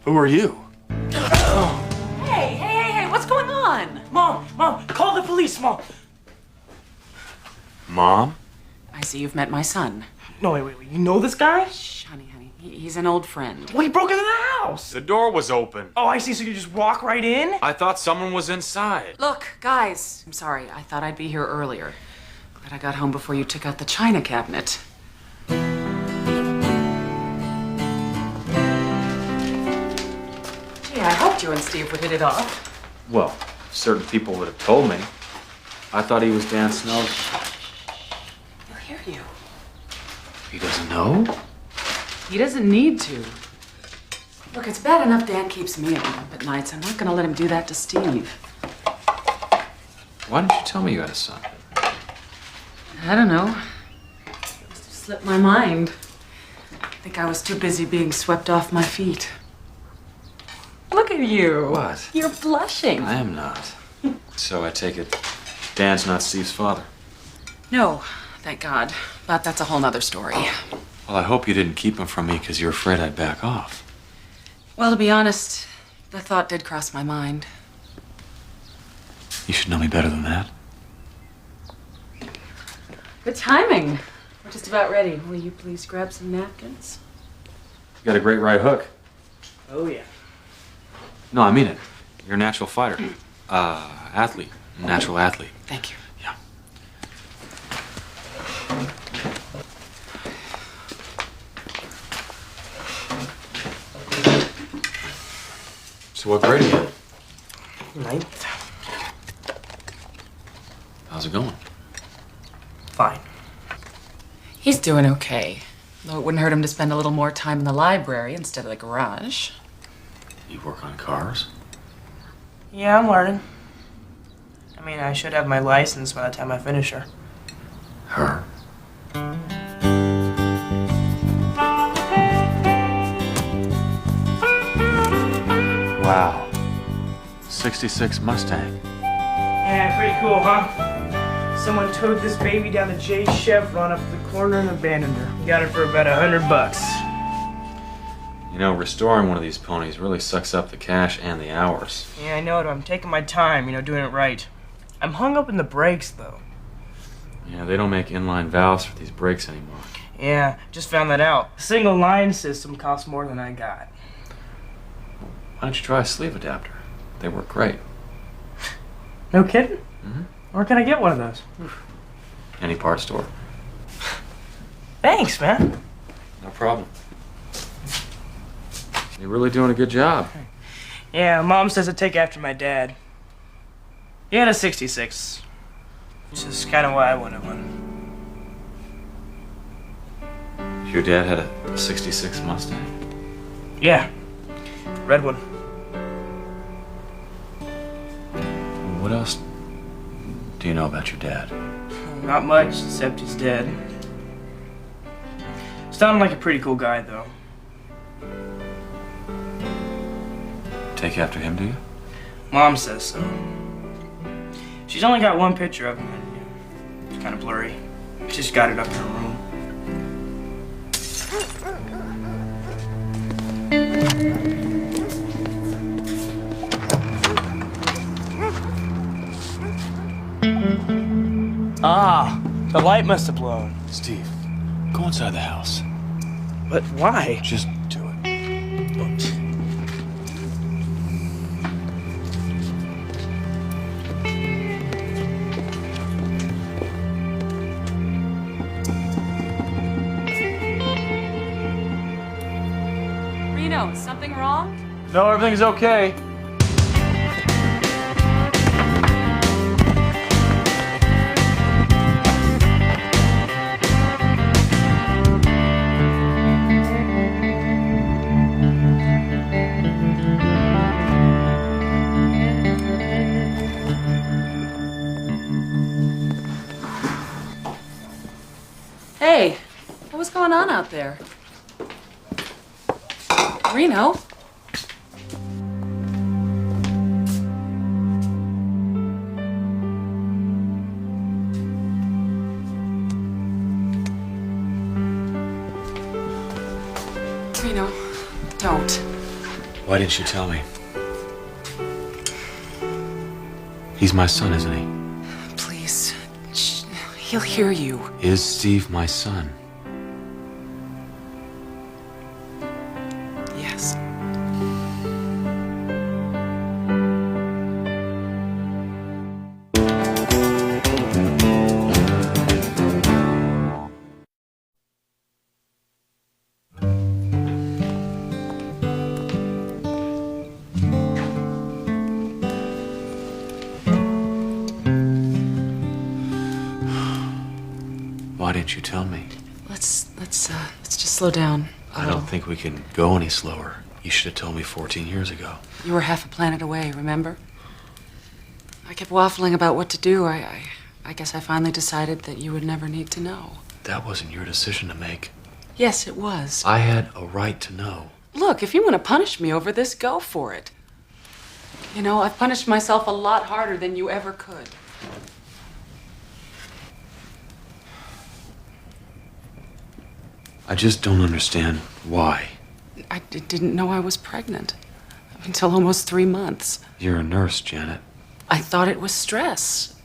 Who are you? Hey, what's going on? Mom, call the police, Mom. Mom? I see you've met my son. No, wait. You know this guy? Shh, honey. He's an old friend. Well, he broke into the house. The door was open. Oh, I see. So you just walk right in? I thought someone was inside. Look, guys, I'm sorry. I thought I'd be here earlier. Glad I got home before you took out the china cabinet. Gee, I hoped you and Steve would hit it off. Well, certain people would have told me. I thought he was Dan Snow. He'll hear you. He doesn't know? He doesn't need to. Look, it's bad enough Dan keeps me up at nights. I'm not gonna let him do that to Steve. Why didn't you tell me you had a son? I don't know. It must have slipped my mind. I think I was too busy being swept off my feet. Look at you. What? You're blushing. I am not. So I take it Dan's not Steve's father? No, thank God. But that's a whole nother story. Well, I hope you didn't keep him from me because you're afraid I'd back off. Well, to be honest, the thought did cross my mind. You should know me better than that. Good timing. We're just about ready. Will you please grab some napkins? You got a great right hook. Oh, yeah. No, I mean it. You're a natural fighter. Athlete. Natural athlete. Thank you. Yeah. So what grade are you in? 9th. How's it going? Fine. He's doing okay. Though it wouldn't hurt him to spend a little more time in the library instead of the garage. You work on cars? Yeah, I'm learning. I mean, I should have my license by the time I finish her. Her? Wow. 66 Mustang. Yeah, pretty cool, huh? Someone towed this baby down to Jay's Chevron up the corner and abandoned her. Got her for about $100. You know, restoring one of these ponies really sucks up the cash and the hours. Yeah, I know it. I'm taking my time, doing it right. I'm hung up in the brakes, though. Yeah, they don't make inline valves for these brakes anymore. Yeah, just found that out. The single line system costs more than I got. Why don't you try a sleeve adapter? They work great. No kidding? Mm-hmm. Where can I get one of those? Any part store. Thanks, man. No problem. You're really doing a good job. Yeah, Mom says I take after my dad. He had a 66, which is kind of why I wanted one. Your dad had a 66 Mustang? Yeah, red one. What else do you know about your dad? Not much, except he's dead. Sounded like a pretty cool guy, though. Take after him, do you? Mom says so. She's only got one picture of him, and it's kind of blurry. She's got it up in her room. Ah, the light must have blown. Steve, go inside the house. But why? Just do it. Reno, is something wrong? No, everything's okay. Hey, what was going on out there? Reno? Reno, don't. Why didn't you tell me? He's my son, isn't he? Please. Shh. He'll hear you. Is Steve my son? Yes. Why didn't you tell me? Let's just slow down. I don't think we can go any slower. You should have told me 14 years ago. You were half a planet away, remember? I kept waffling about what to do. I guess I finally decided that you would never need to know. That wasn't your decision to make. Yes, it was. I had a right to know. Look, if you want to punish me over this, go for it. You know, I've punished myself a lot harder than you ever could. I just don't understand why. I didn't know I was pregnant until almost 3 months. You're a nurse, Janet. I thought it was stress.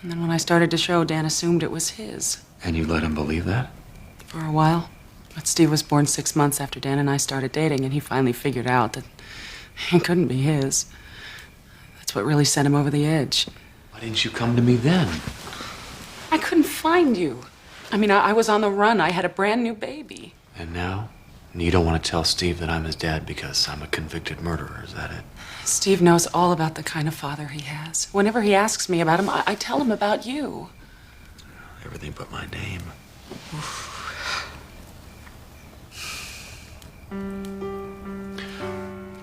And then when I started to show, Dan assumed it was his. And you let him believe that? For a while. But Steve was born 6 months after Dan and I started dating, and he finally figured out that he couldn't be his. That's what really sent him over the edge. Why didn't you come to me then? I couldn't find you. I mean, I was on the run. I had a brand new baby. And now? You don't want to tell Steve that I'm his dad because I'm a convicted murderer, is that it? Steve knows all about the kind of father he has. Whenever he asks me about him, I tell him about you. Everything but my name.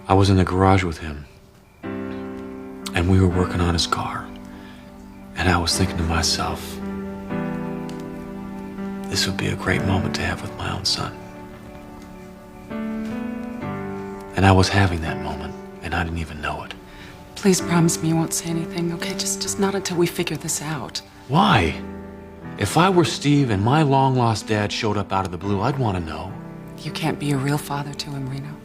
I was in the garage with him, and we were working on his car. And I was thinking to myself, this would be a great moment to have with my own son. And I was having that moment, and I didn't even know it. Please promise me you won't say anything, okay? Just not until we figure this out. Why? If I were Steve and my long-lost dad showed up out of the blue, I'd want to know. You can't be a real father to him, Reno.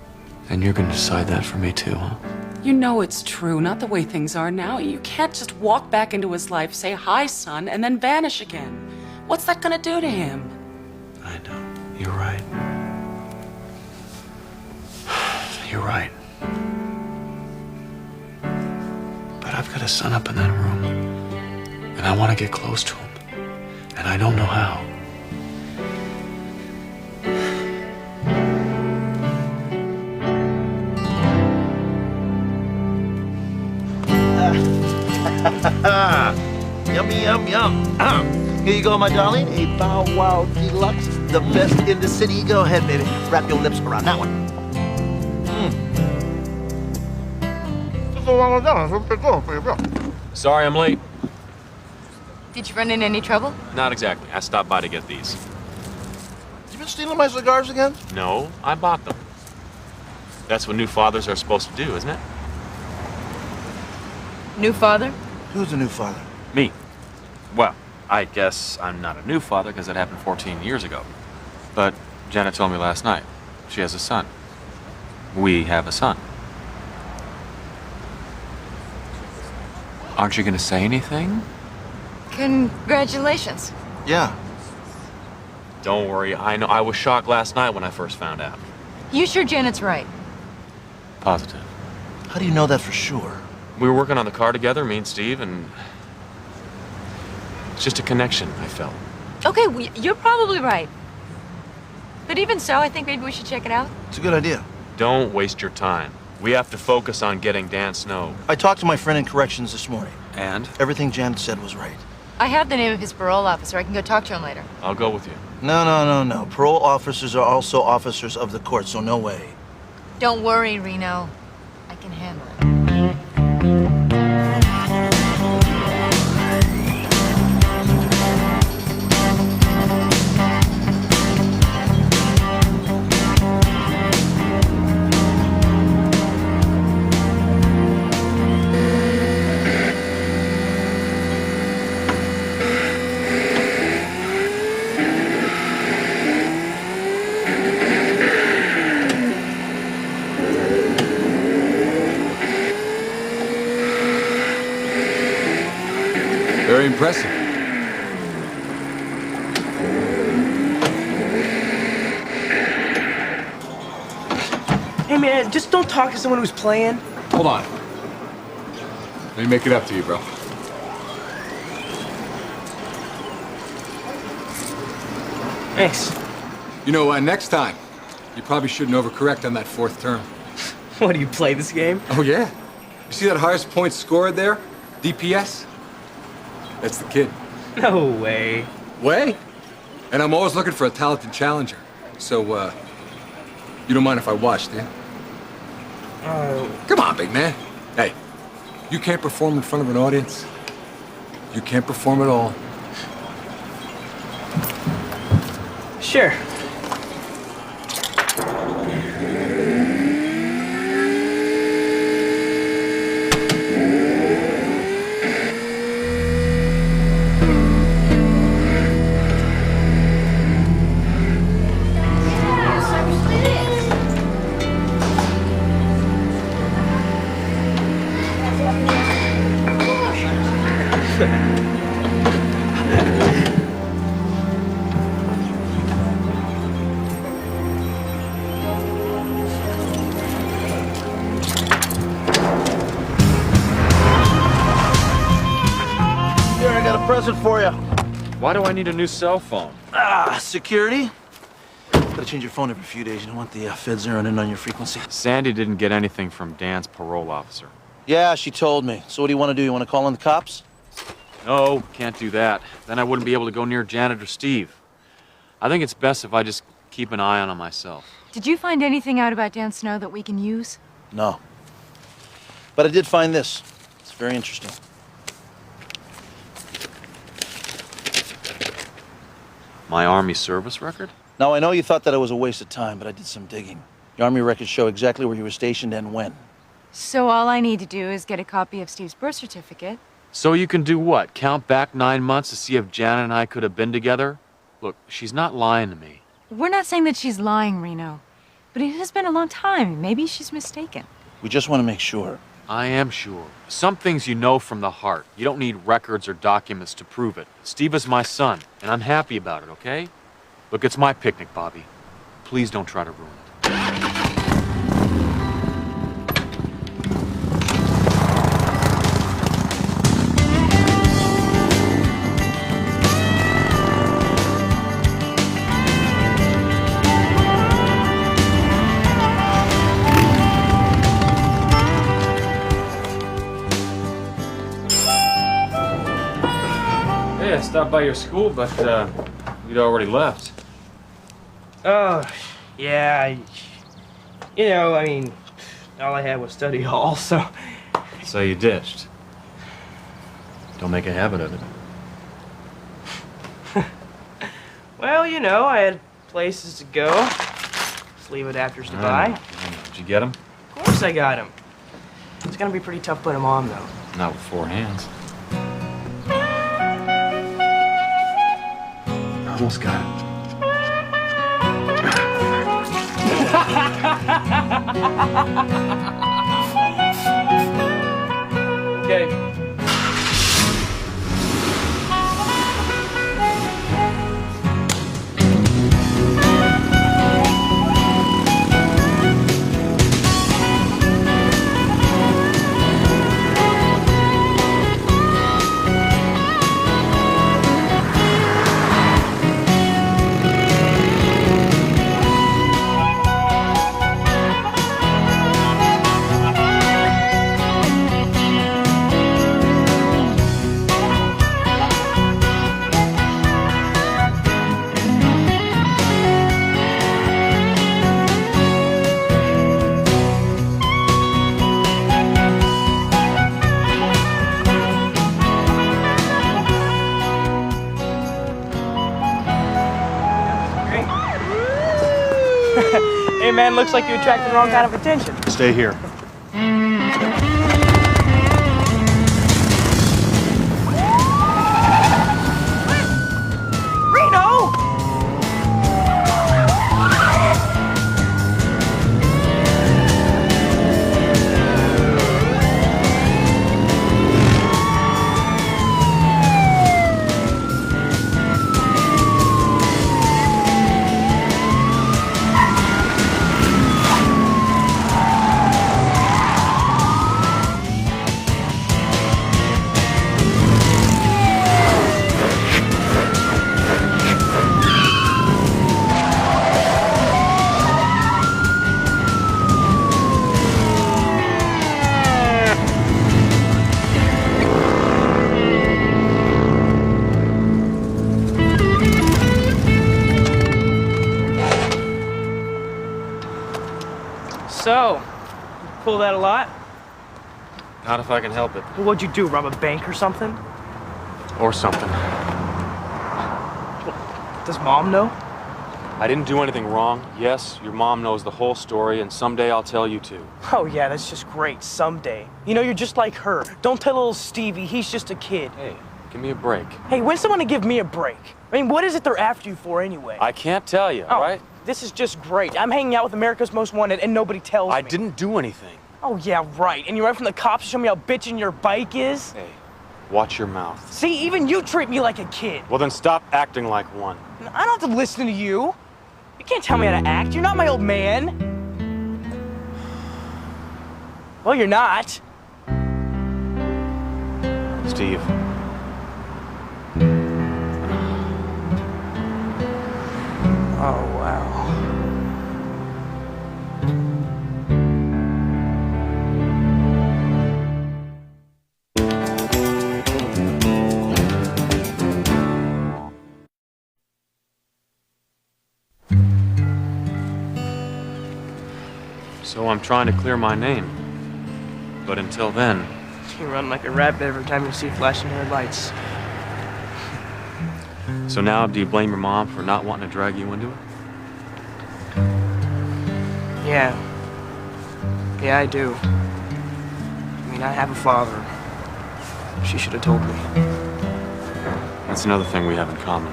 And you're going to decide that for me too, huh? You know it's true, not the way things are now. You can't just walk back into his life, say, hi, son, and then vanish again. What's that gonna do to him? I know. You're right. You're right. But I've got a son up in that room, and I want to get close to him, and I don't know how. Yummy, yum, yum. Here you go, my darling. A Bow Wow Deluxe. The best in the city. Go ahead, baby. Wrap your lips around that one. Sorry I'm late. Did you run into any trouble? Not exactly. I stopped by to get these. You been stealing my cigars again? No, I bought them. That's what new fathers are supposed to do, isn't it? New father? Who's the new father? Me. Well, I guess I'm not a new father because it happened 14 years ago. But Janet told me last night. She has a son. We have a son. Aren't you going to say anything? Congratulations. Yeah. Don't worry. I know. I was shocked last night when I first found out. You sure Janet's right? Positive. How do you know that for sure? We were working on the car together, me and Steve, and it's just a connection I felt. Okay, well, you're probably right. But even so, I think maybe we should check it out. It's a good idea. Don't waste your time. We have to focus on getting Dan Snow. I talked to my friend in corrections this morning. And? Everything Janet said was right. I have the name of his parole officer. I can go talk to him later. I'll go with you. No. Parole officers are also officers of the court, so no way. Don't worry, Reno. I can handle it. Very impressive. Hey, man, just don't talk to someone who's playing. Hold on. Let me make it up to you, bro. Thanks. You know, next time, you probably shouldn't overcorrect on that fourth term. What, do you play this game? Oh, yeah. You see that highest point scored there? DPS? That's the kid. No way. Way? And I'm always looking for a talented challenger. So, you don't mind if I watch, do you? Come on, big man. Hey, you can't perform in front of an audience. You can't perform at all. Sure. was it for you? Why do I need a new cell phone? Security? Gotta change your phone every few days. You don't want the feds zeroing in on your frequency. Sandy didn't get anything from Dan's parole officer. Yeah, she told me. So what do you want to do? You want to call in the cops? No, can't do that. Then I wouldn't be able to go near Janet or Steve. I think it's best if I just keep an eye on him myself. Did you find anything out about Dan Snow that we can use? No. But I did find this. It's very interesting. My Army service record? Now, I know you thought that it was a waste of time, but I did some digging. The Army records show exactly where you were stationed and when. So all I need to do is get a copy of Steve's birth certificate. So you can do what? Count back 9 months to see if Janet and I could have been together? Look, she's not lying to me. We're not saying that she's lying, Reno. But it has been a long time. Maybe she's mistaken. We just want to make sure. I am sure. Some things you know from the heart. You don't need records or documents to prove it. Steve is my son, and I'm happy about it, okay? Look, it's my picnic, Bobby. Please don't try to ruin it. I stopped by your school, but you'd already left. Oh, yeah. You know, I mean, all I had was study hall, so... So you ditched. Don't make a habit of it. Well, you know, I had places to go, sleeve adapters to buy. Did you get them? Of course I got them. It's gonna be pretty tough putting them on, though. Not with 4 hands. Almost got it. Okay. Hey man, looks like you attracted the wrong kind of attention. Stay here. Reno! So, you pull that a lot? Not if I can help it. Well, what'd you do, rob a bank or something? Or something. Does Mom know? I didn't do anything wrong. Yes, your mom knows the whole story, and someday I'll tell you too. Oh yeah, that's just great, someday. You know, you're just like her. Don't tell little Stevie, he's just a kid. Hey, give me a break. Hey, when's someone to give me a break? I mean, what is it they're after you for anyway? I can't tell you, all right? This is just great. I'm hanging out with America's Most Wanted and nobody tells me. I didn't do anything. Oh yeah, right. And you're right from the cops to show me how bitchin' your bike is? Hey, watch your mouth. See, even you treat me like a kid. Well, then stop acting like one. I don't have to listen to you. You can't tell me how to act. You're not my old man. Well, you're not. Steve. So I'm trying to clear my name. But until then... You run like a rabbit every time you see flashing red lights. So now, do you blame your mom for not wanting to drag you into it? Yeah. Yeah, I do. I mean, I have a father. She should have told me. That's another thing we have in common.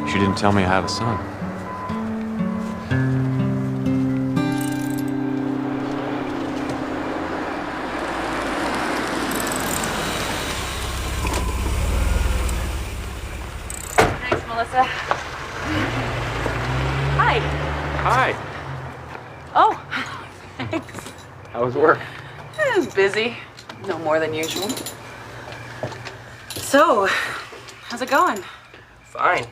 She didn't tell me I have a son. Thanks, Melissa. Hi. Hi. Oh, thanks. How was work? It was busy. No more than usual. So, how's it going? Fine.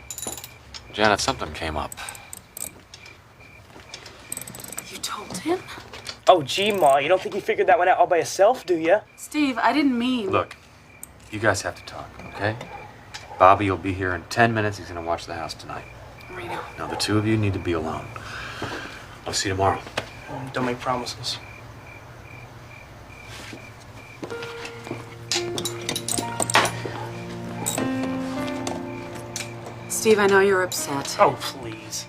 Janet, something came up. You told him? Oh, gee, Ma, you don't think he figured that one out all by himself, do ya? Steve, I didn't mean... Look, you guys have to talk, okay? Bobby will be here in 10 minutes. He's gonna watch the house tonight. Reno. Now, the two of you need to be alone. I'll see you tomorrow. Don't make promises. Steve, I know you're upset. Oh, please.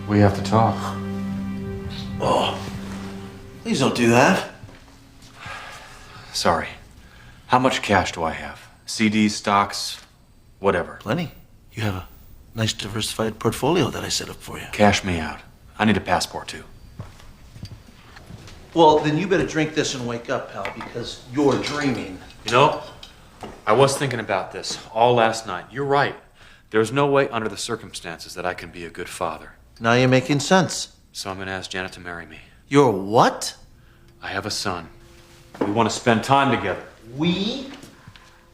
We have to talk. Oh, please don't do that. Sorry. How much cash do I have? CDs, stocks, whatever. Plenty. You have a nice diversified portfolio that I set up for you. Cash me out. I need a passport too. Well, then you better drink this and wake up, pal, because you're dreaming. You know, I was thinking about this all last night. You're right. There's no way under the circumstances that I can be a good father. Now you're making sense. So I'm gonna ask Janet to marry me. You're what? I have a son. We want to spend time together. We?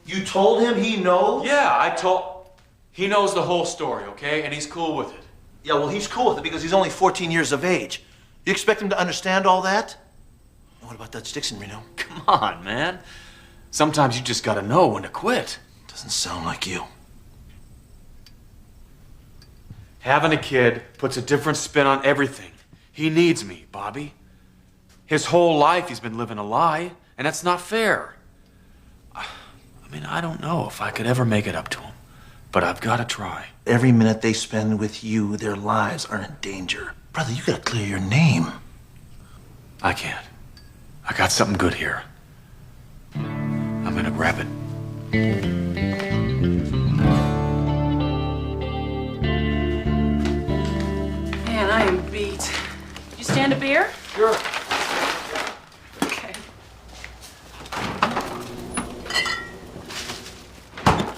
You told him he knows? Yeah, I told... He knows the whole story, okay? And he's cool with it. Yeah, well, he's cool with it because he's only 14 years of age. You expect him to understand all that? What about Dutch Dixon, Reno? Come on, man. Sometimes you just gotta know when to quit. Doesn't sound like you. Having a kid puts a different spin on everything. He needs me, Bobby. His whole life he's been living a lie, and that's not fair. I mean, I don't know if I could ever make it up to him, but I've got to try. Every minute they spend with you, their lives are in danger. Brother, you gotta clear your name. I can't. I got something good here. I'm gonna grab it. Man, I am beat. You stand a beer? Sure. Okay.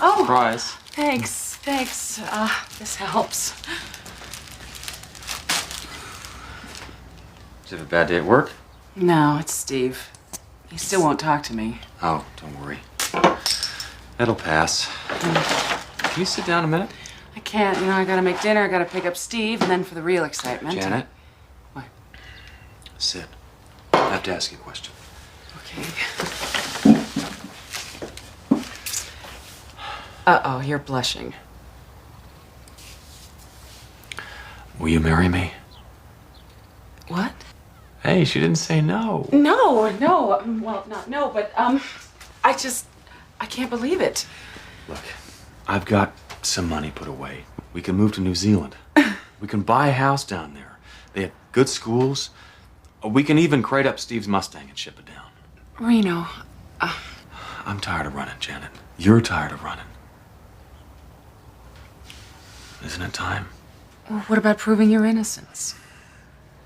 Oh. Surprise. Thanks. This helps. Did you have a bad day at work? No, it's Steve. He still won't talk to me. Oh, don't worry. It'll pass. Can you sit down a minute? I can't. You know, I gotta make dinner, I gotta pick up Steve, and then for the real excitement. Janet? What? Sit. I have to ask you a question. Okay. Uh-oh, you're blushing. Will you marry me? What? Hey, she didn't say no. No. Well, not no, but, I can't believe it. Look, I've got some money put away. We can move to New Zealand. We can buy a house down there. They have good schools. We can even crate up Steve's Mustang and ship it down. Reno, I'm tired of running, Janet. You're tired of running. Isn't it time? well, what about proving your innocence?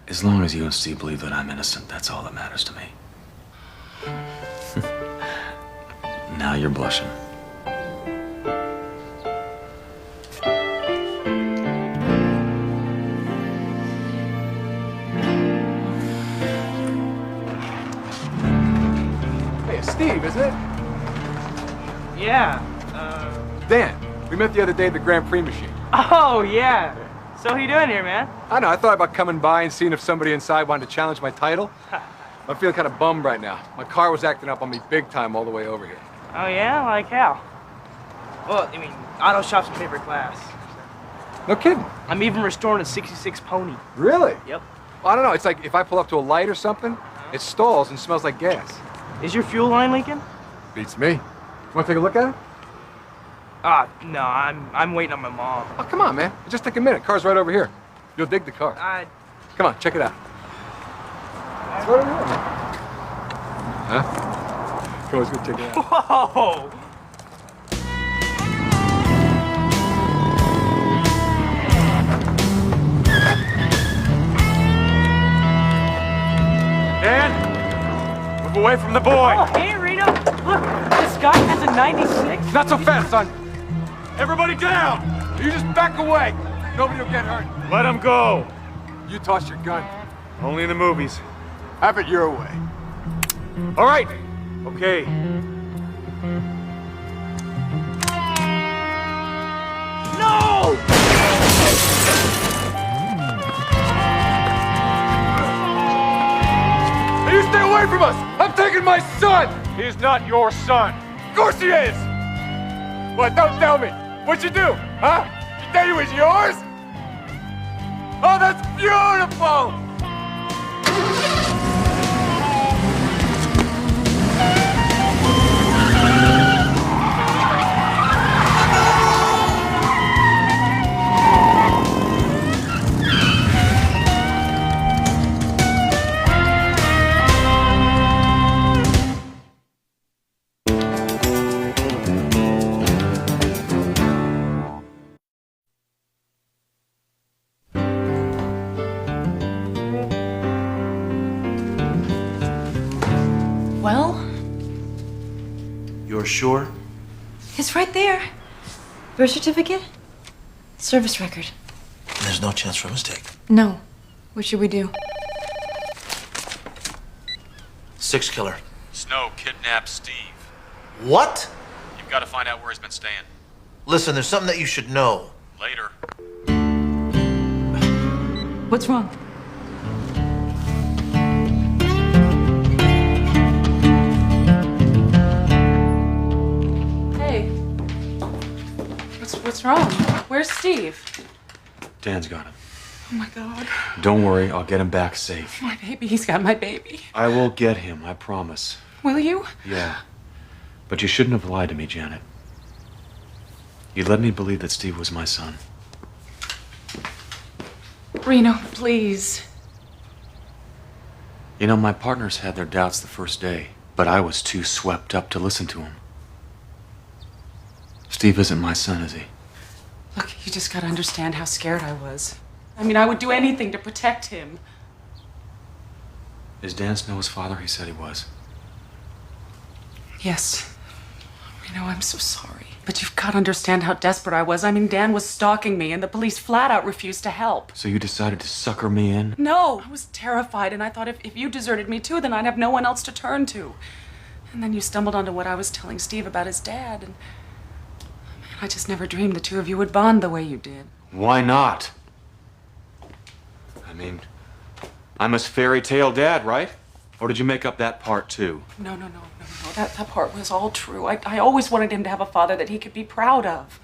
As long as you and Steve believe that I'm innocent, that's all that matters to me. Now you're blushing. Hey, it's Steve, isn't it? Yeah. Dan, we met the other day at the Grand Prix machine. Oh, yeah. So how you doing here, man? I know, I thought about coming by and seeing if somebody inside wanted to challenge my title. I'm feeling kind of bummed right now. My car was acting up on me big time all the way over here. Oh yeah? Like how? Well, I mean, auto shop's my favorite class. No kidding. I'm even restoring a 66 Pony. Really? Yep. Well, I don't know, it's like if I pull up to a light or something, it stalls and smells like gas. Is your fuel line leaking? Beats me. Want to take a look at it? No, I'm waiting on my mom. Oh, come on, man. Just take a minute. Car's right over here. You'll dig the car. Come on, check it out. It's right over here. Huh? Come on, let's go check it out. Whoa! Dan, move away from the boy. Oh, hey, Reno. Look, this guy has a 96. Not so fast, son. Everybody down. You just back away. Nobody will get hurt. Let him go. You toss your gun. Only in the movies. Have it your way. All right. Okay. No! You stay away from us! I'm taking my son! He's not your son. Of course he is! What, don't tell me. What'd you do, huh? You thought he was yours? Oh, that's beautiful! Well, You're sure? it's right there. Birth certificate, service record. There's no chance for a mistake. No. What should we do? Six killer. Snow kidnapped Steve. What? You've got to find out where he's been staying. Listen, there's something that you should know. Later. What's wrong? Hey. What's wrong? Where's Steve? Dan's got him. Oh my God. Don't worry, I'll get him back safe. My baby. He's got my baby. I will get him, I promise. Will you? Yeah. But you shouldn't have lied to me, Janet. You led me to believe that Steve was my son. Reno, please. You know, my partners had their doubts the first day, but I was too swept up to listen to him. Steve isn't my son, is he? Look, you just gotta understand how scared I was. I mean, I would do anything to protect him. Is Dan Snow his father? He said he was. Yes. Reno, I'm so sorry. But you've got to understand how desperate I was. I mean, Dan was stalking me, and the police flat out refused to help. So you decided to sucker me in? No, I was terrified, and I thought if you deserted me too, then I'd have no one else to turn to. And then you stumbled onto what I was telling Steve about his dad, and man, I just never dreamed the two of you would bond the way you did. Why not? I mean, I'm his fairy tale dad, right? Or did you make up that part too? No. That part was all true. I always wanted him to have a father that he could be proud of.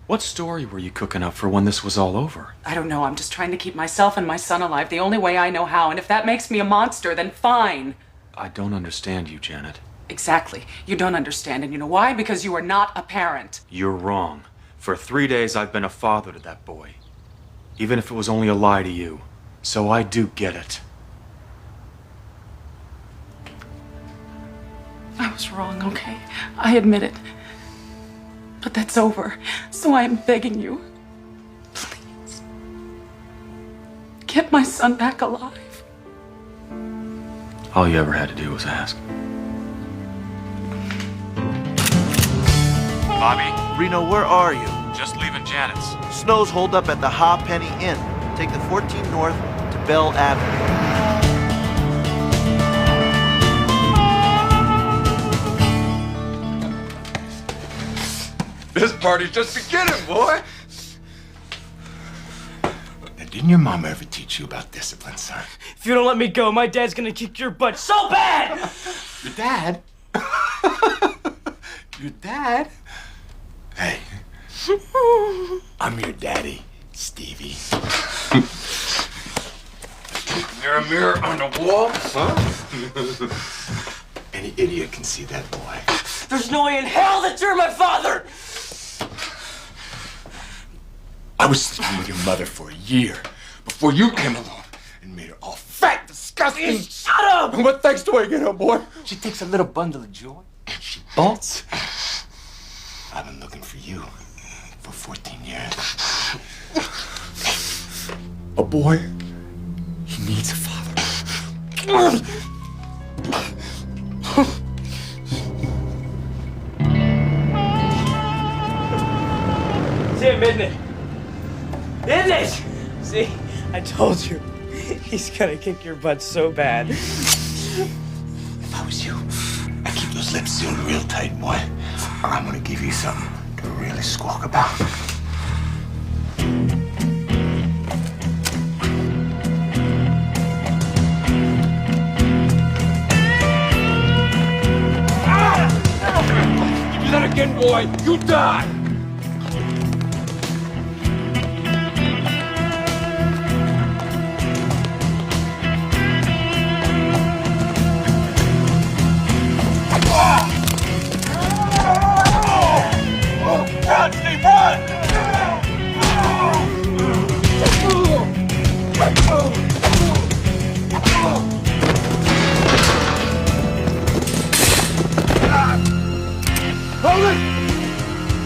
What story were you cooking up for when this was all over? I don't know. I'm just trying to keep myself and my son alive the only way I know how. And if that makes me a monster, then fine. I don't understand you, Janet. Exactly. You don't understand. And you know why? Because you are not a parent. You're wrong. For 3 days, I've been a father to that boy. Even if it was only a lie to you. So I do get it. I was wrong, okay? I admit it. But that's over. So I am begging you, please, get my son back alive. All you ever had to do was ask. Bobby? Reno, where are you? Just leaving Janet's. Snow's holed up at the Ha Penny Inn. Take the 14 North to Bell Avenue. This party's just beginning, boy. Didn't your mom ever teach you about discipline, son? If you don't let me go, my dad's gonna kick your butt so bad! Your dad? Your dad? Hey, I'm your daddy, Stevie. Mirror, mirror on the wall, huh? Any idiot can see that boy. There's no way in hell that you're my father! I was sleeping with your mother for a year before you came along and made her all fat, disgusting. Shut up! And what thanks do I get her, boy? She takes a little bundle of joy and she bolts. I've been looking for you for 14 years. A boy, he needs a father. See it, isn't it? Isn't it? See, I told you. He's gonna kick your butt so bad. If I was you, I'd keep those lips sealed real tight, boy. Or I'm gonna give you something to really squawk about. Do that again, boy, you die! Run, Steve, run! Hold it!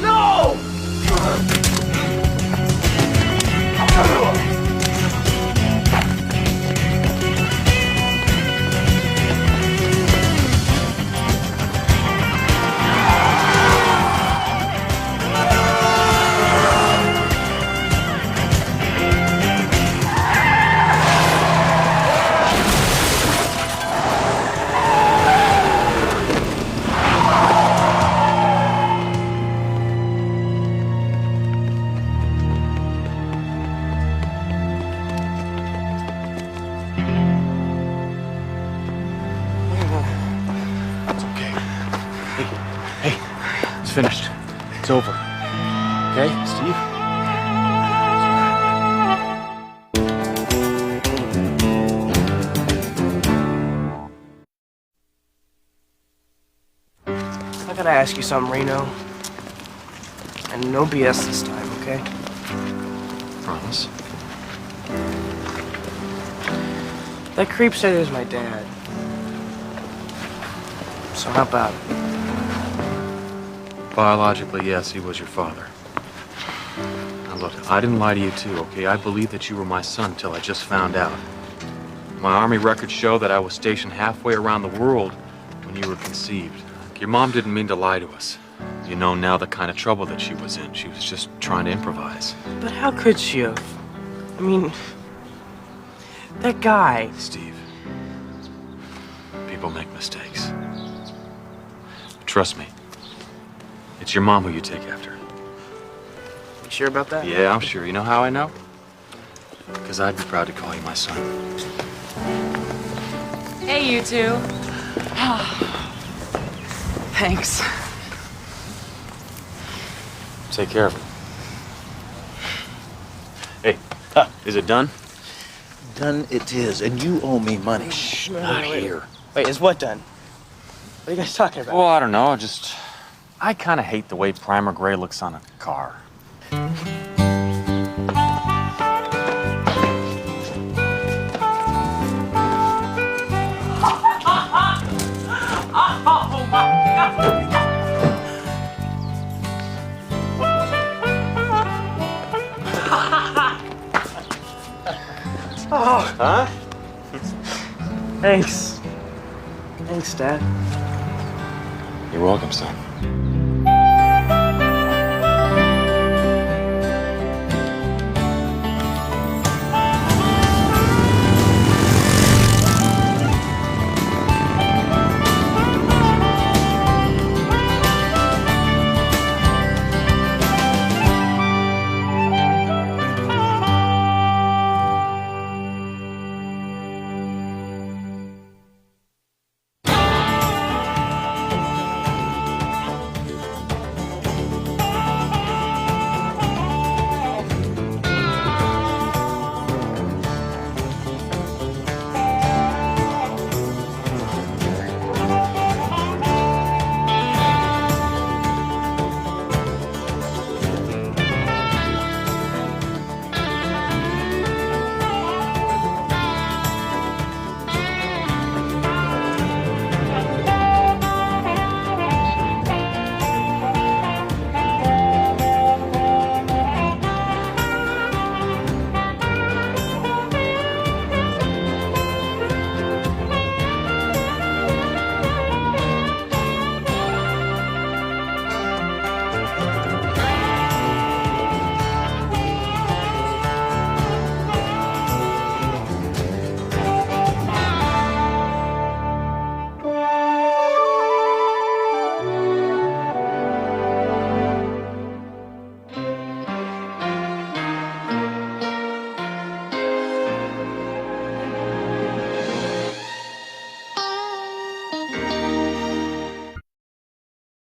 No! It's finished. It's over. Okay, Steve? I gotta ask you something, Reno. And no BS this time, okay? Promise. That creep said he was my dad. So how about it? Biologically, yes, he was your father. Now look, I didn't lie to you too, okay? I believed that you were my son till I just found out. My army records show that I was stationed halfway around the world when you were conceived. Your mom didn't mean to lie to us. You know now the kind of trouble that she was in. She was just trying to improvise. But how could she have? I mean, that guy. Steve, people make mistakes. Trust me. It's your mom who you take after. You sure about that? Yeah, I'm sure. You know how I know? Because I'd be proud to call you my son. Hey, you two. Thanks. Take care of it. Hey, is it done? Done it is, and you owe me money. Shh, not here. Wait, is what done? What are you guys talking about? Well, I don't know. I kind of hate the way primer gray looks on a car. Oh my God! Oh. Huh? Thanks. Thanks, Dad. You're welcome, son.